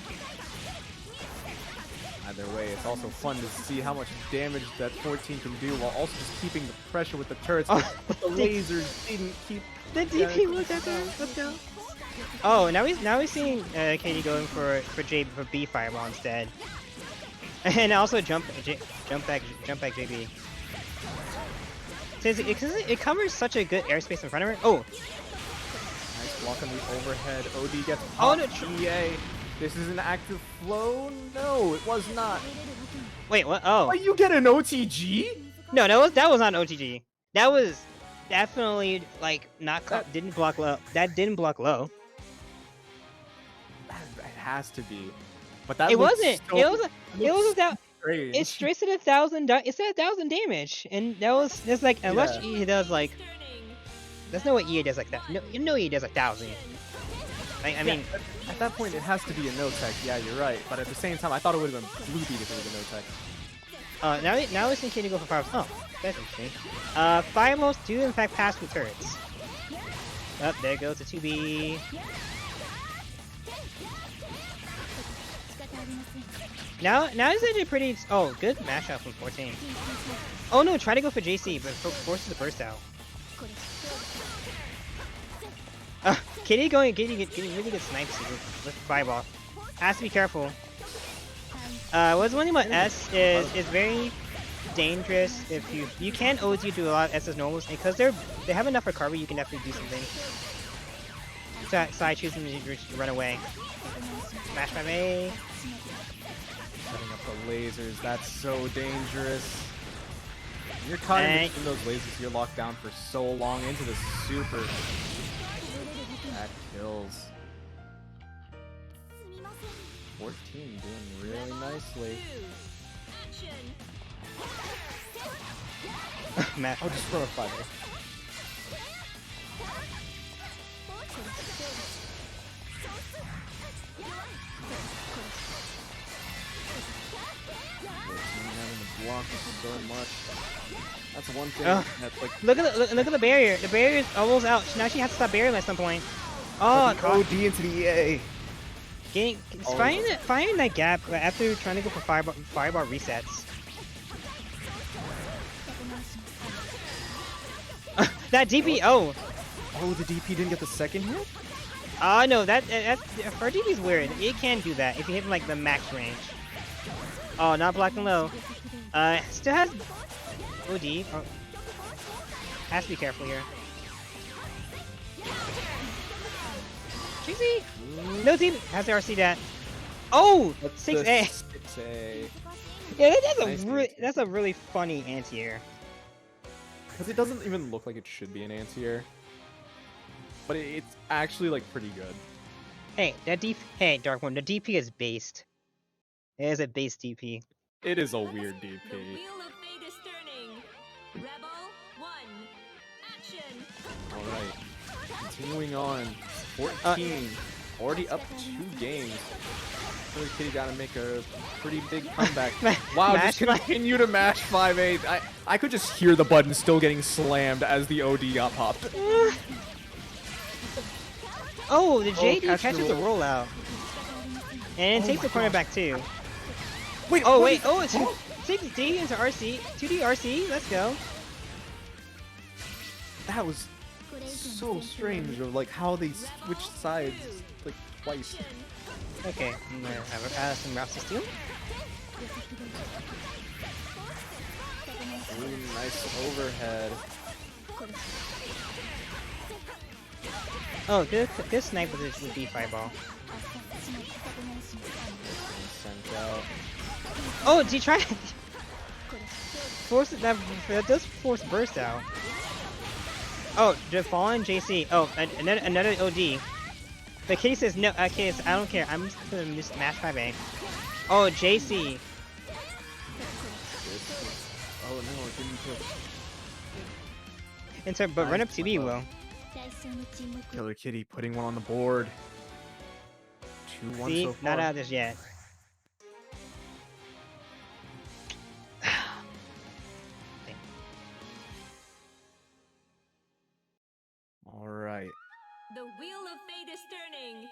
Either way, it's also fun to see how much damage that 14 can do while also just keeping the pressure with the turrets. Oh, But the lasers didn't keep. The DP was at there. Let's go. Oh, now he's seeing Katie going for B fireball instead, and also jump back JB. Since it covers such a good airspace in front of her. Oh, Nice block on the overhead. OD gets Oh, popped. no, EA. This is an active flow? No, it was not. wait, what? Oh, Oh, you get an OTG? no, that was not an OTG. That was definitely like not didn't block low. That didn't block low. It has to be. But that It looks wasn't. so- It was that. strange. It's straight to 1,000. It's at 1,000 damage, and that was just like unless Yeah. he does like. That's not what EA does like that. No, you know EA does 1,000. I mean, at that point, it has to be a no-tech. Yeah, you're right. But at the same time, I thought it would have been blue beat if it was a no-tech. now it's thinking to go for fireballs. Oh, that's interesting. Fireballs do in fact pass through turrets. Oh, there goes the 2B. Now it's actually pretty. Oh, good mashup from 14. Oh no, try to go for JC, but forces the burst out. Kitty getting really good snipes with fireball. Has to be careful. What's one thing about S is very dangerous if you can OD do a lot of S's normals because they have enough recovery. You can definitely do something. So I choose them to run away. Smash my A. Setting up the lasers, that's so dangerous. You're caught in between those lasers, you're locked down for so long into the super. That kills. 14 doing really nicely. Mash. Oh, just throw a 5. Having the block so much. That's one thing Ugh. that's like Look at the barrier. The barrier is almost out. Now she has to stop barrier at some point. Oh, OD into the EA. Finding that gap after trying to go for fireball resets. That DP. Oh, the DP didn't get the second hit? no, that's her DP is weird. It can do that if you hit like the max range. Oh, not blocking low. Still has OD. Oh. Has to be careful here. GC! No team has the RC that. Oh! 6A! 6A. Yeah, Nice that's a really funny anti-air. Because it doesn't even look like it should be an anti-air. But it's actually like pretty good. Hey, hey, Dark One, the DP is based. It is a base DP. It is a weird DP. The wheel of fate is turning. Rebel 1. Action. Alright. Continuing on. 14. Already up 2 games. Really Kitty gotta make a pretty big comeback. Wow, just continue to mash 5-8. I could just hear the button still getting slammed as the OD got popped. Oh, the JD catches the roll. rollout. And it takes the corner back too. Wait, Oh, wait, oh, it's 6D into RC. 2D RC, let's go. That was so strange of like how they switched sides like twice. Okay, I'm gonna have some routes to steal. Ooh, nice overhead. Oh, this snipe would be fireball. Sent out. Oh, did you try? Force that does force burst out. Oh, the fallen JC. Oh, another OD. The Kitty says no. Okay, I don't care. I'm just gonna miss match 5A. Oh, JC. Oh no, it didn't put. But run up 2B will. Killer Kitty putting one on the board. 2-1 See, so far. not out of this yet. Alright. The wheel of fate is turning.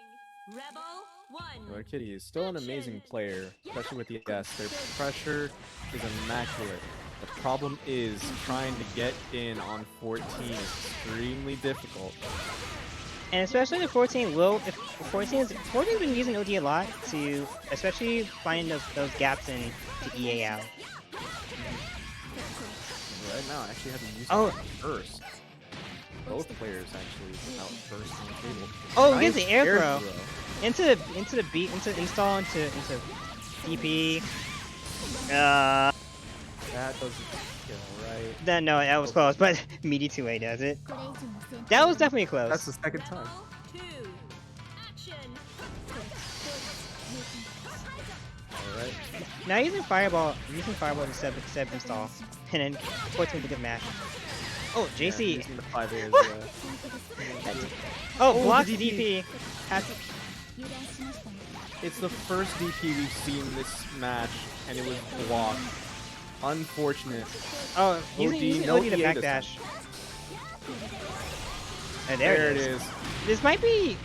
Rebel 1. Killer Kitty is still an amazing player, especially with the S. Their pressure is immaculate. The problem is trying to get in on 14 is extremely difficult. And especially the 14 will, if 14's been using OD a lot to, especially finding those gaps in to EA out. Right now, I actually haven't used Oh. it first. Both players actually without first on the table. Oh, Nice gets the air throw. throw. Into the beat, into install, into DP. That doesn't kill, right? no, that was close, but meaty 2A does it. That was definitely close. That's the second time. 2. Action. Alright. Now using fireball to sub install, and then 14 to get match. Oh, Yeah, JC. using the 5A as Oh, Oh, blocks the DP. It's the first DP we've seen this match, and it was blocked. Unfortunate. Oh, using no OD to EA this backdash. And there it is. This might be.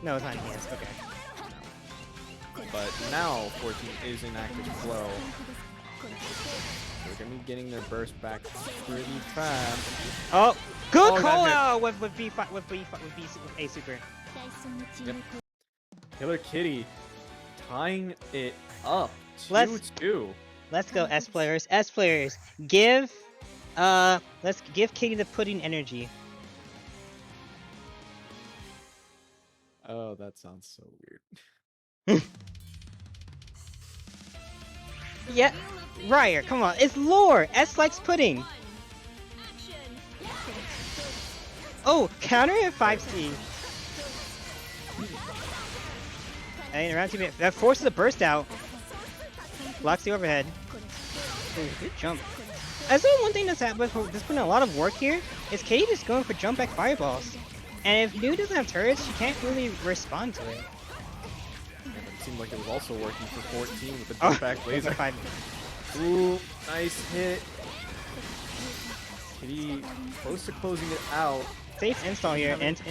No, it's not enhanced. Okay. But now 14 is in active flow. They're gonna be getting their burst back pretty fast. Oh, good Oh, call that hit. out with A super. Yep. Killer Kitty tying it up. Let's- 2-2. Let's go, S players. S players, let's give Kitty the pudding energy. Oh, that sounds so weird. Yeah, Ryer, come on, it's lore. S likes pudding. 1. Action. Oh, counter at 5C. And around 2 minutes. That forces a burst out. Blocks the overhead. Ooh, good jump. That's the one thing that's happened. There's been a lot of work here. Is Katie just going for jump back fireballs? And if New doesn't have turrets, she can't really respond to it. And it seemed like it was also working for 14 with the Oh, jump back laser. Ooh, nice hit. Kitty close to closing it out. Safe install here into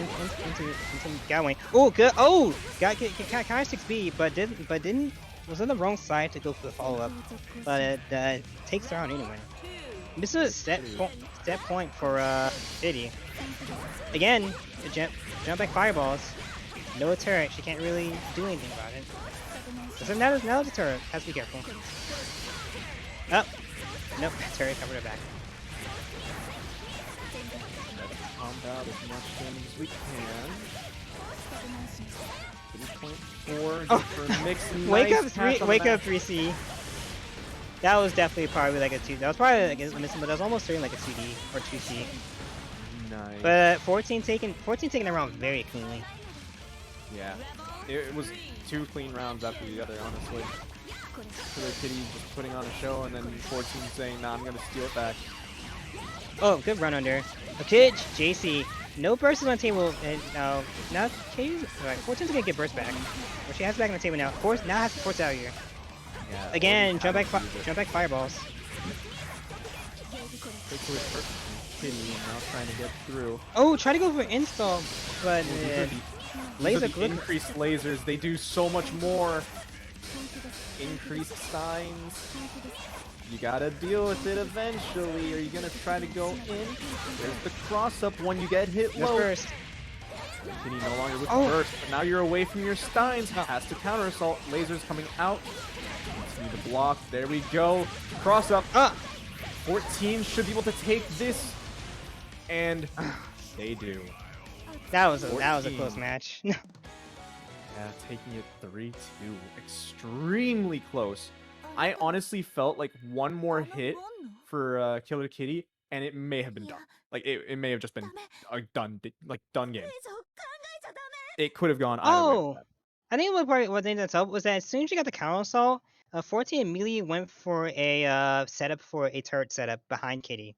going. Oh, good. Oh, got kind of 6B, but didn't was on the wrong side to go for the follow up, but it takes her out anyway. This is a step point for Kitty. Again, the jump back fireballs. No turret. She can't really do anything about it. So now the turret. Has to be careful. Oh, nope. Turret covered her back. Pump out as much damage as we can. 3.4 just for a mix. Wake Nice up 3C. That was definitely probably like a 2. That was probably like a missing, but that was almost certainly like a 2D or 2C. Nice. But 14 taken around very cleanly. Yeah, it was 2 clean rounds after the other, honestly. So the Kitty just putting on a show, and then 14 saying, "Nah, I'm gonna steal it back." Oh, good run under. Okay, JC. No burst is on the table, and now Katie's right. 14's gonna get burst back. Well, she has it back on the table now. Force now has to force out here. Yeah, Again, jump back fireballs. Kitty now trying to get through. Oh, try to go for install, but laser the increased lasers. They do so much more. Increased signs. You gotta deal with it eventually. Are you gonna try to go in? There's the cross up when you get hit low. First. Kitty no longer with burst, but now you're away from your steins. Has to counter assault. Lasers coming out. Need to block. There we go. Cross up. 14 should be able to take this, and they do. That was a close match. Yeah, taking it 3-2. Extremely close. I honestly felt like one more hit for Killer Kitty, and it may have been done. Like it may have just been a done game. It could have gone either way. I think what thing that's up was that as soon as she got the counter assault, 14 immediately went for a setup for a turret setup behind Kitty,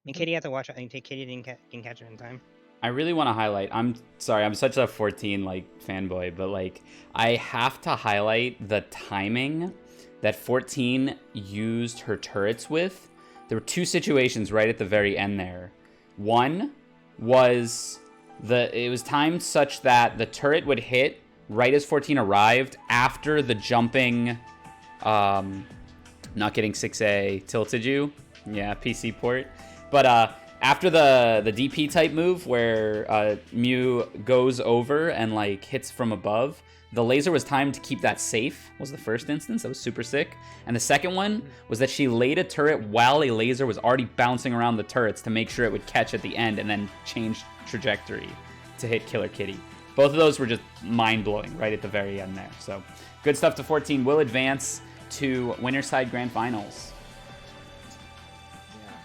and Kitty had to watch out. I think Kitty didn't catch it in time. I really want to highlight, I'm sorry, I'm such a 14 fanboy, but I have to highlight the timing that 14 used her turrets with. There were 2 situations right at the very end there. One was it was timed such that the turret would hit right as 14 arrived after the jumping, not getting 6A tilted you. Yeah, PC port. But after the DP type move where Mew goes over and hits from above, the laser was timed to keep that safe, was the first instance. That was super sick. And the second one was that she laid a turret while a laser was already bouncing around the turrets to make sure it would catch at the end and then change trajectory to hit Killer Kitty. Both of those were just mind-blowing right at the very end there. So good stuff to 14. Will advance to Winner's Side Grand Finals.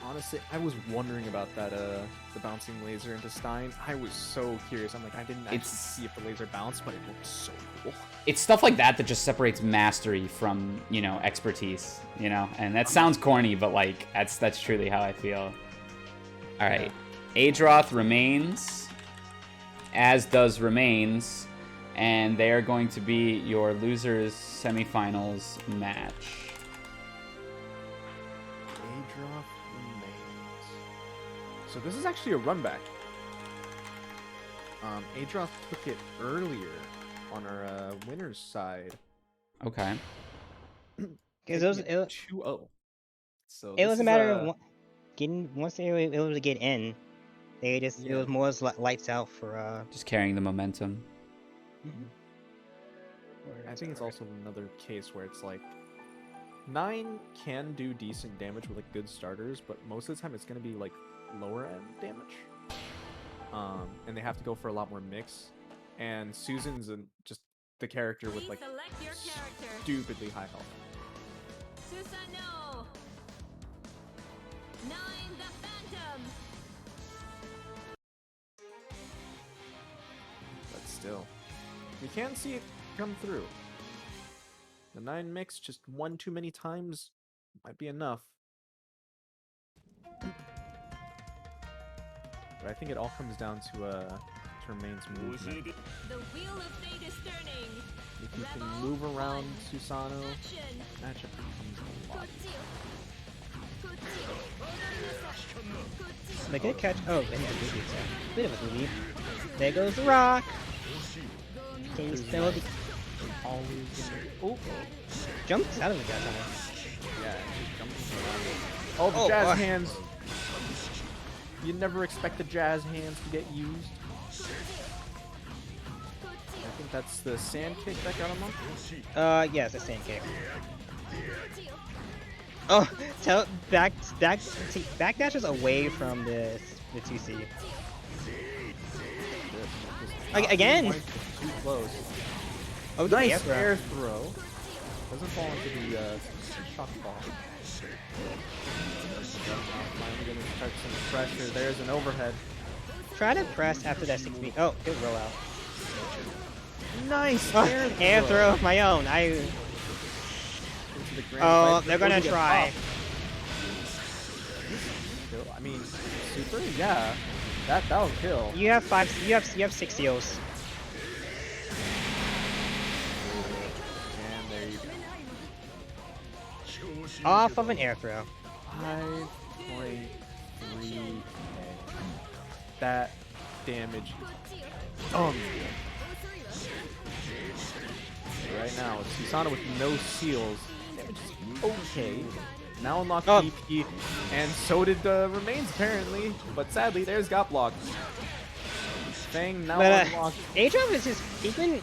Honestly, I was wondering about that, the bouncing laser into Stein. I was so curious. I'm like, I didn't actually see if the laser bounced, but it looked so cool. It's stuff like that that just separates mastery from, expertise, And that sounds corny, but that's truly how I feel. All right. Adroth remains, as does Remains, and they are going to be your losers semifinals match. So this is actually a run back. Adroth took it earlier on our winner's side. Okay. Because it was 2-0. So it was a matter of getting once they were able to get in. They just it was more lights out for just carrying the momentum. I think it's also another case where it's 9 can do decent damage with good starters, but most of the time it's gonna be lower end damage, and they have to go for a lot more mix. And Susan's just the character with stupidly high health. Susanoo. 9 the Phantom. But still, we can see it come through. The 9 mix just one too many times might be enough. But I think it all comes down to Termain's movement. The wheel of fate is turning. You you can move around Susanoo, matchup becomes a lot easier. They good catch. Oh, they need a booby attack. Bit of a booby. There goes the rock. Can you spell the Always. Oh, jumps out of the gun? yeah, just jumping around. Oh, the jazz hands. You never expect the jazz hands to get used. I think that's the sand kick that got him up. Yeah, it's a sand kick. Oh, tell back dashes away from the 2C. Again. Too close. Oh, the Nice air throw. Doesn't fall into the shock ball. Finally gonna start some pressure. There's an overhead. Try to press after that 6B. Oh, good roll out. Nice Air throw of my own. Oh, they're gonna try. I mean, super. Yeah, that'll kill. You have 5. You have 6 seals. And there you go. Off of an air throw. 5.3k. That damage is right now, Susanoo with no seals. Damage is okay. Now unlocked DP, and so did the remains apparently. But sadly, there's got blocked. Fang now unlocked. Adroth is just even.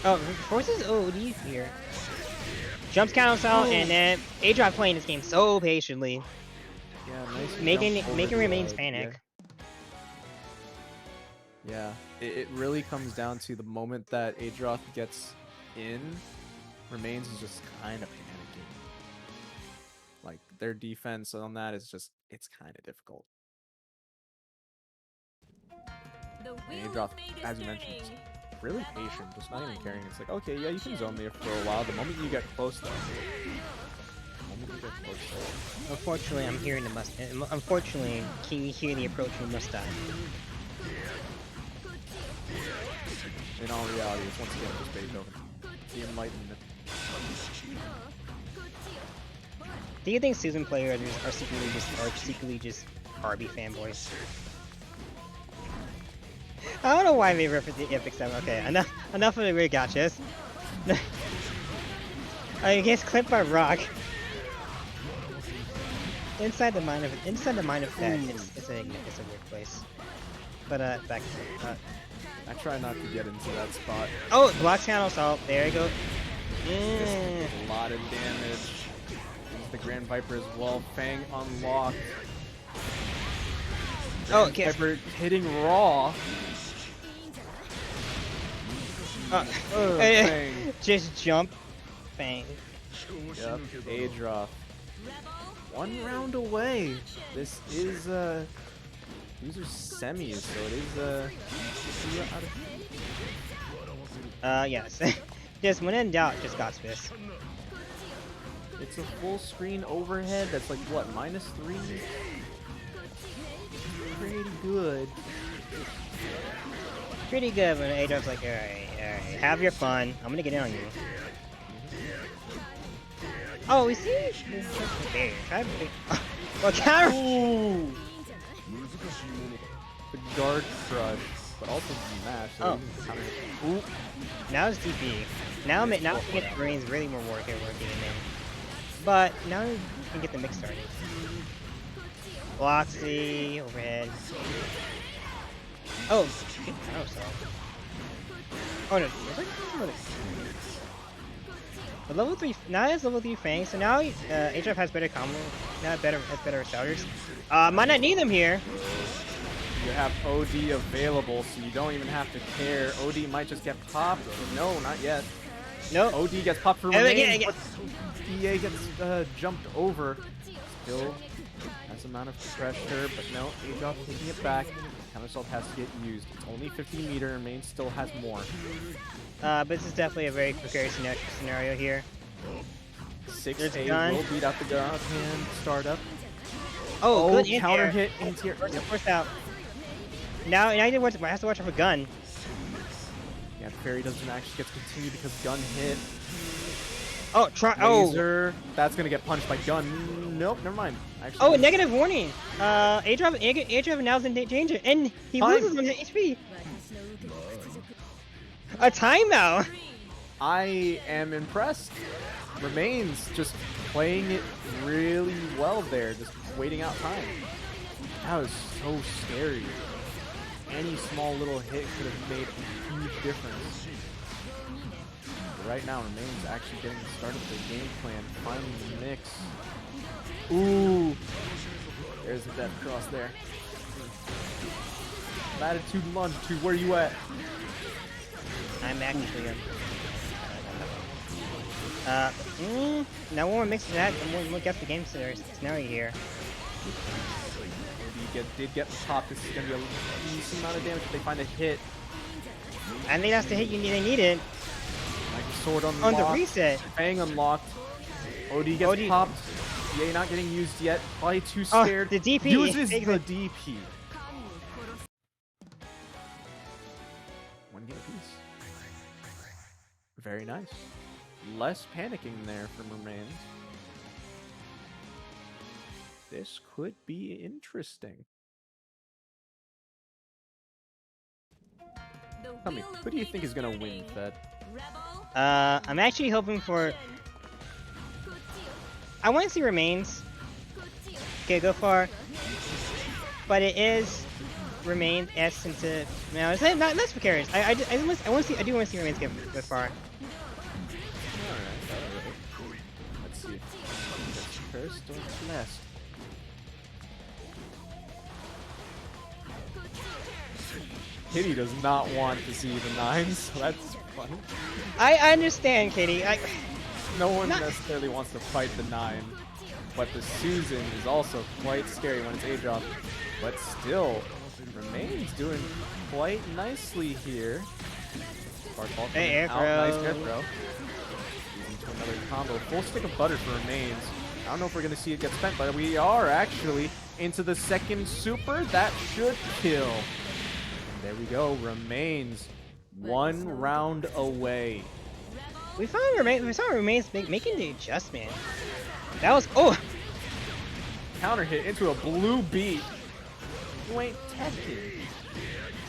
Oh, forces OD here. Jumps cancel out, and then Adroth playing this game so patiently. Yeah, nice. Making remains panic. Yeah, it really comes down to the moment that Adroth gets in, remains is just kind of panicking. Like their defense on that is just, it's kind of difficult. And Adroth, as you mentioned, is really patient, just not even caring. It's like, okay, yeah, you can zone me for a while. The moment you get close, though. Unfortunately, I'm hearing the must. Unfortunately, can you hear the approaching Mustang? In all reality, it's once again just Beethoven. The Enlightenment. Do you think Susan players are secretly just RB fanboys? I don't know why they reference the Epic 7. Okay, enough of the weird gotchas. I guess clipped by Rock. Inside the mind of Fed, it's a weird place. But back to I try not to get into that spot. oh, block channel salt. There you go. A lot of damage. There's the Grand Viper as well. Fang unlocked. Oh, okay. Viper hitting raw. Fang. Just jump. Fang. Yep, Adroth. 1 round away. This is these are semis, so it is yes. Just when in doubt, just got this. it's a full screen overhead that's like what, -3? Pretty good. Pretty good when Adroth's like, alright, have your fun. I'm gonna get in on you. Oh, we see. Okay, well, counter. Ooh. The guard crush, but also the mash. So Ooh. Now it's DP. Now we get the brains really more work here working in. But now we can get the mix started. Bloxy overhead. Oh, good counter assault. Oh no, but level 3 now it's level 3 Fang, so now Adroth has better combo, has better starters. Might not need them here. You have OD available, so you don't even have to care. OD might just get popped. No, not yet. No. OD gets popped for remains, but EA gets jumped over. Still has amount of pressure, but no, Adroth taking it back. Counter assault has to get used. It's only 50 meter, remains still has more. But this is definitely a very precarious scenario here. 6A will beat out the god hand startup. Oh, good counter hit into your first out. Now he has to watch out for gun. Yeah, parry doesn't actually get to continue because gun hit. Oh, Laser. That's gonna get punched by gun. Nope, never mind. Actually, Oh, negative warning. Adroth now is in danger, and he loses 1 HP. A timeout. I am impressed. Remains just playing it really well there, just waiting out time. That was so scary. Any small little hit could have made a huge difference. But right now, Remains actually getting the start of the game plan, finding the mix. Ooh, there's the death cross there. Latitude and longitude, where you at? I'm actually good. Now when we're mixing that, we'll get the game scenario here. Maybe did get popped. This is going to be a decent amount of damage if they find a hit. I think that's the hit they needed. Like sword unlocked. On the reset. Fang unlocked. OD gets popped. EA not getting used yet. Probably too Oh, scared. the DP uses the DP. One game apiece. Very nice. Less panicking there from Remains. This could be interesting. Tell me, who do you think is going to win, Fed? I'm actually hoping for... I want to see Remains. Okay, go far. But it is Remains S into... No, it's not precarious. I do want to see Remains go far. Alright. Let's see. First or last? Kitty does not want to see the 9s, so that's funny. I understand, Katie. No one necessarily wants to fight the 9, but the Susan is also quite scary when it's Adroth. But still, Remains doing quite nicely here. Hey, air throw. Nice air throw. Into another combo. Full stick of butter for Remains. I don't know if we're going to see it get spent, but we are actually into the second super. That should kill. And there we go. Remains 1 round away. We saw Remains making the adjustment. That was... Oh! Counter hit into a blue beat. You ain't tested.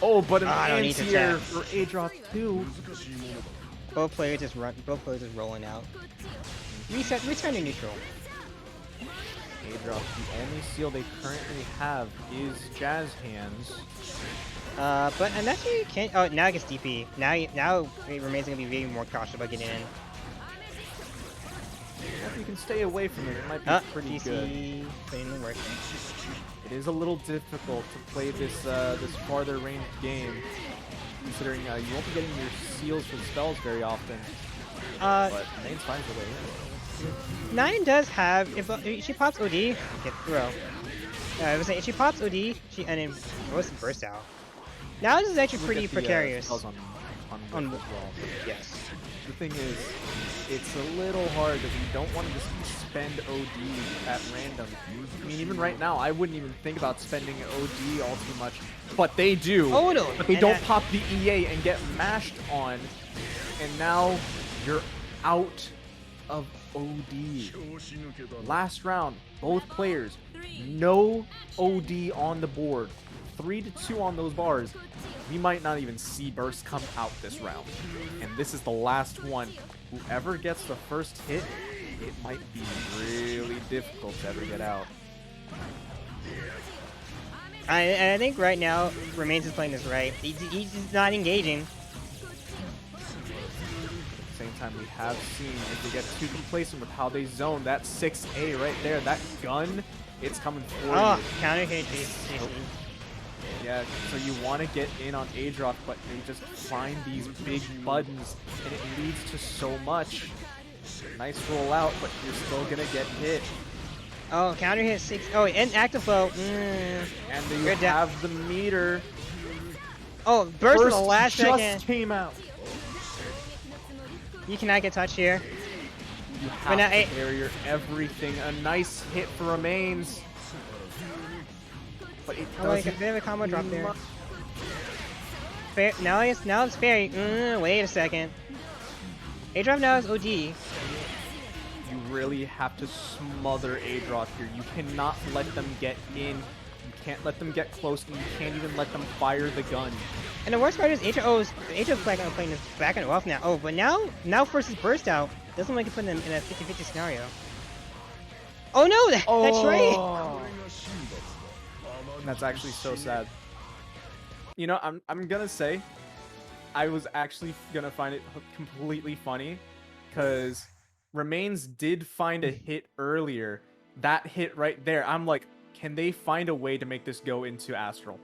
Oh, but an anti-air for Adroth too. Both players just rolling out. Return to neutral. Adroth, the only seal they currently have is Jazz Hands. And actually can't. Oh, now it gets DP. Now it remains gonna be very more cautious about getting in. If you can stay away from it, it might be pretty good. Putting in work. It is a little difficult to play this this farther range game, considering you won't be getting your seals for the spells very often. But Remains finds a way in. 9 does have, if she pops OD, get throw. I was saying, if she pops OD, and then burst out. Now this is actually pretty precarious. On well. Yes. The thing is, it's a little hard because you don't want to just spend OD at random. I mean, even right now, I wouldn't even think about spending OD all too much, but they do. Oh no! But they don't pop the EA and get mashed on, and now you're out of OD. Last round, both players, no OD on the board. 3-2 on those bars. We might not even see burst come out this round. And this is the last one. Whoever gets the first hit, it might be really difficult to ever get out. I think right now, Remains is playing this right. He's not engaging. Same time, we have seen if they get too complacent with how they zone that 6A right there, that gun, it's coming for you. Counter hit. Yeah, so you want to get in on Adroth, but they just find these big buttons, and it leads to so much. Nice roll out, but you're still gonna get hit. Oh, counter hit 6. Oh, and active flow. And then you have the meter. Oh, burst in the last just second. Came out. You cannot get touched here. You have to barrier everything. A nice hit for Remains. But it doesn't they have a combo drop there. fair. Now it's fairy. Wait a second. Adroth now is OD. You really have to smother Adroth here. You cannot let them get in. You can't let them get close, and you can't even let them fire the gun. And the worst part is Adroth's playing this back and off now. Oh, but now forces burst out. Doesn't like to put them in a 50-50 scenario. Oh no, that's right. That's actually so sad. You know, I'm gonna say, I was actually gonna find it completely funny, because Remains did find a hit earlier. That hit right there, I'm like, can they find a way to make this go into Astral?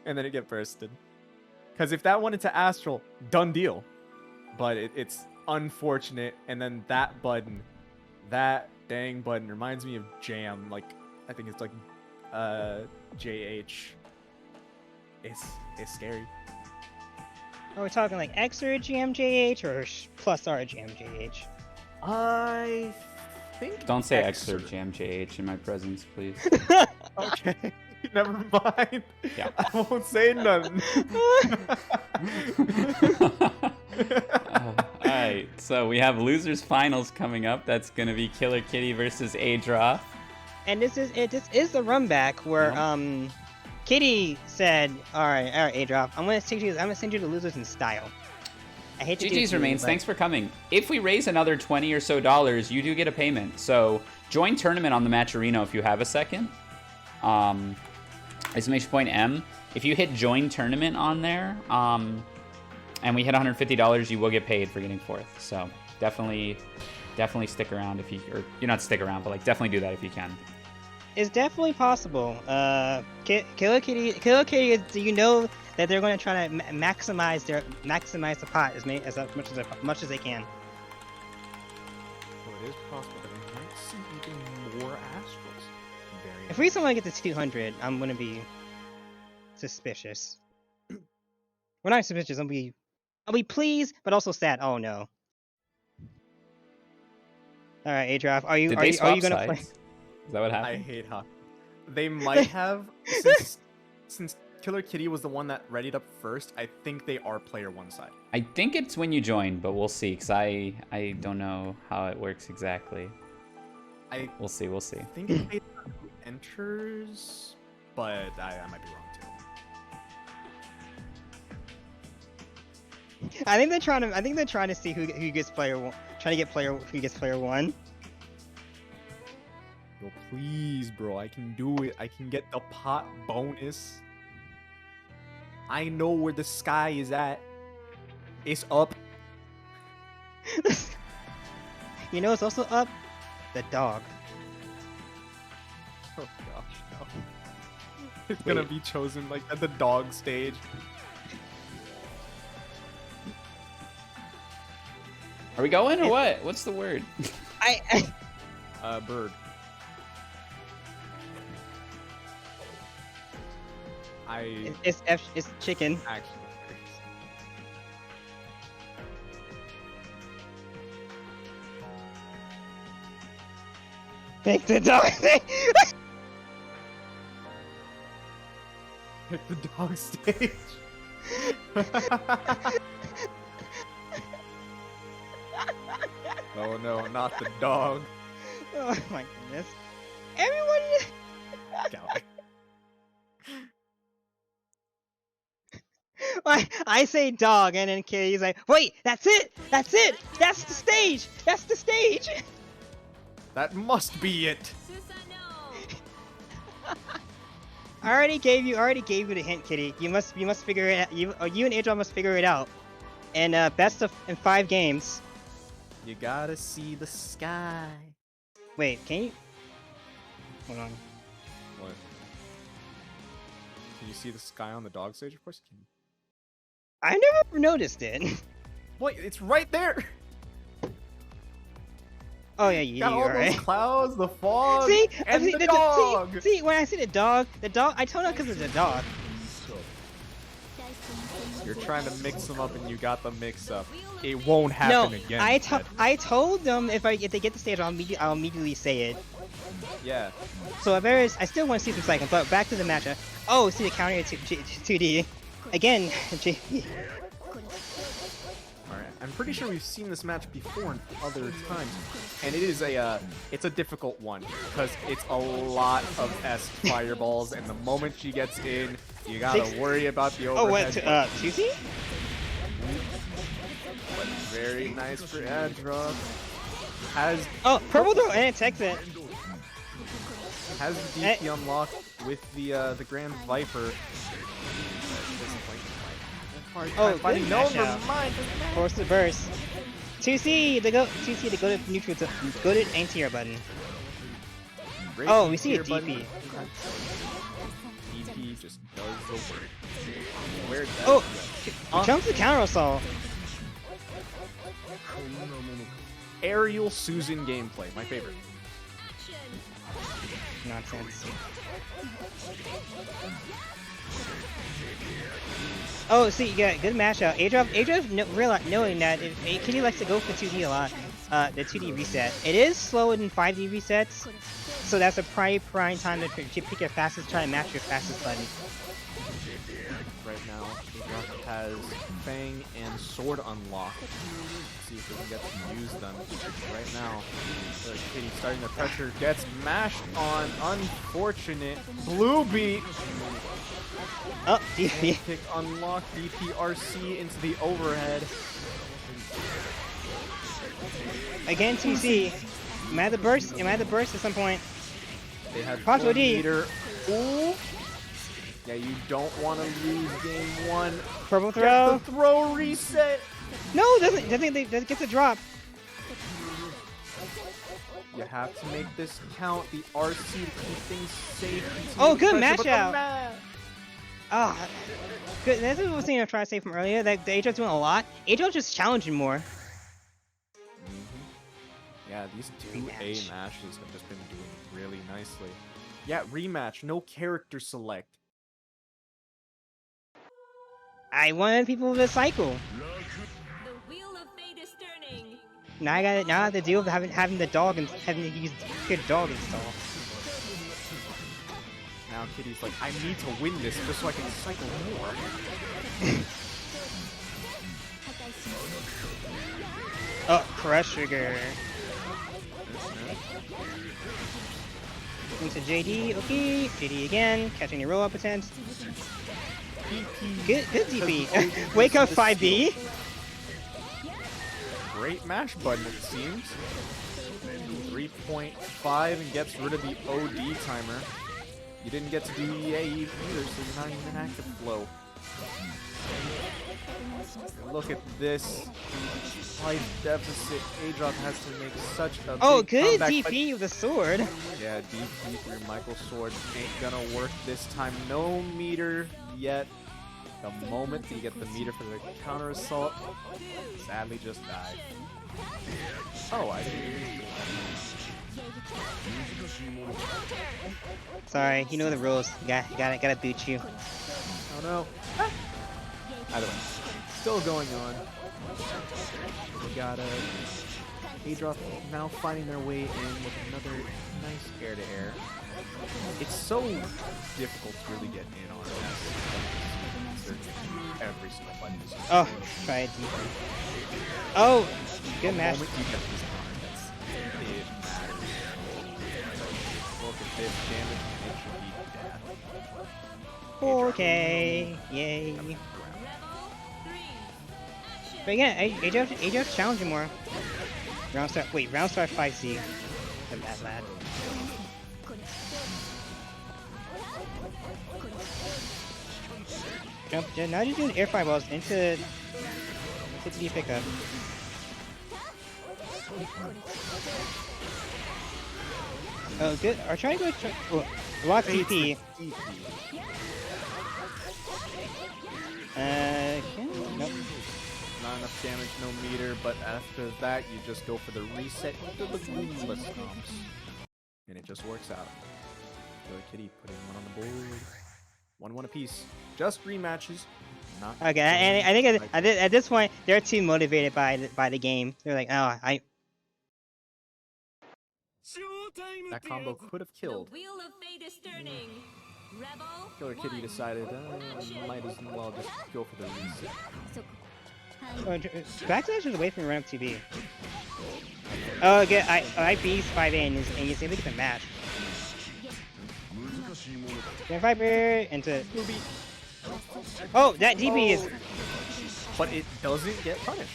And then it get bursted. Because if that went into Astral, done deal. But it's unfortunate. And then that button, that dang button reminds me of Jam. Like, I think it's like JH. It's scary. Are we talking like X or GMJH or plus R GMJH? I think. Don't say X or JamJH in my presence, please. Okay. Never mind. Yeah. I won't say nothing. Alright, so we have losers finals coming up. That's gonna be Killer Kitty versus Adroth. And this is the run back where Kitty said, "All right, Adroth, I'm gonna send you the losers in style." I hate to GG's do it, Remains, but... thanks for coming. If we raise another $20 or so, you do get a payment. So join tournament on the Matcherino if you have a second. Exclamation point M. If you hit join tournament on there, and we hit $150, you will get paid for getting fourth. So definitely stick around if you, or you're not stick around, but like definitely do that if you can. It's definitely possible. Killer Kitty, you know that they're going to try to maximize the pot as much as they can. So it is possible that we might see even more Astrals. If we someone get to 200, I'm going to be suspicious. We're not suspicious. I'll be pleased, but also sad. Oh no. All right, Adroth, are you going to play? Is that what happened? I hate Hakumen. They might have, since Killer Kitty was the one that readied up first, I think they are player one side. I think it's when you join, but we'll see, because I don't know how it works exactly. We'll see. I think it enters, but I might be wrong too. I think they're trying to see who gets player one. Who gets player one. Yo, please, bro. I can do it. I can get the pot bonus. I know where the sky is at. It's up. You know it's also up? The dog. Oh gosh, no. It's gonna be chosen like at the dog stage. Are we going or what? What's the word? Bird. It's chicken. Actually. Pick the dog. Pick the dog stage. Oh no, not the dog. Oh my goodness. Everyone. Golly. I say dog, and then Kitty's like, wait, that's it! That's it! That's the stage! That's the stage! That must be it! Susanoo! I already gave you the hint, Kitty. You must figure it out. You and Adroth must figure it out. And best of in 5 games. You gotta see the sky. Wait, can you? Hold on. What? Can you see the sky on the dog stage? Of course you can. I never noticed it. Wait, it's right there! Oh yeah, you got all right. those clouds, the fog, See, and see, the dog! See, when I see the dog, I told her because it's a dog. You're trying to mix them up and you got the mix up. It won't happen again. I told them if they get the stage, I'll immediately say it. Yeah. So I still want to see some cycling, but back to the matchup. Oh, see the counter to 2D. Again, JP. Alright, I'm pretty sure we've seen this match before in other times, and it is it's a difficult one because it's a lot of S fireballs, and the moment she gets in, you gotta worry about the overhead. Oh, what? 2C? But very nice for Adroth. Has purple throw and it takes it. Has the DP unlocked with the Grand Viper. Oh, good good no, mashup. never mind. Force the burst. 2C to go. 2C to go to neutral. To go to anti-air button. Great Oh, we see a anti-air DP. button. DP just does the work. Where does Oh, jumps the counter assault. Aerial Susan gameplay, my favorite. Nonsense. Oh, see, yeah, good mashup. Adroth knowing that Kitty likes to go for 2D a lot. The 2D reset. It is slower than 5D resets, so that's a prime time to pick your fastest, try and match your fastest button. Right now, Adroth has Fang and Sword unlocked. Let's see if we can get to use them right now. Kitty starting the pressure, gets mashed on. Unfortunate. Blue beat. Oh, DP. Pick unlocked. DPRC into the overhead. Again, 2C. Am I the burst? Am I the burst at some point? They have Possible D. meter. Ooh. Yeah, you don't want to lose game one. Purple throw. Get the throw reset. No, doesn't get the drop. You have to make this count. The RC to keep things safe. Oh, good Pressure, but the mashup. Ah, good. That's what I was saying. I tried to say from earlier. That the Adroth's doing a lot. Adroth's just challenging more. Yeah, these two Rematch. A matches have just been doing really nicely. Yeah, rematch. No character select. I wanted people to cycle. The wheel of fate is turning. Now I have to deal with having the dog and having to use good dog install. Now Kitty's like, I need to win this just so I can cycle more. Oh, crush trigger. Into JD, okay. JD again, catching the roll up attempt. Good DP. Wake up 5B. Great mash button, it seems. 3.5 and gets rid of the OD timer. You didn't get to do EA either, so you're not even in active flow. Look at this. Life deficit. Adroth has to make such a big Good comeback, DP with the sword. yeah, DP through Michael's sword ain't gonna work this time. No meter yet. The moment you get the meter for the counter assault, sadly just died. Oh, I didn't. Sorry, you know the rules. Gotta boot you. Oh no. Either way, still going on. We got Adroth now finding their way in with another nice air-to-air. It's so difficult to really get in on every single button. Oh, try it deeper. Oh, good The match. moment you get this card, it matters. Look at this damage, it should be death. 4K, yay. But yeah, Adroth's challenging more. Round start 5C. That lad. Jump, now just doing air fireballs into the pickup. Oh, good. Or try to go. Lock TP. Nope. Not enough damage, no meter, but after that, you just go for the reset into the Goomba stomps. And it just works out. Good Kitty putting one on the board. 1-1 apiece. Just rematches. Not Okay, and I think at this point, they're too motivated by the game. They're like, oh, That combo could have The killed. wheel of fate is turning. Killer Kitty decided might as well just go for the reset. Backslash is away from run up TB. Oh, good. I beats 5A and he's able to get the match. Grand Viper into. Oh, that DB is. But it doesn't get punished.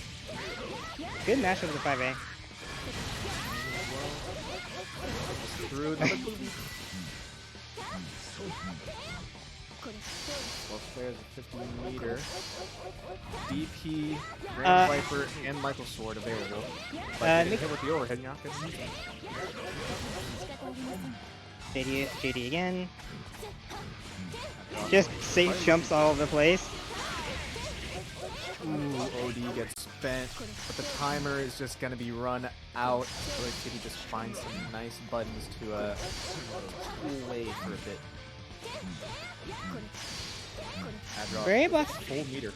Good match with the 5A. Through another booby. Both players a 15-meter. DP, Grand Viper, and Michael Sword available. But hit with the overhead, not gonna use it. JD again. Just safe jumps all over the place. Ooh, OD gets spent, but the timer is just gonna be run out. Killer Kitty just finds some nice buttons to pull away for a bit. Adroth, Very buff. full meter.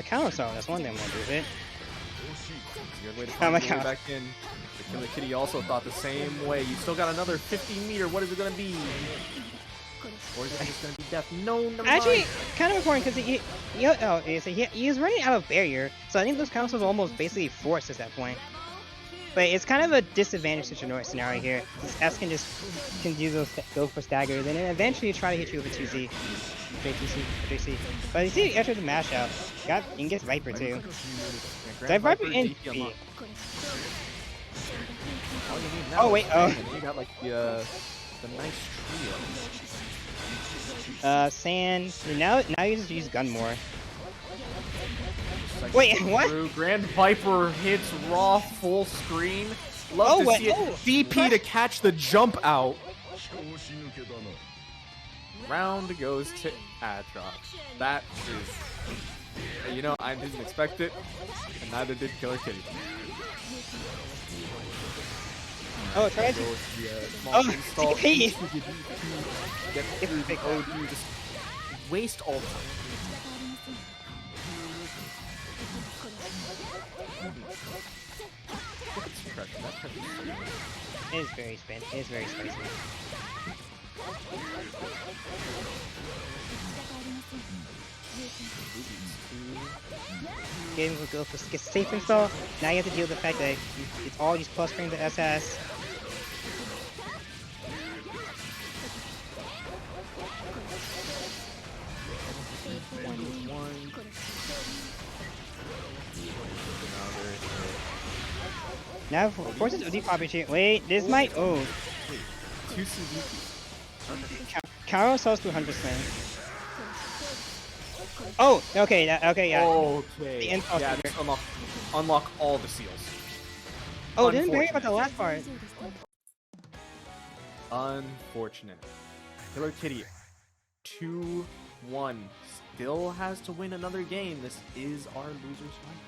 Counter Star, that's one thing I'm gonna do with it. Good way to Oh find my your way God. back in. The Killer Kitty also thought the same way. You still got another 15-meter. What is it gonna be? Or is it just gonna be death? No, never Actually, mind. kind of important because he's running out of barrier, so I think those counters are almost basically forced at that point. But it's kind of a disadvantage scenario here. This S can do those go for staggers and then eventually try to hit you with a 2Z. JC. But you see he enters the mash out. You can get Viper too. Grand Viper in DP DP. unlocked. All you need now Oh, wait, is oh. Sand, and you got like the nice trio. Sand. Now you just use gun more. Like Wait, what? through. Grand Viper hits raw full screen. Love to what? see it. Oh, DP what? to catch the jump out. Round goes to Adroth. That is, you know, I didn't expect it, and neither did Killer Kitty. Oh, try to. Goes the, small Oh, install. TP. Get through the OD, just waste all the time. Look at this pressure. That pressure is so nice. It is very spin. It is very spicy. Getting to go for get safe install. Now you have to deal with the fact that it's all these plus frames to SS. Now forces OD population. Wait, this might. Oh, 2 CDP. counter sells to 100%. Oh, okay, okay, yeah. Okay. The install Yeah, trigger. just unlock all the seals. Oh, didn't worry about the last part. Unfortunate. Killer Kitty, 2-1. Still has to win another game. This is our loser's fight.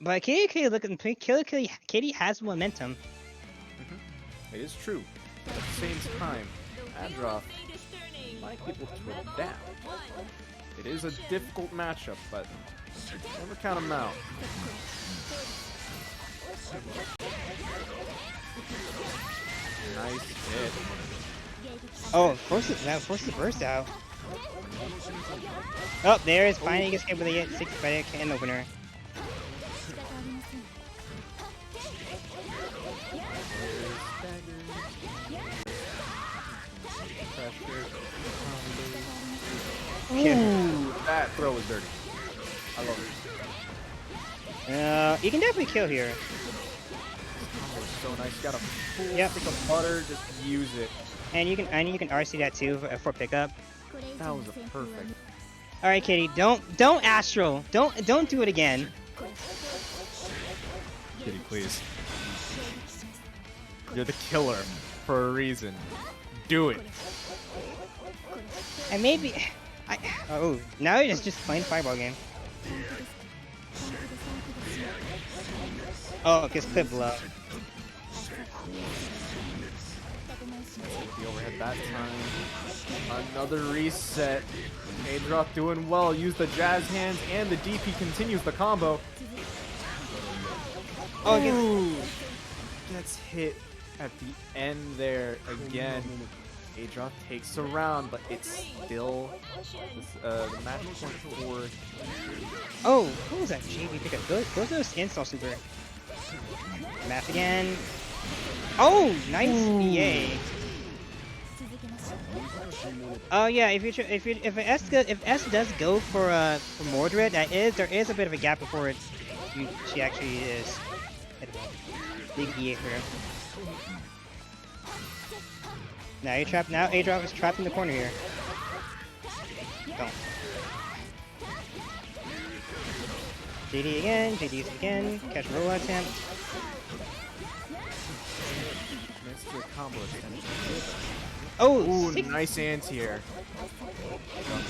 But Killer Kitty has momentum. It is true. At the same time, Adroth might be able to adapt. It is a difficult matchup, but never count them out. Nice hit. Oh, forces the burst out. Oh, there is finally gets hit with a 6 by can opener. Ooh, that throw was dirty. I love it. You can definitely kill here. That was so nice. Got a full Yep. stick of butter. Just use it. And you can RC that too for pickup. That was a perfect. All right, Kitty, don't Astral, don't do it again. Kitty, please. You're the killer for a reason. Do it. And maybe, oh, now it's just playing fireball game. Oh, because clip below. The overhead that time. Another reset. Adroth doing well. Use the jazz hands and the DP continues the combo. Oh, Ooh. Gets hit at the end there again. Adroth takes a round, but it's still the match point for. Oh, who was that JV pickup? Those are those install super. Match again. Oh, nice EA. Oh yeah, if S does go for Mordred, there is a bit of a gap before she actually is. Big EA for her. Now you're trapped. Now Adroth is trapped in the corner here. Don't. JD again. JD's again. Catch roll attempt. Missed the combo extension. Oh, ooh, nice anti-air.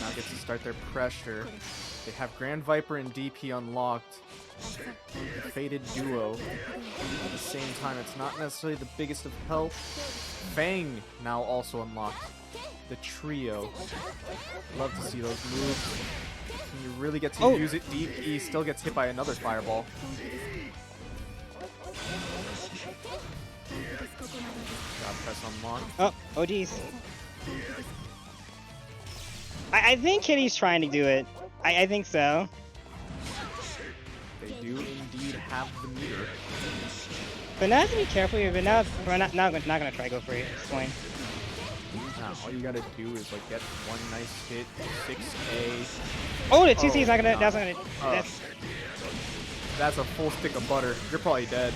Now gets to start their pressure. They have Grand Viper and DP unlocked. Faded duo. At the same time, it's not necessarily the biggest of help. Fang now also unlocked. The trio. Love to see those moves. Can you really get to use it? DP still gets hit by another fireball. God press unlocked. Oh geez. I think Kitty's trying to do it. I think so. They do indeed have the meter. But now have to be careful here, but now we're not gonna try to go for it at this point. Now all you gotta do is like get one nice hit, 6A. Oh, the 2C is not gonna. That's not gonna. That's a full stick of butter. You're probably dead.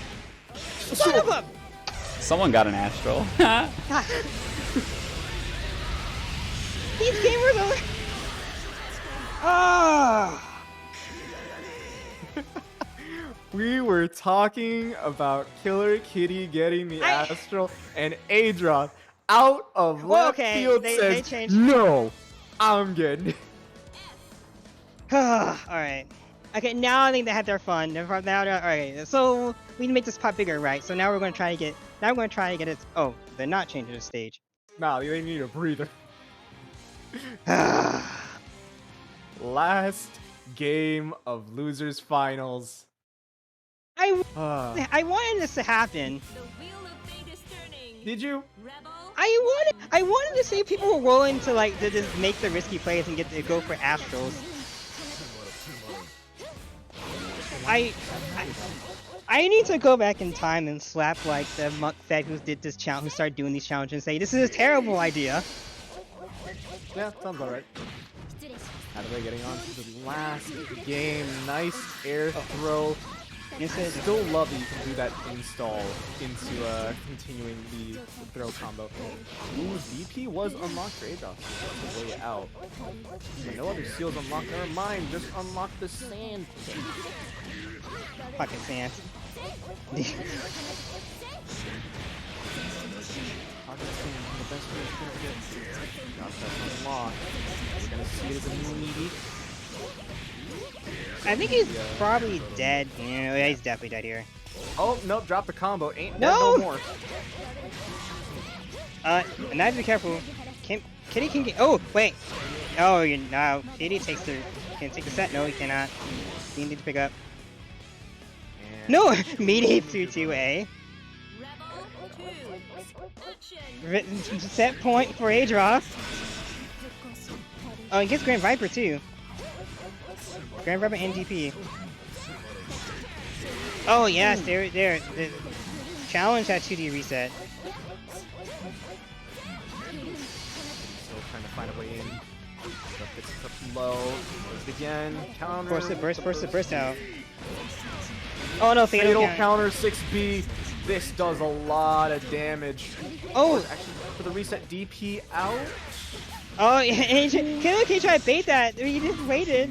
Son of a! Someone got an astral. These gamers are. Ah! We were talking about Killer Kitty getting the astral, and Adroth out of left field they says, changed. "No, I'm good." Alright. Okay, now I think they had their fun. Alright, so we can make this pot bigger, right? So now we're gonna try to get. Now we're gonna try to get it. Oh, they're not changing the stage. Nah, they need a breather. Last game of losers finals. I wanted this to happen. The wheel of fate is turning. Did you? Rebel. I wanted to see people were willing to like to just make the risky plays and get to go for astrals. I need to go back in time and slap like the Monk Fed who did this challenge, who started doing these challenges, and say this is a terrible idea. Yeah, sounds alright. How are they getting on to the last game? Nice air throw. I still love that you can do that install into continuing the throw combo. Ooh, DP was unlocked for Adroth. That's the way out. But no other seals unlocked. Never mind, just unlock the sand. Fucking sand. We're gonna see it as a meaty. I think he's probably dead. Yeah, he's definitely dead here. Oh, nope, drop the combo. Ain't dead No! no more. And I have to be careful. Kitty can get. Oh, wait. Oh, no. Kitty can take the set. No, he cannot. You need to pick up. And No! Meaty 2-2A. Rebel 2. Action. Set point for Adroth. Oh, he gets Grand Viper too. Grand Viper and DP. Oh yes, there. The challenge had 2D reset. still trying to find a way in. Stuff gets up low. Goes again. Counter. Force the burst out. Oh no, fatal counter 6B. This does a lot of damage. Oh! Actually, for the reset, DP out. Oh, yeah, Killer tried to bait that. He just waited.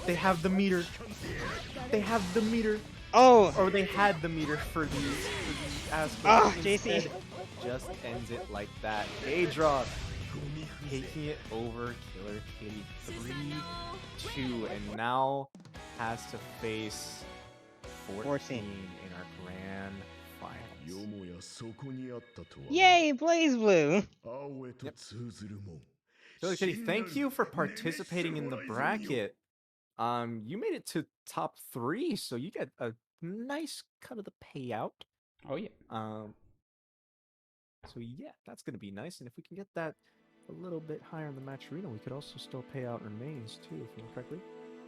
They have the meter. They have the meter. Oh! Or they had the meter for these aspects. Oh, JC. Instead, just ends it like that. Adroth taking it over Killer Kitty 3-2, and now has to face 14 in our grand finals. Yay, BLAZBLUE! Yep. Killer Kitty, thank you for participating in the bracket. You made it to top 3, so you get a nice cut of the payout. Oh yeah. So yeah, that's gonna be nice. And if we can get that a little bit higher in the match arena, we could also still pay out remains too, if I'm correctly.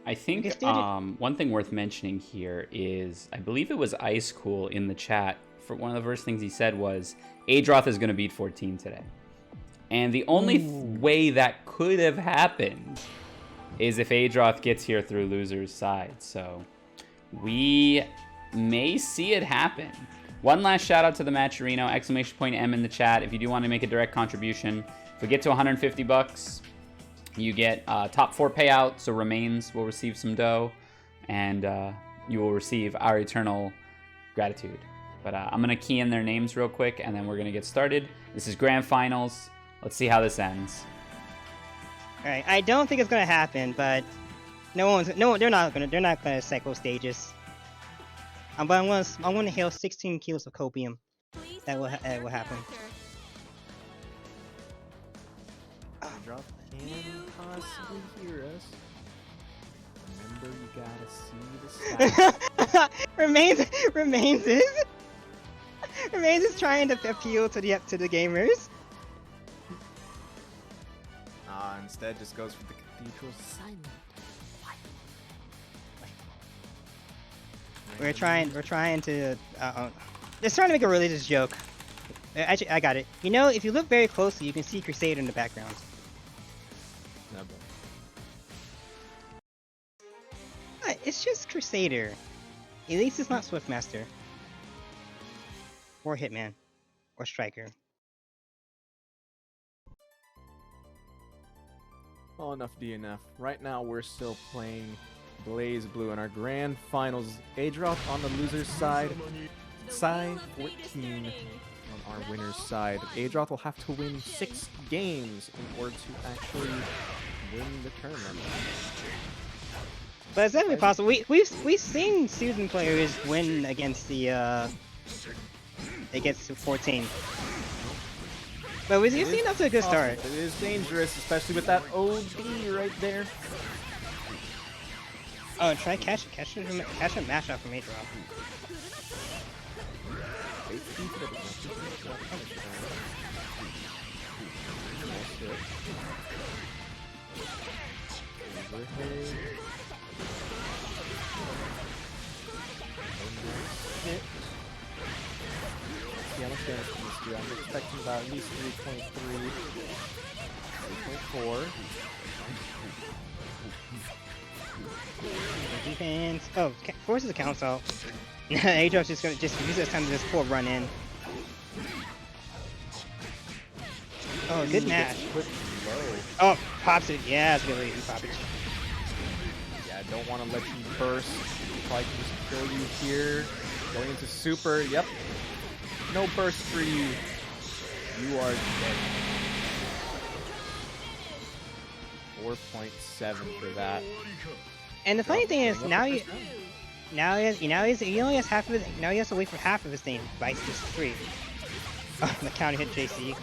I think Yes, they did. one thing worth mentioning here is I believe it was Ice Cool in the chat. For one of the first things he said was Adroth is going to beat 14 today, and the only way that could have happened is if Adroth gets here through loser's side. So we may see it happen. One last shout out to the Matcherino, !M in the chat. If you do want to make a direct contribution, if we get to 150 bucks, you get top 4 payout, so remains will receive some dough, and you will receive our eternal gratitude. But I'm going to key in their names real quick, and then we're going to get started. This is Grand Finals. Let's see how this ends. All right, I don't think it's gonna happen, but they're not gonna cycle stages. But I'm gonna hail 16 kilos of copium. That will happen. Adroth can possibly hear us. Remember, you gotta see the sky. Remains is trying to appeal to the gamers. Instead, just goes for the cathedral silent. We're trying to it's trying to make a religious joke. Actually, I got it. You know, if you look very closely, you can see Crusader in the background. No, It's just Crusader. At least it's not Swiftmaster. Or Hitman. Or Striker. Well, enough DNF. Right now, we're still playing BLAZBLUE in our grand finals. Adroth on the loser's side. Side 14 on our winner's side. Adroth will have to win 6 games in order to actually win the tournament. But it's definitely possible. We've seen Susan players win against the against 14. But we've seen that's a good start. It is dangerous, especially with that OD right there. Oh, try catch a mash up from Adroth. Yeah, let's get into this dude. I'm expecting about at least 3.3, 3.4. Defense. Oh, forces a council. Adroth's just gonna use this time to just pull run in. Oh, good match. Oh, pops it. Yeah, it's really easy pop it. Yeah, I don't want to let you burst. If I can just kill you here. Going into super. Yep. No burst for you. You are dead. 4.7 for that. And the funny thing is, now he only has half of his. Now he has to wait for half of his thing. Vice just 3. Oh, the counter hit JC.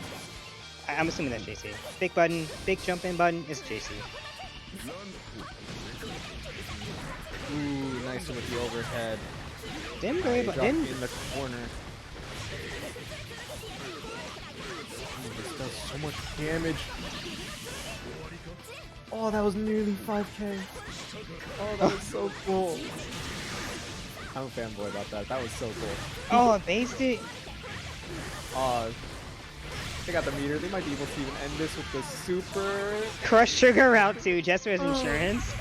I'm assuming that's JC. Big button, big jump in button is JC. Ooh, nice one with the overhead. Didn't worry about in the corner. This does so much damage. Oh, that was nearly 5k. Oh, that was so cool. I'm a fanboy about that. That was so cool. Oh, based it. They got the meter. They might be able to even end this with the super. Crush Sugar Route 2 just for his insurance.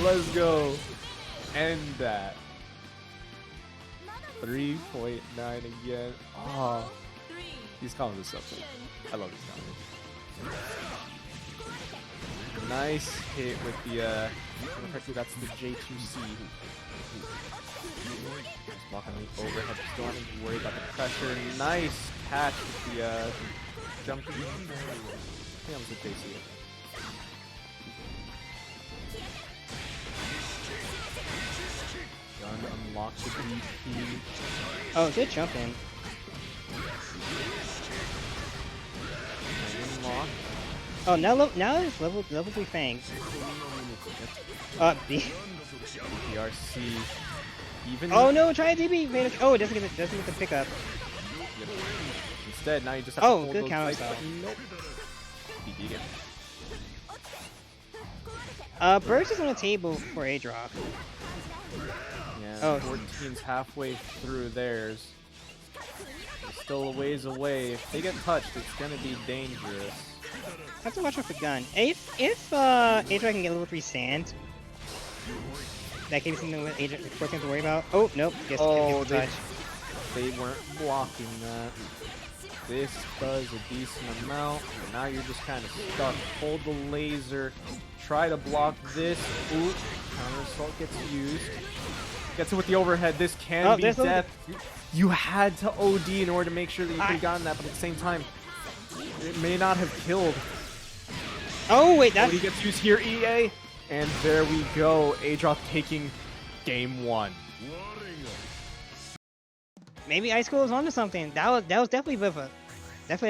Let's go. End that. 3.9 again. Oh, these columns are so cool. I love these columns. Nice hit with the, correctly, that's the J2C. Blocking the overhead storm, don't worry about the pressure. Nice catch with the, jumping. I think that was the JC. Gun unlocks the BP. Oh, good jump in. Unlock. Oh, now it's level 3 Fang. B. BRC. Even Oh no, try a DB. Oh, it doesn't get the pickup. Yep. Instead, now you just have to Oh, hold good those counter spikes, style. but nope. BD again. Burst is on the table for Adroth. Yeah, Oh. 14's halfway through theirs. They're still a ways away. If they get touched, it's gonna be dangerous. Have to watch out for gun. If Adroth can get level 3 sand, that could be something with Adroth 14 to worry about. Oh nope, gets Oh, touch. they weren't blocking that. This does a decent amount. And now you're just kind of stuck. Hold the laser. Try to block this. Ooh, counter assault gets used. Gets it with the overhead. This can be death. You had to OD in order to make sure that you could have gotten that, but at the same time, it may not have killed. Oh wait, that's... OD gets used here, EA. And there we go. Adroth taking game 1. Maybe Ice Cool was onto something. That was definitely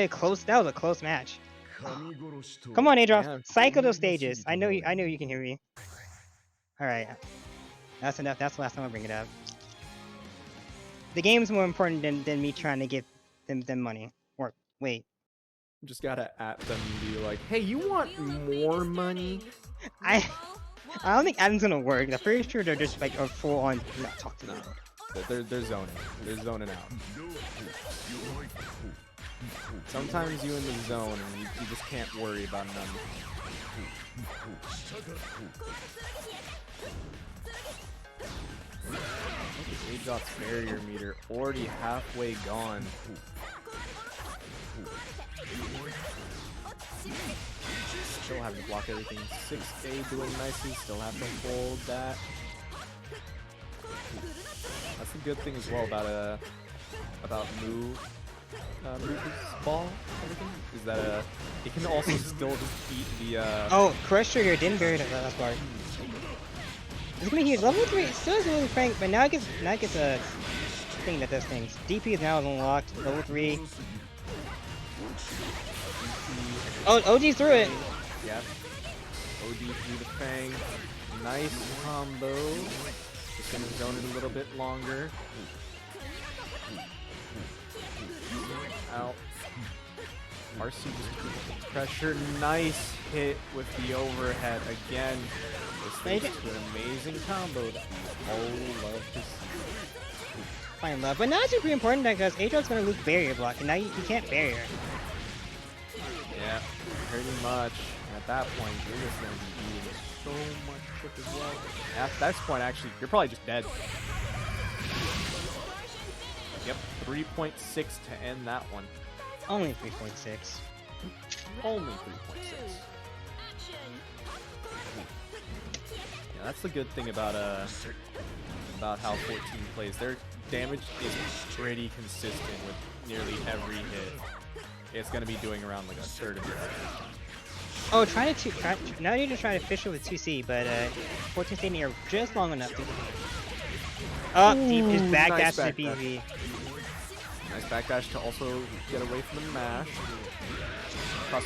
a close match. Come on, Adroth, Yeah. cycle those stages. I know you can hear me. All right, that's enough. That's the last time I bring it up. The game's more important than me trying to get them money. Or wait, Just gotta at them and be like, hey, you want more money? I don't think Adam's gonna work. I'm pretty sure they're just like a full on not talk to me. They're zoning. They're zoning out. Sometimes you in the zone and you just can't worry about none. Adroth's barrier meter already halfway gone. Still having to block everything. 6A doing nicely. Still have to hold that. That's the good thing as well about Moo's ball. Everything is that it can also still just eat the. Oh, crush trigger didn't bury the last part. It's gonna be huge. Level 3 still is really frank, but now it gets a thing that does things. DP is now unlocked. Level 3. Oh, OG's through it. Yep. OD through the Fang. Nice combo. Just gonna zone it a little bit longer. Out. RC just keeps the pressure. Nice hit with the overhead again. This leads to an amazing combo that we all love to see. Fine love, but now it's pretty important because Adroth's gonna lose barrier block, and now you can't barrier. Yeah, pretty much. And at that point, you're just going to be doing so much shit as well. At that point, actually, you're probably just dead. Yep, 3.6 to end that one. Only 3.6. Only 3.6. Yeah, that's the good thing about how 14 plays. Their damage is pretty consistent with nearly every hit. It's gonna be doing around like a third of your health. Oh, now you need to try to fish it with 2C, but 14 staying here just long enough to... Oh, deep just backdash nice to backdash. BB. Nice backdash to also get away from the mash.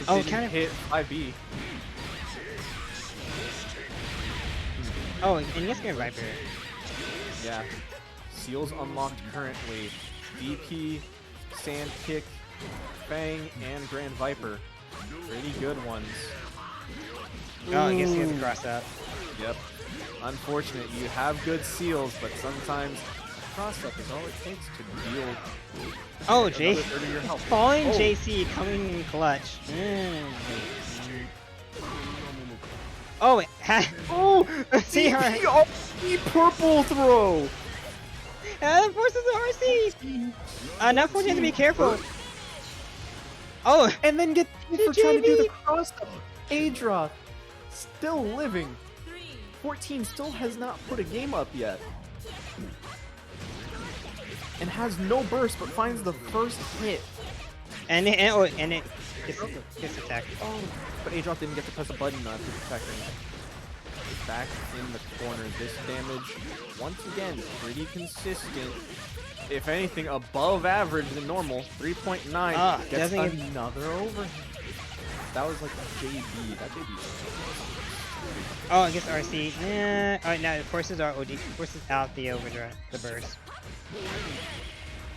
Oh, kind of hit 5B. Oh, and yes, get Viper. Yeah. Seals unlocked currently. DP, Sand Kick, Fang, and Grand Viper. Pretty good ones. Oh, I guess he has to cross out. Yep. Unfortunate. You have good seals, but sometimes cross-up is all it takes to deal. Oh, another third of your health. Falling Oh. JC coming in clutch. Oh, wait. Oh! See her. The purple throw! Forces the RC! Now 14 has to be careful. Oh! And then get for trying to do the cross-up. Adroth still living. 14 still has not put a game up yet. And has no burst, but finds the first hit. And it gets attacked. Oh, but Adroth didn't get to press a button to protect him. Back in the corner. This damage, once again, pretty consistent. If anything, above average than normal. 3.9. Gets another overhead. That was like a JB. That JB. Oh, I guess RC. Alright, now forces are OD. Forces out the overdrive, the burst.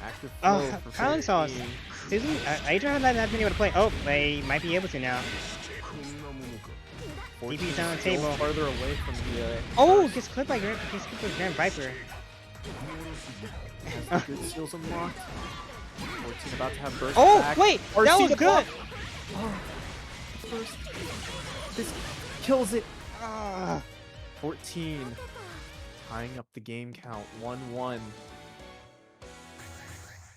Active flow Oh, for Pound Sauce. 14. Susan, Adroth hasn't been able to play. Oh, they might be able to now. DP's on the Still table. farther away from the. Oh, burst. gets clipped by Grand Viper. Has the good skills unlocked. 14 about to have burst Oh, back. wait, RC that was to good. block. Oh, burst. This kills it. Ah. 14. Tying up the game count. 1-1.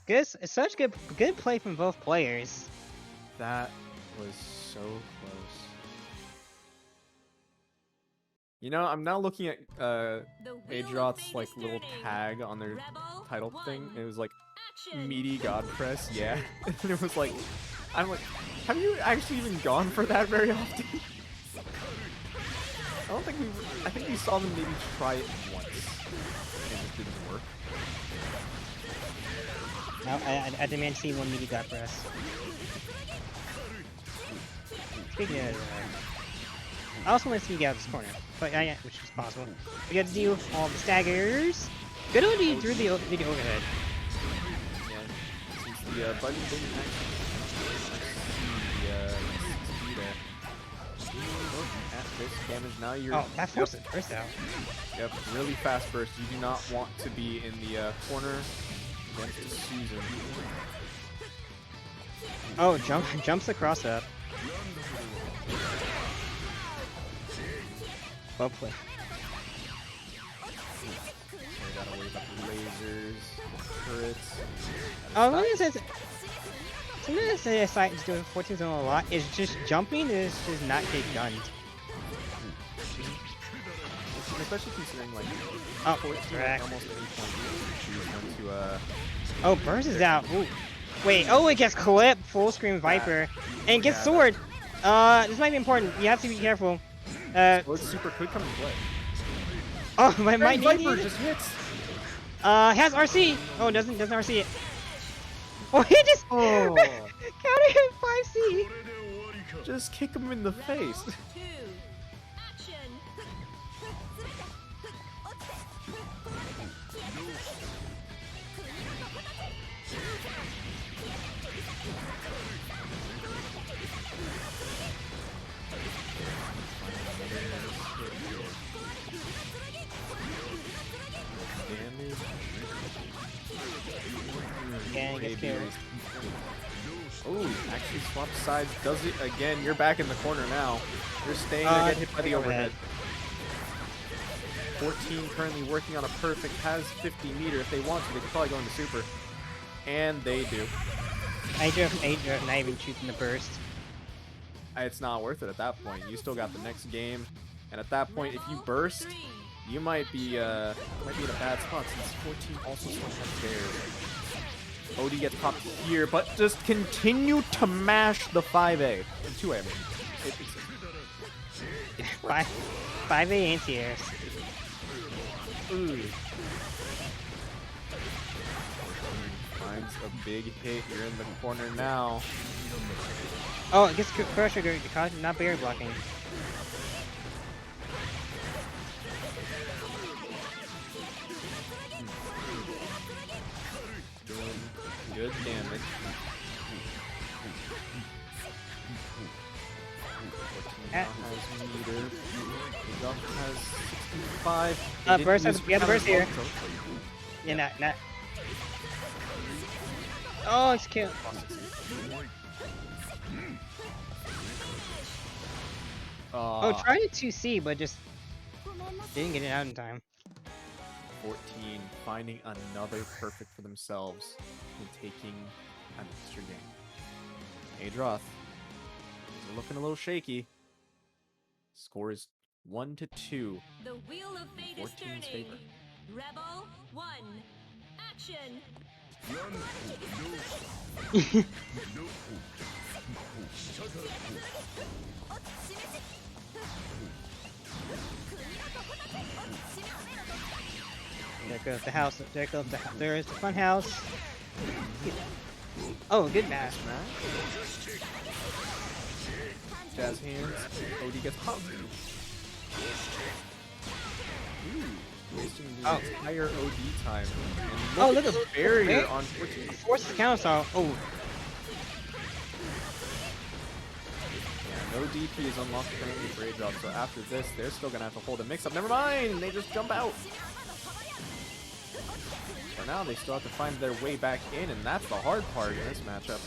It's such good play from both players. That was so close. You know, I'm now looking at Adroth's like little tag on their title thing. It was like meaty god press, yeah. And it was like, I'm like, have you actually even gone for that very often? I think we saw them maybe try it once and it didn't work. No, I demand to see one meaty gut press. Speaking of, I also want to see you get out of this corner, but yeah, which is possible. We got to deal with all the staggers. Good one you through the overhead. Yeah, since the button didn't actually see there. At this damage now you're. Oh, that forced it first out. Yep, really fast burst. You do not want to be in the corner against Susan. Oh, jumps across that. Well played. We gotta worry about the lasers, turrets. Oh, let me say something that say aside just doing 14 zone a lot is just jumping is just not get gunned. Especially considering like Oh, 14 rack. like, almost any point to Oh, burst is out. Ooh. Wait, oh, it gets clipped. Full screen Viper. And gets sword. This might be important. You have to be careful. Sword super could come into play. Oh, my Viper just hits. Has RC. Oh, doesn't RC it. Oh, he just Oh. counter hit 5C. Just kick him in the face. Again, gets killed. Oh, actually swapped sides. Does it again. You're back in the corner now. You're staying to get hit by the overhead. 14 currently working on a perfect. Has 50 meter. If they want to, they could probably go into super. And they do. Adroth not even shooting the burst. It's not worth it at that point. You still got the next game. And at that point, if you burst, you might be in a bad spot since 14 also still has theirs. OD gets popped here, but just continue to mash the 5A. 2A, I mean. 5A anti-airs. Ooh. Finds a big hit. You're in the corner now. Oh, it gets pressure, not barrier blocking. Good damage. Has meter. Adroth has 65. Burst has, we have the burst here. Yeah, not. Oh, it's killed. Oh, tried it 2C, but just didn't get it out in time. 14 finding another perfect for themselves and taking an extra game. Adroth, they're looking a little shaky. Score is 1-2. The wheel of fate is 14's turning. favor. Rebel 1. Action. There goes the house. There goes the house. There is the fun house. Oh, good match. Jazz hands. OD gets popped. Wasting the entire OD time. And Oh, look look at at the barrier on 14. Force the counter assault. Oh, Yeah, no DP is unlocked currently for Adroth, so after this, they're still gonna have to hold a mix-up. Never mind, they just jump out. For now, they still have to find their way back in, and that's the hard part in this matchup.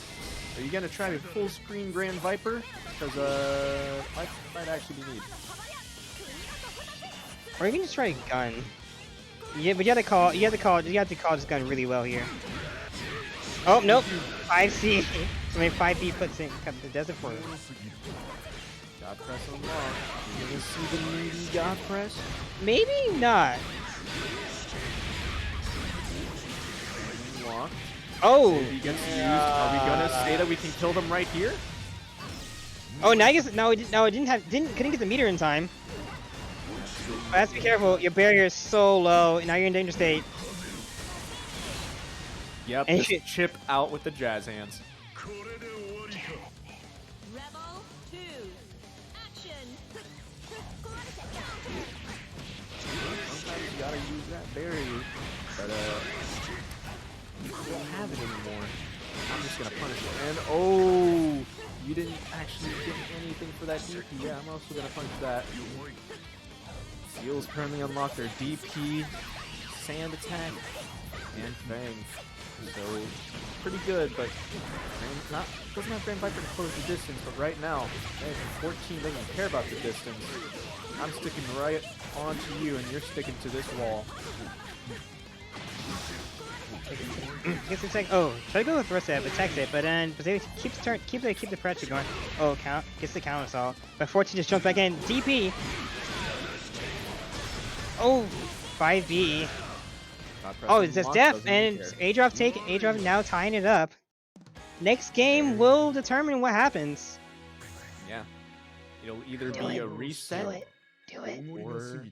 Are you gonna try to full screen Grand Viper? Because might actually be needed. or you can just try a gun. Yeah, but you have to call this gun really well here. Oh nope, 5C. I mean 5B does it for you. God press unlocked. You gonna see the needy God press? Maybe not. Unlock. Oh. If he gets used, are we gonna say that we can kill them right here? Oh, now I guess couldn't get the meter in time. But have to be careful. Your barrier is so low. Now you're in danger state. Yep, And just chip out with the jazz hands. Rebel 2. Action. Sometimes you gotta use that barrier, but you don't have it anymore. I'm just gonna punish it. And oh, you didn't actually get anything for that DP. Yeah, I'm also gonna punish that. Seals currently unlocked their DP, Sand Attack, and Fang. So pretty good, but doesn't have Grand Viper to close the distance. But right now, they have 14 doesn't care about the distance. I'm sticking right onto you, and you're sticking to this wall. Gets the tech. Oh, try to go with thrust it, but text it, but then they keep the pressure going. Oh, gets the counter assault. But 14 just jumps back in. DP. Oh, 5B. Oh, it's just death, and Adroth now tying it up. Next game will determine what happens. Yeah, it'll either be a reset. Do it. Or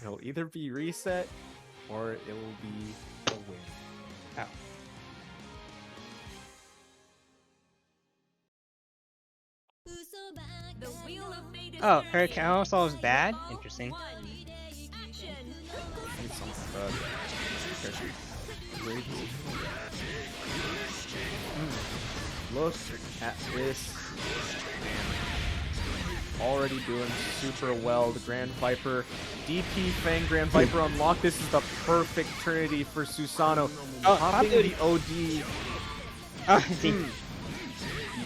it'll either be reset or it will be a win. Oh. The wheel of fate is Oh, her turning. counter assault is bad. Interesting. Action. Need something Look at this man. Already doing super well. The Grand Viper, DP Fang Grand Viper unlocked. This is the perfect trinity for Susanoo. Oh, Popping the OD. Oh, see.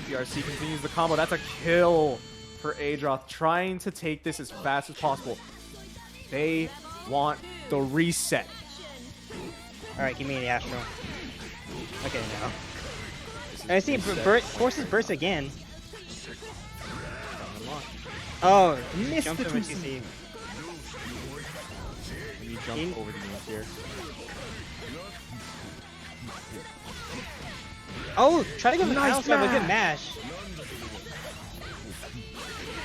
DPRC continues the combo. That's a kill for Adroth. Trying to take this as fast as possible. They want the reset. Alright, give me the Astro. Okay, now. I see, forces burst again. Oh, Missed jump the over 2C. 2C. You jump over the knees here. Oh, try to go with Nice the a good mash. mash.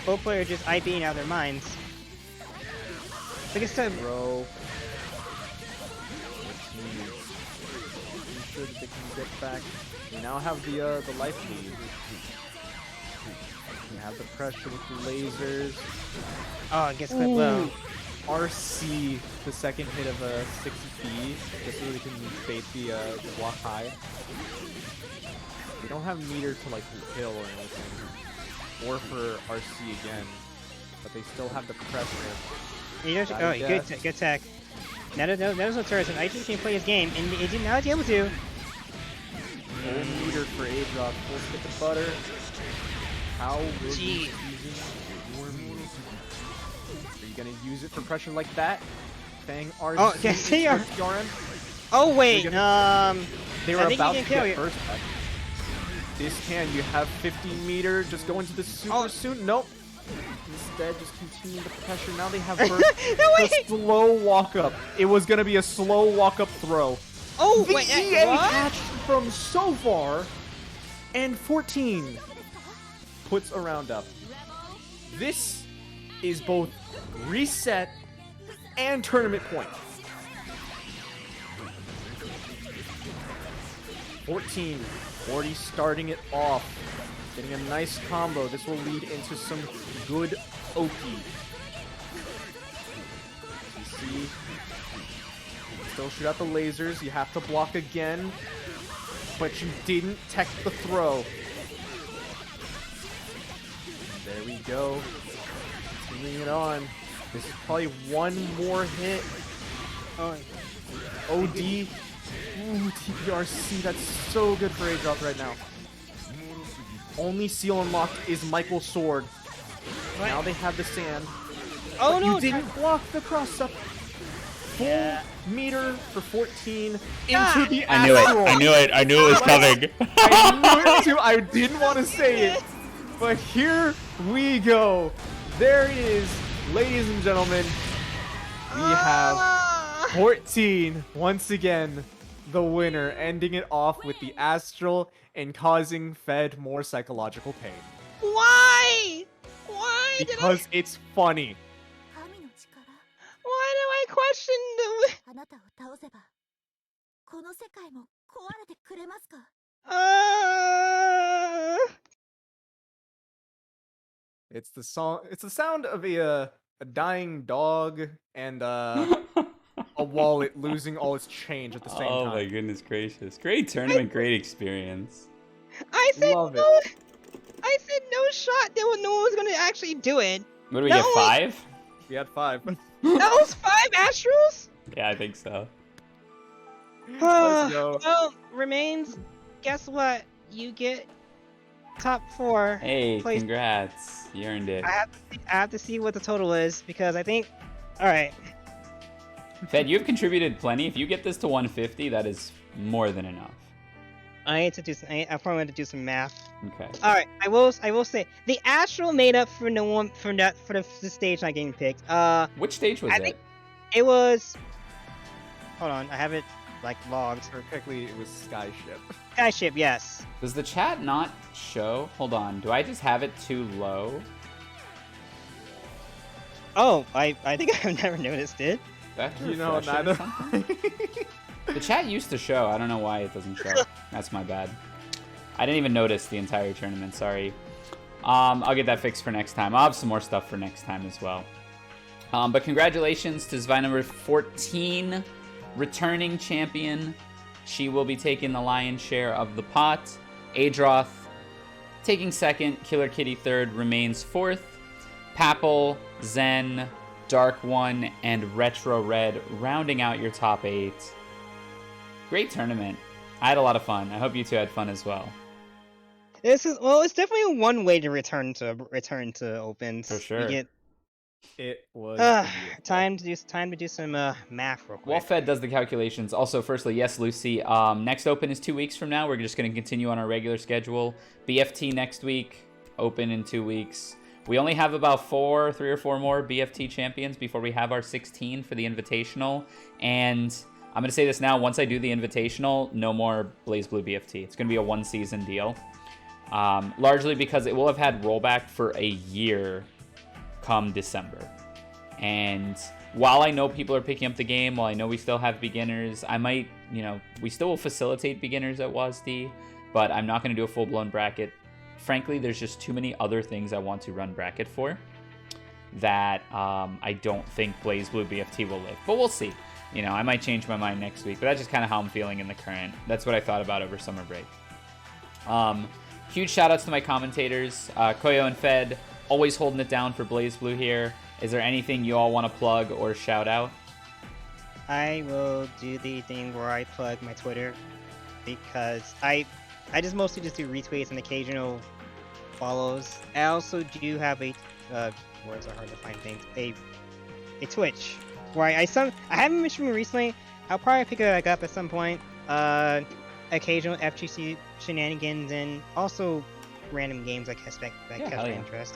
Both players just IBing out their minds. Look at some. Bro. Making sure that they can get back. We now have the life lead. We have the pressure with the lasers. Oh, it gets clipped low. RC, the second hit of a 60B, just so they can bait the block high. They don't have meter to like kill or anything, or for RC again, but they still have the pressure. Oh, good tech. Now that was no turret, and IGP can play his game, and now it's able to. Full meter for Adroth, full stick of butter. How will you use your meter? Are you gonna use it for pressure like that? Fang RC. Oh, yes, they are. RN? Oh wait, They were I think about he to can kill get you. first back. This can, you have 50 meter, just go into the super soon. Nope. Instead, just continue the pressure. Now they have burst. The slow walk up. It was gonna be a slow walk up throw. Oh, The wait, EA what? hatched from so far, and 14 puts a round up. This is both reset and tournament point. 14 already starting it off. Getting a nice combo. This will lead into some good Oki. You see, still shoot out the lasers. You have to block again, but you didn't tech the throw. There we go. Continuing it on. This is probably one more hit. OD. Ooh, TPRC. That's so good for Adroth right now. Only seal unlocked is Michael's sword. What? Now they have the sand. Oh but no! you didn't block the cross up. Full meter for 14 into the I knew astral. it. I knew it. I knew it was coming. I knew it too. I didn't want to say it. But here we go. There it is, ladies and gentlemen. We have 14 once again. The winner, ending it off with the astral and causing Fed more psychological pain. Why? Why did I? Because it's funny. 神の力 Why do I question the? あなたを倒せばこの世界も壊れてくれますか It's the song. It's the sound of a dying dog and a wallet losing all its change at the same Oh time. my goodness gracious. Great tournament, great experience. I said Love it. no. I said no shot. No one was gonna actually do it. What do we That get, was- 5? We had 5. That was 5 astrals. Yeah, I think so. Let's go. Well, remains. Guess what? You get top 4. Hey, Place- congrats. You earned it. I have to see what the total is because I think. All right. Fed, you've contributed plenty. If you get this to 150, that is more than enough. I need to do some. I probably need to do some math. Okay. All right. I will say the astral made up for no one for the stage not getting picked. Which stage was I it? think- It was. Hold on. I have it like logged. Perfectly, it was Skyship. Skyship. Yes. Does the chat not show? Hold on. Do I just have it too low? Oh, I think I've never noticed it. That You know, neither. The chat used to show. I don't know why it doesn't show. That's my bad. I didn't even notice the entire tournament. Sorry. I'll get that fixed for next time. I'll have some more stuff for next time as well. But congratulations to Zwei number 14, returning champion. She will be taking the lion's share of the pot. Adroth taking second. Killer Kitty third. Remains fourth. Papel, Zen, Dark One, and RetroRed rounding out your top 8. Great tournament. I had a lot of fun. I hope you two had fun as well. It's definitely one way to return to opens. For sure. You get It was time to do some math real quick. While Fed does the calculations, also, firstly, yes, Lucy, next Open is 2 weeks from now. We're just going to continue on our regular schedule. BFT next week, Open in 2 weeks. We only have about 3 or 4 more BFT champions before we have our 16 for the Invitational. And I'm going to say this now, once I do the Invitational, no more BLAZBLUE BFT. It's going to be a 1-season deal. Largely because it will have had rollback for a year come December. And while I know people are picking up the game, while I know we still have beginners, I might, we still will facilitate beginners at WASD, but I'm not going to do a full-blown bracket. Frankly, there's just too many other things I want to run bracket for that I don't think BLAZBLUE BFT will live. But we'll see. I might change my mind next week, but that's just kind of how I'm feeling in the current. That's what I thought about over summer break. Huge shout outs to my commentators, Koyo and Fed, always holding it down for BLAZBLUE here. Is there anything you all want to plug or shout out? I will do the thing where I plug my Twitter because I just mostly just do retweets and occasional follows. I also do have a words are hard to find things. A Twitch where I haven't been streaming recently. I'll probably pick it back up at some point. Occasional FGC shenanigans and also random games that catch my interest.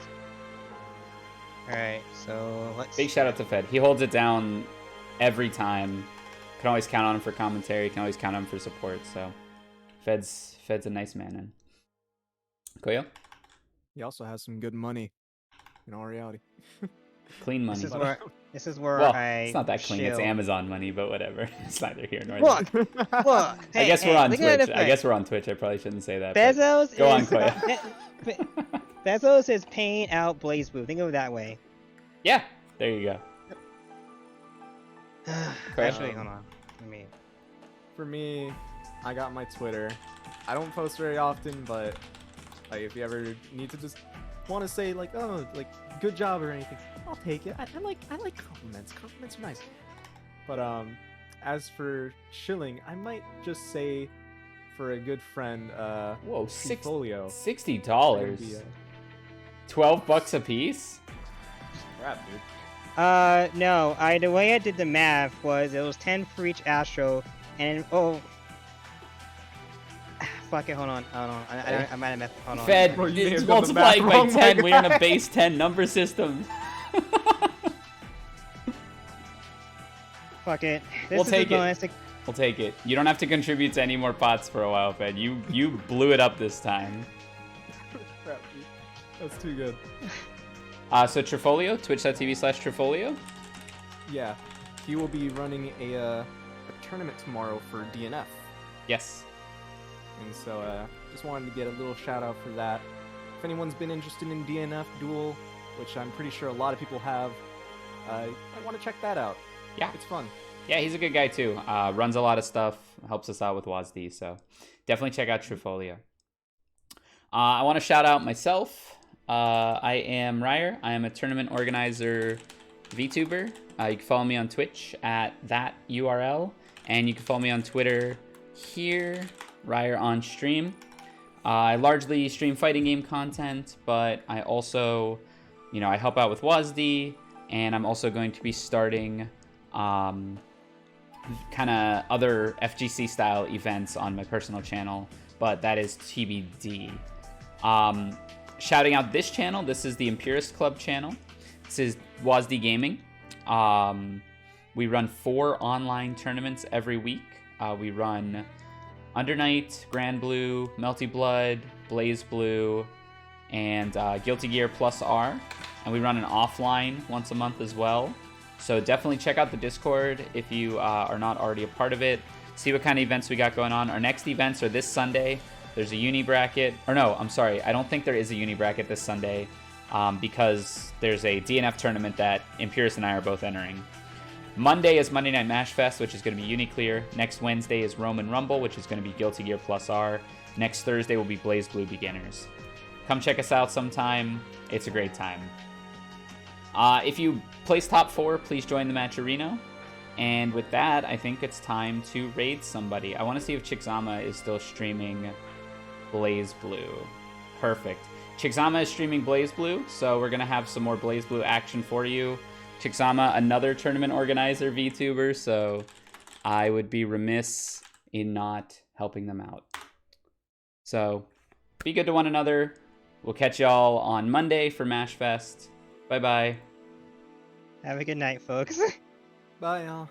Alright, so let's... Big shout out to Fed. He holds it down every time. Can always count on him for commentary. Can always count on him for support. So Fed's a nice man. And Koyo? He also has some good money, in all reality. Clean money. This is where well, I it's not that clean. It's chill. Amazon money, but whatever. It's neither here nor there. Look, I guess we're on look at it Twitch. this I way. guess we're on Twitch. I probably shouldn't say that. but Bezos go on, is Koyo. That's what says paying out BLAZBLUE. Think of it that way. Yeah, there you go. Actually, hold on. Let me. For me, I got my Twitter. I don't post very often, but like if you ever need to just want to say like, oh, like good job or anything, I'll take it. I like compliments. Compliments are nice. But as for chilling, I might just say for a good friend, Whoa, Portfolio. $60. $12 a piece? Crap, dude. No. The way I did the math was it was 10 for each Astro, and fuck it. Hold on. I might have messed. Hold on. Fed, Bro, you may it's have done the multiplied math by wrong, my 10. We're in a guy. base 10 number system. Fuck it. We'll This is take a it. bonus. We'll take it. You don't have to contribute to any more pots for a while, Fed. You blew it up this time. Crap, dude. That's too good. So Trifolio, twitch.tv/Trifolio. Yeah, he will be running a tournament tomorrow for DNF. Yes. And so just wanted to get a little shout out for that. If anyone's been interested in DNF Duel, which I'm pretty sure a lot of people have, I want to check that out. Yeah. It's fun. Yeah, he's a good guy too. Runs a lot of stuff, helps us out with WASD, so definitely check out Trifolio. I want to shout out myself. I am Ryer. I am a tournament organizer VTuber. You can follow me on Twitch at that URL, and you can follow me on Twitter here, Ryer on stream. I largely stream fighting game content, but I also, I help out with WASD, and I'm also going to be starting kind of other FGC style events on my personal channel, but that is TBD. Shouting out this channel, this is the Impurist Club channel. This is WASD Gaming. We run 4 online tournaments every week. We run Undernight, Grand Blue, Melty Blood, BLAZBLUE, and Guilty Gear Plus R. And we run an offline once a month as well. So definitely check out the Discord if you are not already a part of it. See what kind of events we got going on. Our next events are this Sunday. There's a uni bracket. Or no, I'm sorry. I don't think there is a uni bracket this Sunday because there's a DNF tournament that Impurus and I are both entering. Monday is Monday Night Mash Fest, which is going to be Uniclear. Next Wednesday is Roman Rumble, which is going to be Guilty Gear Plus R. Next Thursday will be BLAZBLUE Beginners. Come check us out sometime. It's a great time. If you place top 4, please join the Matcherino. And with that, I think it's time to raid somebody. I want to see if Chickzama is still streaming BLAZBLUE. Perfect. Chickzama is streaming BLAZBLUE, so we're going to have some more BLAZBLUE action for you. Chickzama, another tournament organizer VTuber, so I would be remiss in not helping them out. So be good to one another. We'll catch y'all on Monday for MashFest. Bye-bye. Have a good night, folks. Bye, y'all.